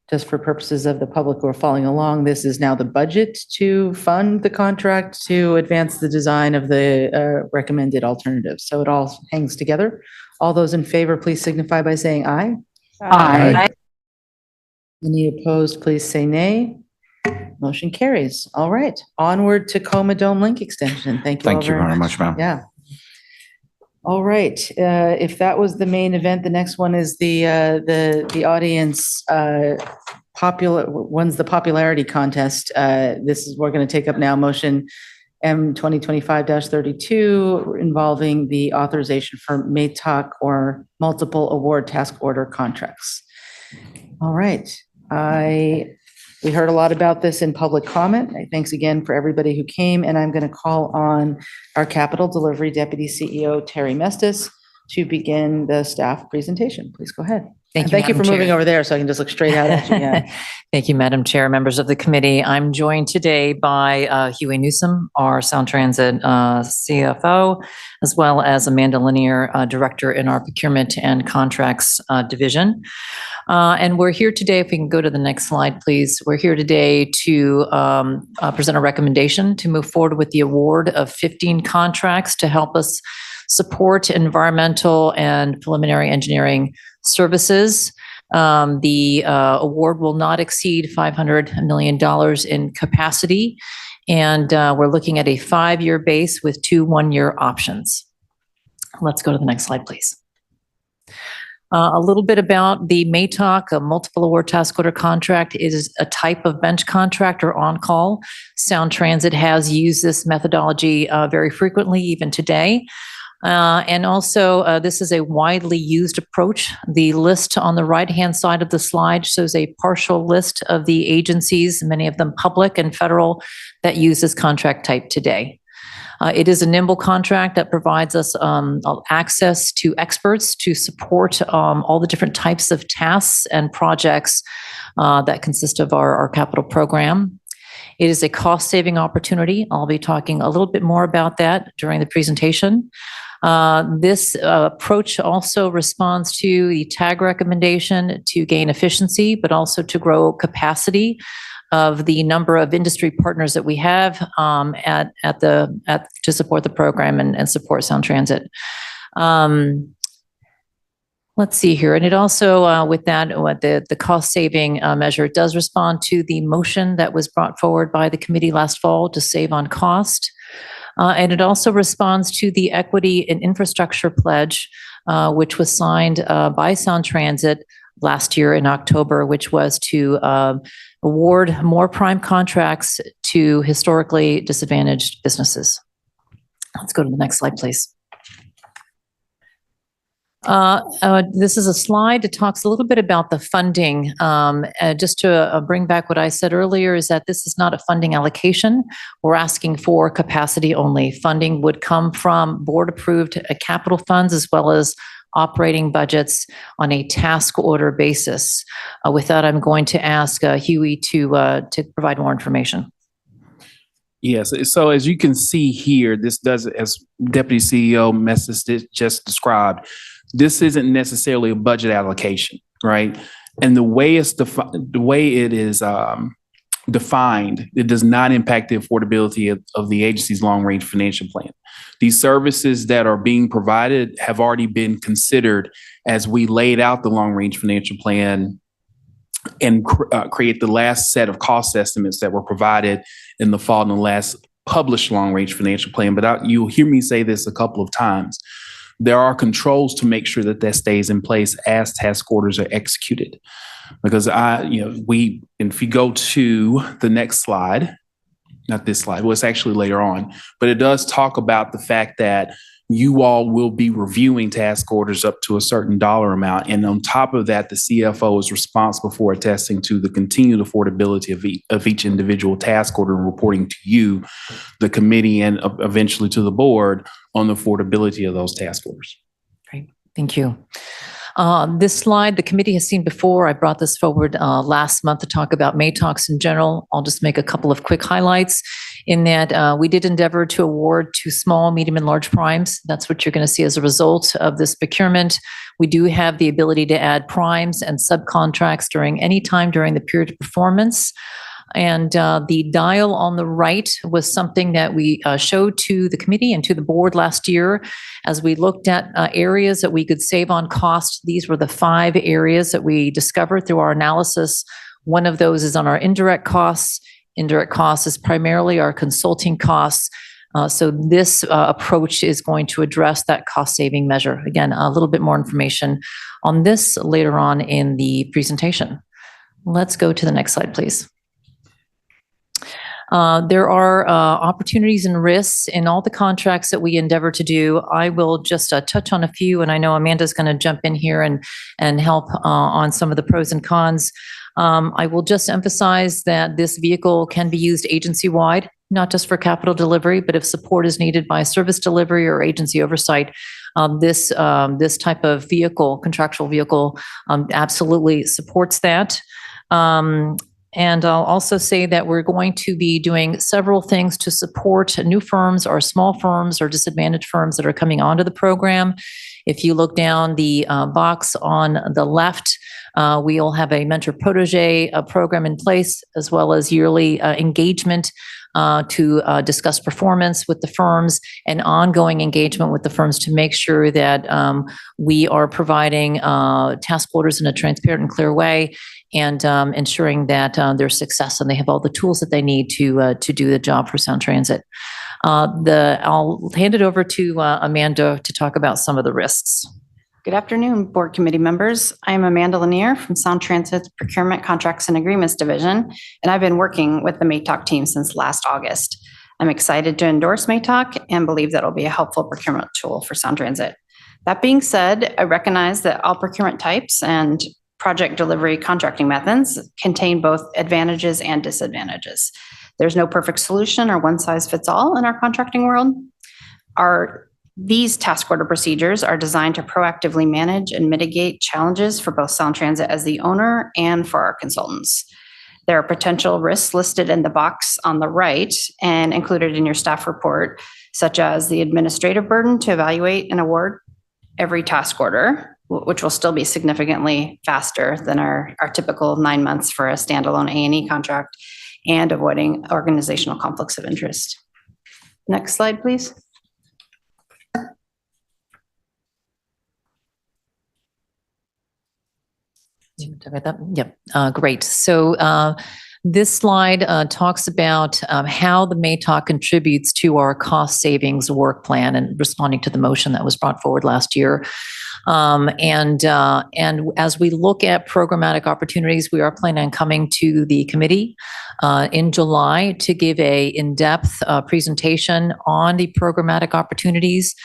Just for purposes of the public who are following along, this is now the budget to fund the contract to advance the design of the recommended alternatives. So it all hangs together. All those in favor, please signify by saying aye. Aye. Any opposed, please say nay. Motion carries. All right, onward to Tacoma Dome Link Extension. Thank you all Thank you very much, ma'am. Yeah. All right, if that was the main event, the next one is the audience the popularity contest. This is, we're going to take up now motion M 2025-32 involving the authorization for MATOC or multiple award task order contracts. All right, we heard a lot about this in public comment. Thanks again for everybody who came, and I'm going to call on our Capital Delivery Deputy CEO, Terry Mestis, to begin the staff presentation. Please go ahead. Thank And you, thank you for Madam moving Chair. over there so I can just look straight out at you. Yeah. Thank you, Madam Chair, members of the committee. I'm joined today by Huey Newsom, our Sound Transit CFO, as well as Amanda Lanier, Director in our Procurement and Contracts Division. And we're here today, if we can go to the next slide, please. We're here today to present a recommendation to move forward with the award of 15 contracts to help us support environmental and preliminary engineering services. The award will not exceed $500 million in capacity, and we're looking at a 5-year base with 2 one-year options. Let's go to the next slide, please. A little bit about the MATOC, a multiple award task order contract, is a type of bench contract or on-call. Sound Transit has used this methodology very frequently, even today. And also, this is a widely used approach. The list on the right-hand side of the slide shows a partial list of the agencies, many of them public and federal, that use this contract type today. It is a nimble contract that provides us access to experts to support all the different types of tasks and projects that consist of our capital program. It is a cost-saving opportunity. I'll be talking a little bit more about that during the presentation. This approach also responds to the TAG recommendation to gain efficiency, but also to grow capacity of the number of industry partners that we have to support the program and support Sound Transit. Let's see here. And it also, with that, the cost-saving measure, it does respond to the motion that was brought forward by the committee last fall to save on cost. And it also responds to the Equity and Infrastructure Pledge, which was signed by Sound Transit last year in October, which was to award more prime contracts to historically disadvantaged businesses. Let's go to the next slide, please. This is a slide that talks a little bit about the funding. Just to bring back what I said earlier is that this is not a funding allocation. We're asking for capacity only. Funding would come from board-approved capital funds as well as operating budgets on a task order basis. With that, I'm going to ask Huey to provide more information. Yes. So as you can see here, this does, as Deputy CEO Mestis just described, this isn't necessarily a budget allocation, right? And the way it is defined, it does not impact the affordability of the agency's long-range financial plan. These services that are being provided have already been considered as we laid out the long-range financial plan and create the last set of cost estimates that were provided in the fall in the last published long-range financial plan. But you'll hear me say this a couple of times. There are controls to make sure that that stays in place as task orders are executed. Because if you go to the next slide, not this slide, well, it's actually later on, but it does talk about the fact that you all will be reviewing task orders up to a certain dollar amount. And on top of that, the CFO is responsible for attesting to the continued affordability of each individual task order and reporting to you, the committee, and eventually to the board on the affordability of those task orders. Great, thank you. This slide, the committee has seen before. I brought this forward last month to talk about MATOCs in general. I'll just make a couple of quick highlights in that we did endeavor to award to small, medium, and large primes. That's what you're going to see as a result of this procurement. We do have the ability to add primes and subcontracts during any time during the period of performance. And the dial on the right was something that we showed to the committee and to the board last year as we looked at areas that we could save on cost. These were the 5 areas that we discovered through our analysis. One of those is on our indirect costs. indirect costs is primarily our consulting costs. So this approach is going to address that cost-saving measure. Again, a little bit more information on this later on in the presentation. Let's go to the next slide, please. There are opportunities and risks in all the contracts that we endeavor to do. I will just touch on a few, and I know Amanda's going to jump in here and help on some of the pros and cons. I will just emphasize that this vehicle can be used agency-wide, not just for capital delivery, but if support is needed by service delivery or agency oversight, this type of vehicle, contractual vehicle, absolutely supports that. And I'll also say that we're going to be doing several things to support new firms or small firms or disadvantaged firms that are coming onto the program. If you look down the box on the left, we'll have a mentor protege program in place, as well as yearly engagement to discuss performance with the firms and ongoing engagement with the firms to make sure that we are providing task orders in a transparent and clear way, and ensuring that their success and they have all the tools that they need to do the job for Sound Transit. I'll hand it over to Amanda to talk about some of the risks. Good afternoon, board committee members. I am Amanda Lanier from Sound Transit's Procurement Contracts and Agreements Division, and I've been working with the MATOC team since last August. I'm excited to endorse MATOC and believe that it'll be a helpful procurement tool for Sound Transit. That being said, I recognize that all procurement types and project delivery contracting methods contain both advantages and disadvantages. There's no perfect solution or one size fits all in our contracting world. These task order procedures are designed to proactively manage and mitigate challenges for both Sound Transit as the owner and for our consultants. There are potential risks listed in the box on the right and included in your staff report, such as the administrative burden to evaluate and award every task order, which will still be significantly faster than our typical 9 months for a standalone A&E contract, and avoiding organizational conflicts of interest. Next slide, please. Yep, great. So this slide talks about how the MATOC contributes to our cost savings work plan and responding to the motion that was brought forward last year. And as we look at programmatic opportunities, we are planning on coming to the committee in July to give a in-depth presentation on the programmatic opportunities.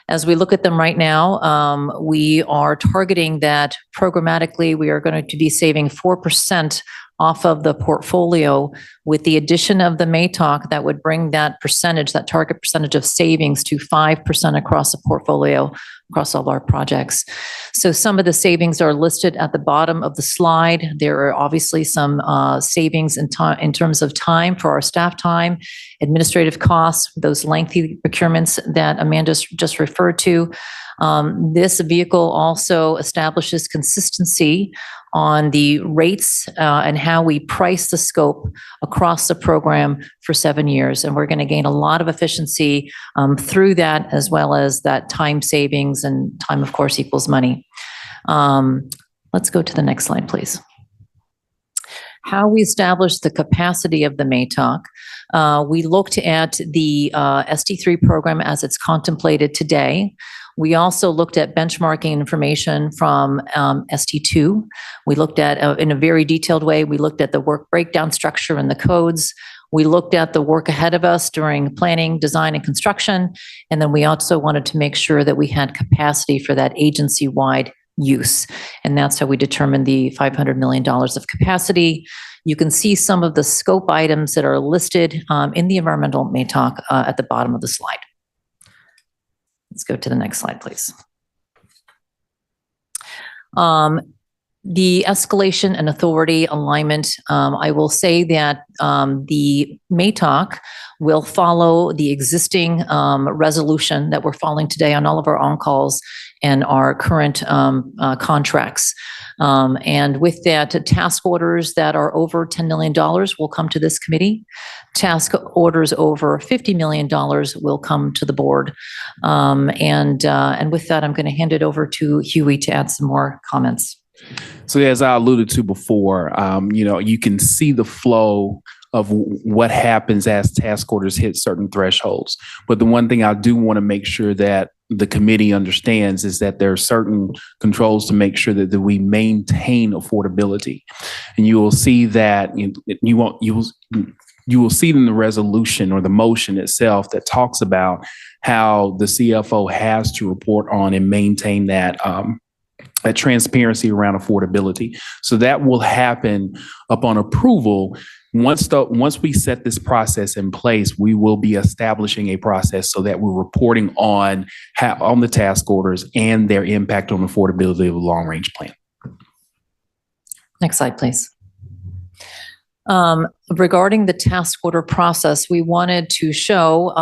As we look at them right now, we are targeting that programmatically we are going to be saving 4% off of the portfolio. With the addition of the MATOC, that would bring that percentage, that target percentage of savings, to 5% across the portfolio, across all our projects. So some of the savings are listed at the bottom of the slide. There are obviously some savings in terms of time for our staff time, administrative costs, those lengthy procurements that Amanda just referred to. This vehicle also establishes consistency on the rates and how we price the scope across the program for 7 years. And we're going to gain a lot of efficiency through that, as well as that time savings, and time, of course, equals money. Let's go to the next slide, please. How we establish the capacity of the MATOC. We looked at the ST3 program as it's contemplated today. We also looked at benchmarking information from ST2. We looked at, in a very detailed way, we looked at the work breakdown structure and the codes. We looked at the work ahead of us during planning, design, and construction. And then we also wanted to make sure that we had capacity for that agency-wide use. And that's how we determined the $500 million of capacity. You can see some of the scope items that are listed in the environmental MATOC at the bottom of the slide. Let's go to the next slide, please. The escalation and authority alignment, I will say that the MATOC will follow the existing resolution that we're following today on all of our on-calls and our current contracts. And with that, task orders that are over $10 million will come to this committee. Task orders over $50 million will come to the board. And with that, I'm going to hand it over to Huey to add some more comments. So as I alluded to before, you can see the flow of what happens as task orders hit certain thresholds. But the one thing I do want to make sure that the committee understands is that there are certain controls to make sure that we maintain affordability. And you will see that you will see in the resolution or the motion itself that talks about how the CFO has to report on and maintain that transparency around affordability. So that will happen upon approval. Once we set this process in place, we will be establishing a process so that we're reporting on the task orders and their impact on affordability of the long range plan. Next slide, please. Regarding the task order process, we wanted to show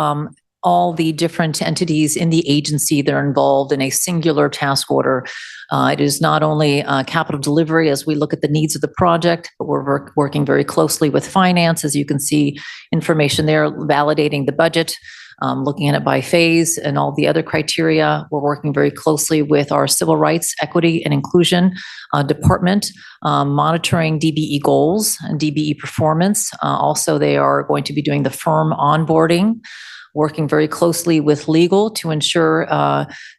all the different entities in the agency that are involved in a singular task order. It is not only capital delivery as we look at the needs of the project, but we're working very closely with finance. As you can see, information there validating the budget, looking at it by phase and all the other criteria. We're working very closely with our civil rights, equity, and inclusion department, monitoring DBE goals and DBE performance. Also, they are going to be doing the firm onboarding, working very closely with legal to ensure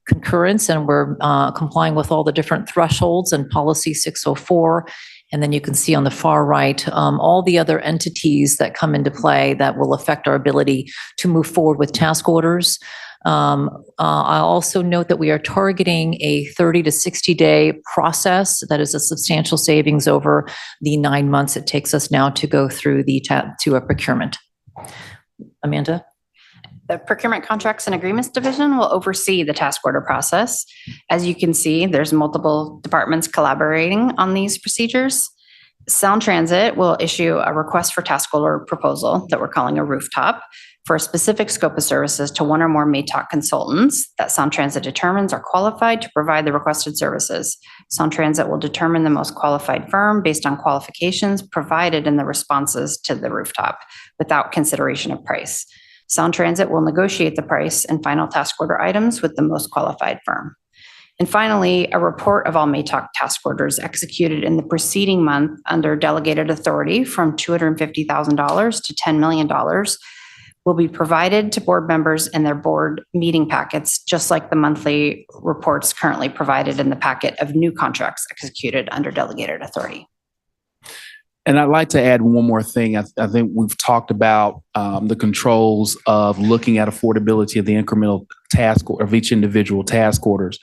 concurrence, and we're complying with all the different thresholds and policy 604. And then you can see on the far right, all the other entities that come into play that will affect our ability to move forward with task orders. I also note that we are targeting a 30 to 60-day process. That is a substantial savings over the 9 months it takes us now to go through to a procurement. Amanda? The Procurement Contracts and Agreements Division will oversee the task order process. As you can see, there's multiple departments collaborating on these procedures. Sound Transit will issue a request for task order proposal that we're calling a rooftop for a specific scope of services to one or more MATOC consultants that Sound Transit determines are qualified to provide the requested services. Sound Transit will determine the most qualified firm based on qualifications provided in the responses to the rooftop without consideration of price. Sound Transit will negotiate the price and final task order items with the most qualified firm. And finally, a report of all MATOC task orders executed in the preceding month under delegated authority from $250,000 to $10 million will be provided to board members in their board meeting packets, just like the monthly reports currently provided in the packet of new contracts executed under delegated authority. And I'd like to add one more thing. I think we've talked about the controls of looking at affordability of the incremental task or of each individual task orders.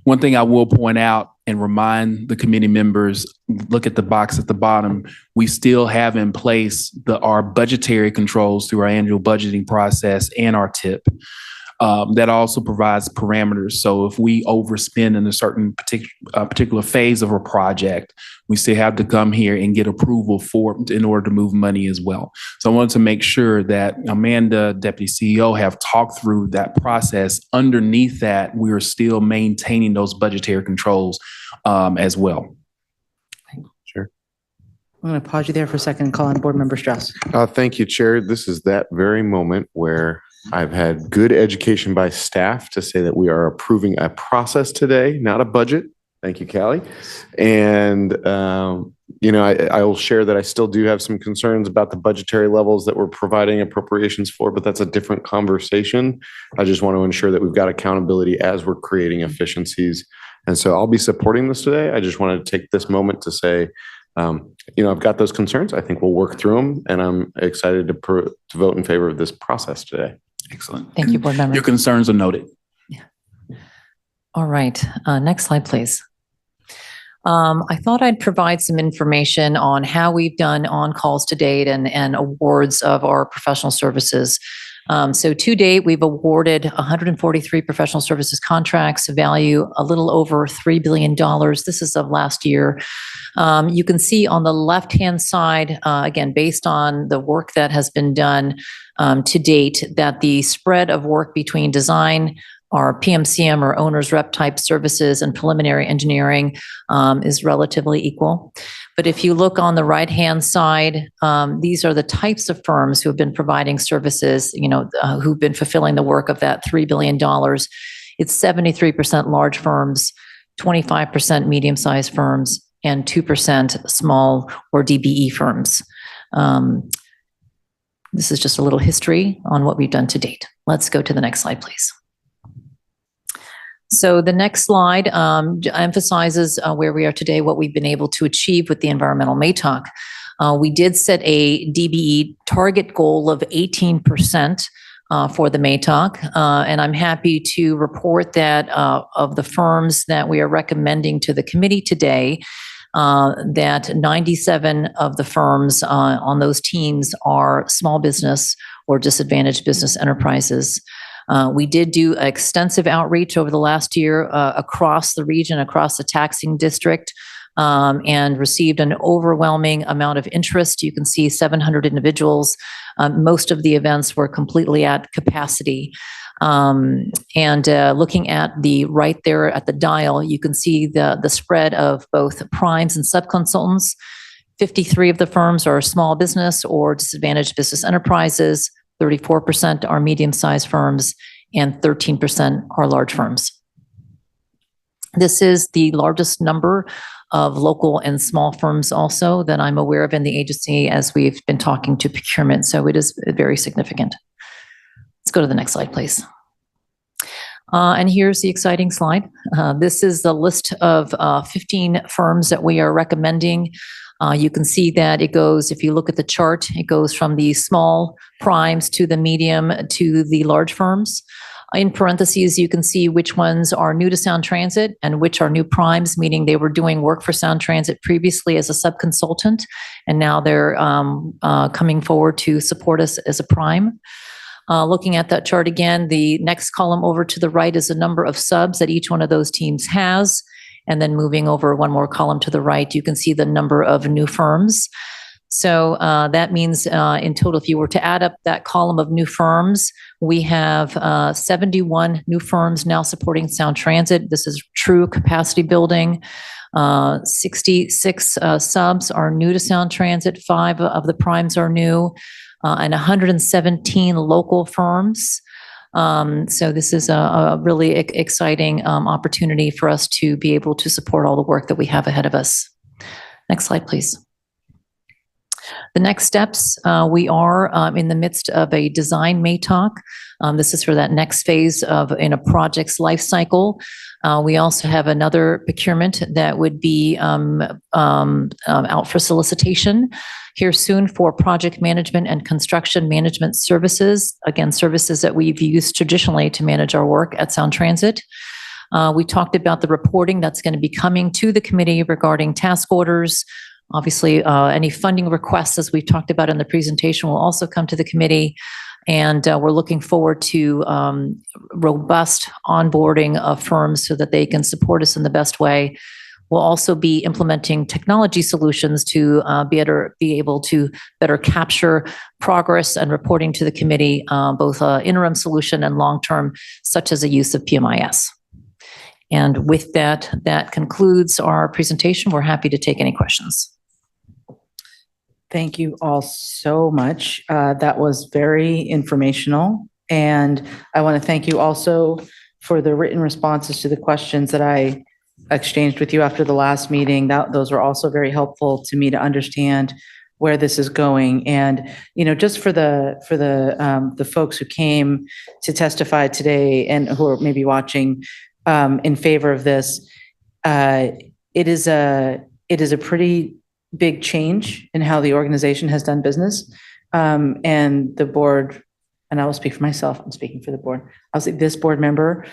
One thing I will point out and remind the committee members, look at the box at the bottom, we still have in place our budgetary controls through our annual budgeting process and our TIP. That also provides parameters. So if we overspend in a certain particular phase of a project, we still have to come here and get approval in order to move money as well. So I wanted to make sure that Amanda, Deputy CEO, have talked through that process. Underneath that, we are still maintaining those budgetary controls as well. Sure. I'm going to pause you there for a second and call on Board Member Strauss. Thank you, Chair. This is that very moment where I've had good education by staff to say that we are approving a process today, not a budget. Thank you, Callie. And, I will share that I still do have some concerns about the budgetary levels that we're providing appropriations for, but that's a different conversation. I just want to ensure that we've got accountability as we're creating efficiencies. And so I'll be supporting this today. I just wanted to take this moment to say, I've got those concerns. I think we'll work through them, and I'm excited to vote in favor of this process today. Excellent. Thank you, Board Member. Your concerns are noted. Yeah. All right. Next slide, please. I thought I'd provide some information on how we've done on-calls to date and awards of our professional services. So to date, we've awarded 143 professional services contracts, value a little over $3 billion. This is of last year. You can see on the left-hand side, again, based on the work that has been done to date, that the spread of work between design, our PMCM or owner's rep type services and preliminary engineering is relatively equal. But if you look on the right-hand side, these are the types of firms who have been providing services, who've been fulfilling the work of that $3 billion. It's 73% large firms, 25% medium-sized firms, and 2% small or DBE firms. This is just a little history on what we've done to date. Let's go to the next slide, please. So the next slide emphasizes where we are today, what we've been able to achieve with the environmental MATOC. We did set a DBE target goal of 18% for the MATOC, and I'm happy to report that of the firms that we are recommending to the committee today, that 97 of the firms on those teams are small business or disadvantaged business enterprises. We did do extensive outreach over the last year across the region, across the taxing district, and received an overwhelming amount of interest. You can see 700 individuals. Most of the events were completely at capacity. Looking at the right there at the dial, you can see the spread of both primes and subconsultants. 53 of the firms are small business or disadvantaged business enterprises. 34% are medium-sized firms, and 13% are large firms. This is the largest number of local and small firms also that I'm aware of in the agency as we've been talking to procurement, so it is very significant. Let's go to the next slide, please. And here's the exciting slide. This is the list of 15 firms that we are recommending. You can see that it goes, if you look at the chart, it goes from the small primes to the medium to the large firms. In parentheses, you can see which ones are new to Sound Transit and which are new primes, meaning they were doing work for Sound Transit previously as a subconsultant, and now they're coming forward to support us as a prime. Looking at that chart again, the next column over to the right is the number of subs that each one of those teams has. And then moving over one more column to the right, you can see the number of new firms. So that means in total, if you were to add up that column of new firms, we have 71 new firms now supporting Sound Transit. This is true capacity building. 66 subs are new to Sound Transit. 5 of the primes are new, and 117 local firms. So this is a really exciting opportunity for us to be able to support all the work that we have ahead of us. Next slide, please. The next steps, we are in the midst of a design MATOC. This is for that next phase in a project's life cycle. We also have another procurement that would be out for solicitation here soon for project management and construction management services. Again, services that we've used traditionally to manage our work at Sound Transit. We talked about the reporting that's going to be coming to the committee regarding task orders. Obviously, any funding requests, as we've talked about in the presentation, will also come to the committee. And we're looking forward to robust onboarding of firms so that they can support us in the best way. We'll also be implementing technology solutions to be able to better capture progress and reporting to the committee, both interim solution and long-term, such as the use of PMIS. And with that, that concludes our presentation. We're happy to take any questions. Thank you all so much. That was very informational. And I want to thank you also for the written responses to the questions that I exchanged with you after the last meeting. Those are also very helpful to me to understand where this is going. And, you know, just for the folks who came to testify today and who are maybe watching in favor of this, it is a pretty big change in how the organization has done business. And the board, and I will speak for myself, I'm speaking for the board. I'll say this board member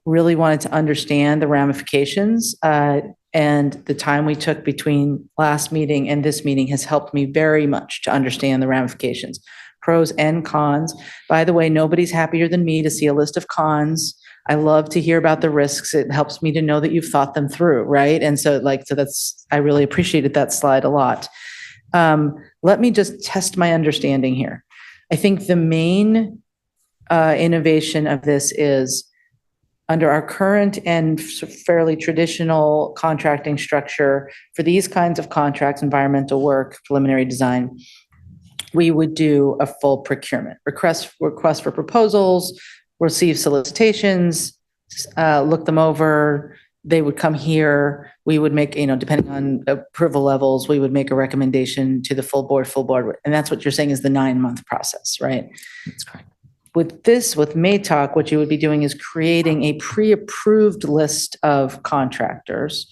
really wanted to understand the ramifications, and the time we took between last meeting and this meeting has helped me very much to understand the ramifications, pros and cons. By the way, nobody's happier than me to see a list of cons. I love to hear about the risks. It helps me to know that you've thought them through, right? And so I really appreciated that slide a lot. Let me just test my understanding here. I think the main innovation of this is under our current and fairly traditional contracting structure for these kinds of contracts, environmental work, preliminary design, we would do a full procurement, request for proposals, receive solicitations, look them over, they would come here, we would make, depending on approval levels, we would make a recommendation to the full board. And that's what you're saying is the 9-month process, right? That's correct. With MATOC, what you would be doing is creating a pre-approved list of contractors,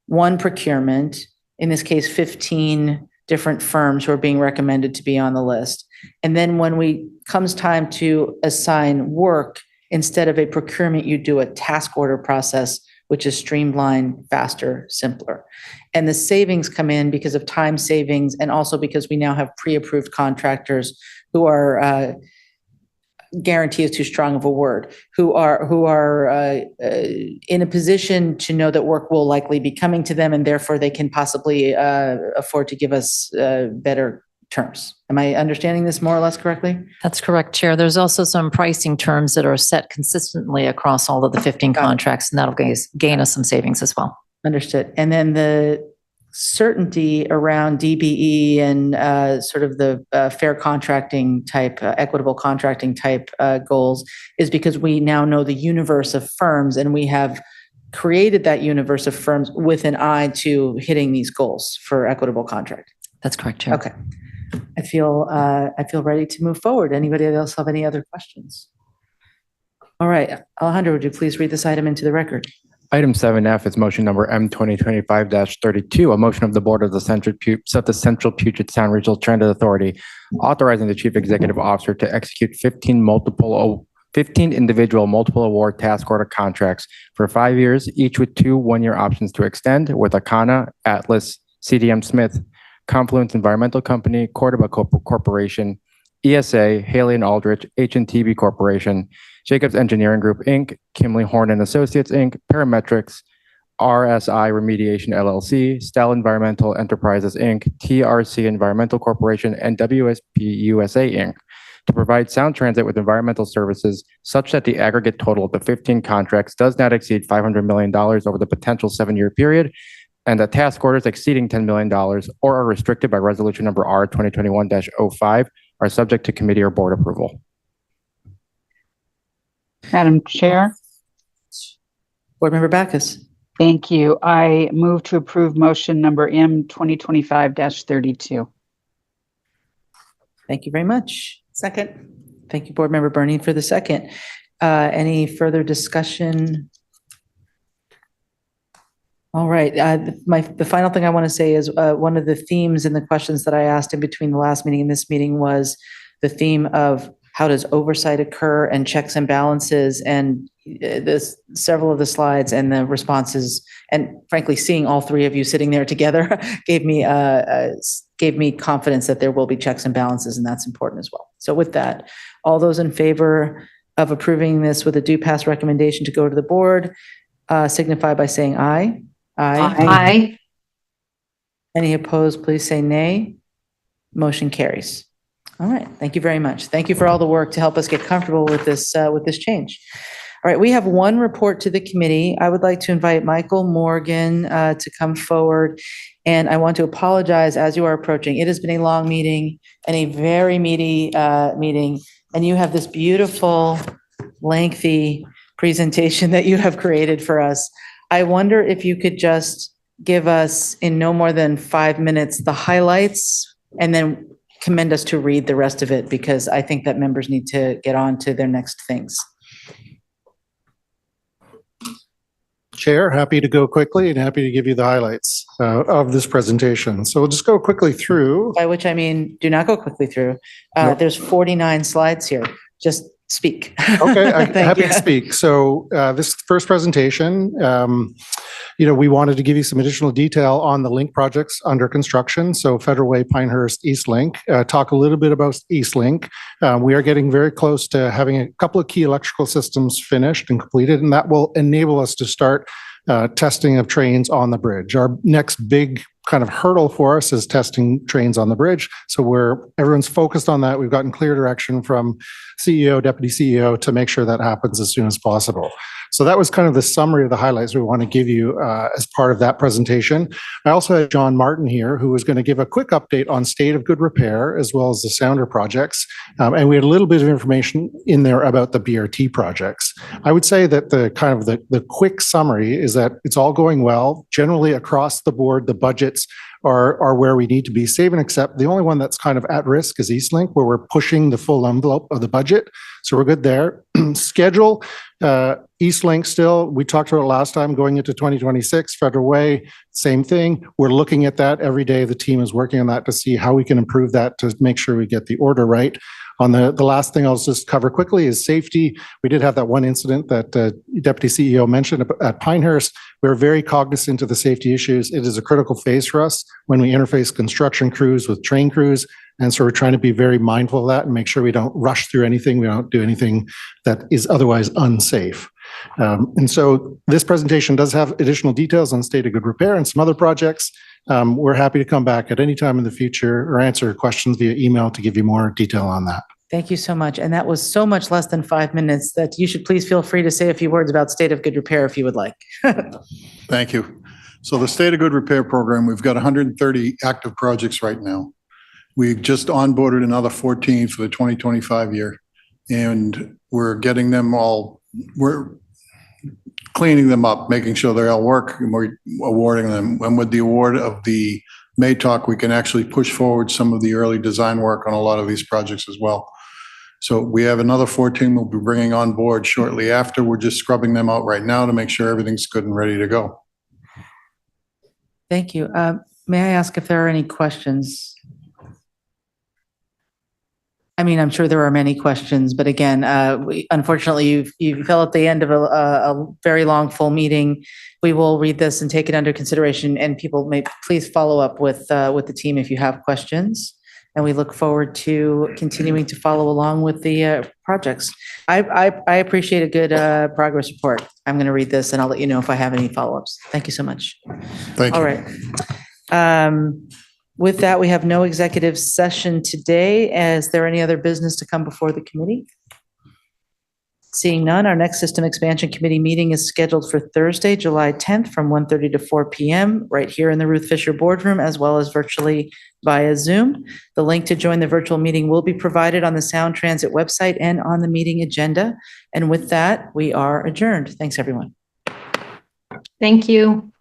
one procurement, in this case, 15 different firms who are being recommended to be on the list. And then when comes time to assign work, instead of a procurement, you do a task order process, which is streamlined, faster, simpler. And the savings come in because of time savings and also because we now have pre-approved contractors who are, guarantee is too strong of a word, who are in a position to know that work will likely be coming to them and therefore they can possibly afford to give us better terms. Am I understanding this more or less correctly? That's correct, Chair. There's also some pricing terms that are set consistently across all of the 15 contracts, and that'll gain us some savings as well. Understood. And then the certainty around DBE and sort of the fair contracting type, equitable contracting type goals is because we now know the universe of firms and we have created that universe of firms with an eye to hitting these goals for equitable contract. That's correct, Chair. Okay. I feel ready to move forward. Anybody else have any other questions? All right, Alejandro, would you please read this item into the record? Item 7F is motion number M 2025-32, a motion of the Board of the Central Puget Sound Regional Transit Authority, authorizing the Chief Executive Officer to execute 15 individual multiple award task order contracts for 5 years, each with 2 one-year options to extend with Akana, Atlas, CDM Smith, Confluence Environmental Company, Cordoba Corporation, ESA, Haley and Aldrich, H&TB Corporation, Jacobs Engineering Group, Inc., Kimley Horn and Associates, Inc., Parametrics, RSI Remediation, LLC, Stell Environmental Enterprises, Inc., TRC Environmental Corporation, and WSP USA, Inc., to provide Sound Transit with environmental services such that the aggregate total of the 15 contracts does not exceed $500 million over the potential 7-year period, and that task orders exceeding $10 million or are restricted by resolution number R 2021-05 are subject to committee or board approval. Madam Chair. Board Member Backus. Thank you. I move to approve motion number M 2025-32. Thank you very much. Second. Thank you, Board Member Burney, for the second. Any further discussion? All right. The final thing I want to say is one of the themes in the questions that I asked in between the last meeting and this meeting was the theme of how does oversight occur and checks and balances, and several of the slides and the responses, and frankly, seeing all 3 of you sitting there together gave me confidence that there will be checks and balances, and that's important as well. So with that, all those in favor of approving this with a due pass recommendation to go to the board, signify by saying aye. Aye. Any opposed, please say nay. Motion carries. All right, thank you very much. Thank you for all the work to help us get comfortable with this change. All right, we have one report to the committee. I would like to invite Michael Morgan to come forward. And I want to apologize as you are approaching. It has been a long meeting and a very meaty meeting. And you have this beautiful, lengthy presentation that you have created for us. I wonder if you could just give us in no more than 5 minutes the highlights and then commend us to read the rest of it, because I think that members need to get on to their next things. Chair, happy to go quickly and happy to give you the highlights of this presentation. So we'll just go quickly through. By which I mean, do not go quickly through. There's 49 slides here. Just speak. Okay, I'm happy to speak. So this first presentation, we wanted to give you some additional detail on the link projects under construction. So Federal Way, Pinehurst, East Link. Talk a little bit about East Link. We are getting very close to having a couple of key electrical systems finished and completed, and that will enable us to start testing of trains on the bridge. Our next big kind of hurdle for us is testing trains on the bridge. So everyone's focused on that. We've gotten clear direction from CEO, Deputy CEO to make sure that happens as soon as possible. So that was kind of the summary of the highlights we want to give you as part of that presentation. I also had John Martin here, who was going to give a quick update on state of good repair as well as the Sounder projects. And we had a little bit of information in there about the BRT projects. I would say that the quick summary is that it's all going well. Generally across the board, the budgets are where we need to be, save and except the only one that's kind of at risk is Eastlink, where we're pushing the full envelope of the budget. So we're good there. Schedule, Eastlink still, we talked about it last time, going into 2026, Federal Way, same thing. We're looking at that every day. The team is working on that to see how we can improve that to make sure we get the order right. On the last thing I'll just cover quickly is safety. We did have that one incident that Deputy CEO mentioned at Pinehurst. We're very cognizant of the safety issues. It is a critical phase for us when we interface construction crews with train crews. And so we're trying to be very mindful of that and make sure we don't rush through anything. We don't do anything that is otherwise unsafe. And so this presentation does have additional details on state of good repair and some other projects. We're happy to come back at any time in the future or answer questions via email to give you more detail on that. Thank you so much. And that was so much less than 5 minutes that you should please feel free to say a few words about state of good repair if you would like. Thank you. So the State of Good Repair program, we've got 130 active projects right now. We've just onboarded another 14 for the 2025 year, and we're getting them all, we're cleaning them up, making sure they all work, and we're awarding them. And with the award of the MATOC, we can actually push forward some of the early design work on a lot of these projects as well. So we have another 14 we'll be bringing on board shortly after. We're just scrubbing them out right now to make sure everything's good and ready to go. Thank you. May I ask if there are any questions? I mean, I'm sure there are many questions, but again, unfortunately, you fell at the end of a very long, full meeting. We will read this and take it under consideration, and people may please follow up with the team if you have questions. And we look forward to continuing to follow along with the projects. I appreciate a good progress report. I'm going to read this and I'll let you know if I have any follow-ups. Thank you so much. Thank you. All right. With that, we have no executive session today. Is there any other business to come before the committee? Seeing none, our next System Expansion Committee meeting is scheduled for Thursday, July 10th from 1:30 to 4 p.m. right here in the Ruth Fisher Boardroom, as well as virtually via Zoom. The link to join the virtual meeting will be provided on the Sound Transit website and on the meeting agenda. And with that, we are adjourned. Thanks, everyone. Thank you.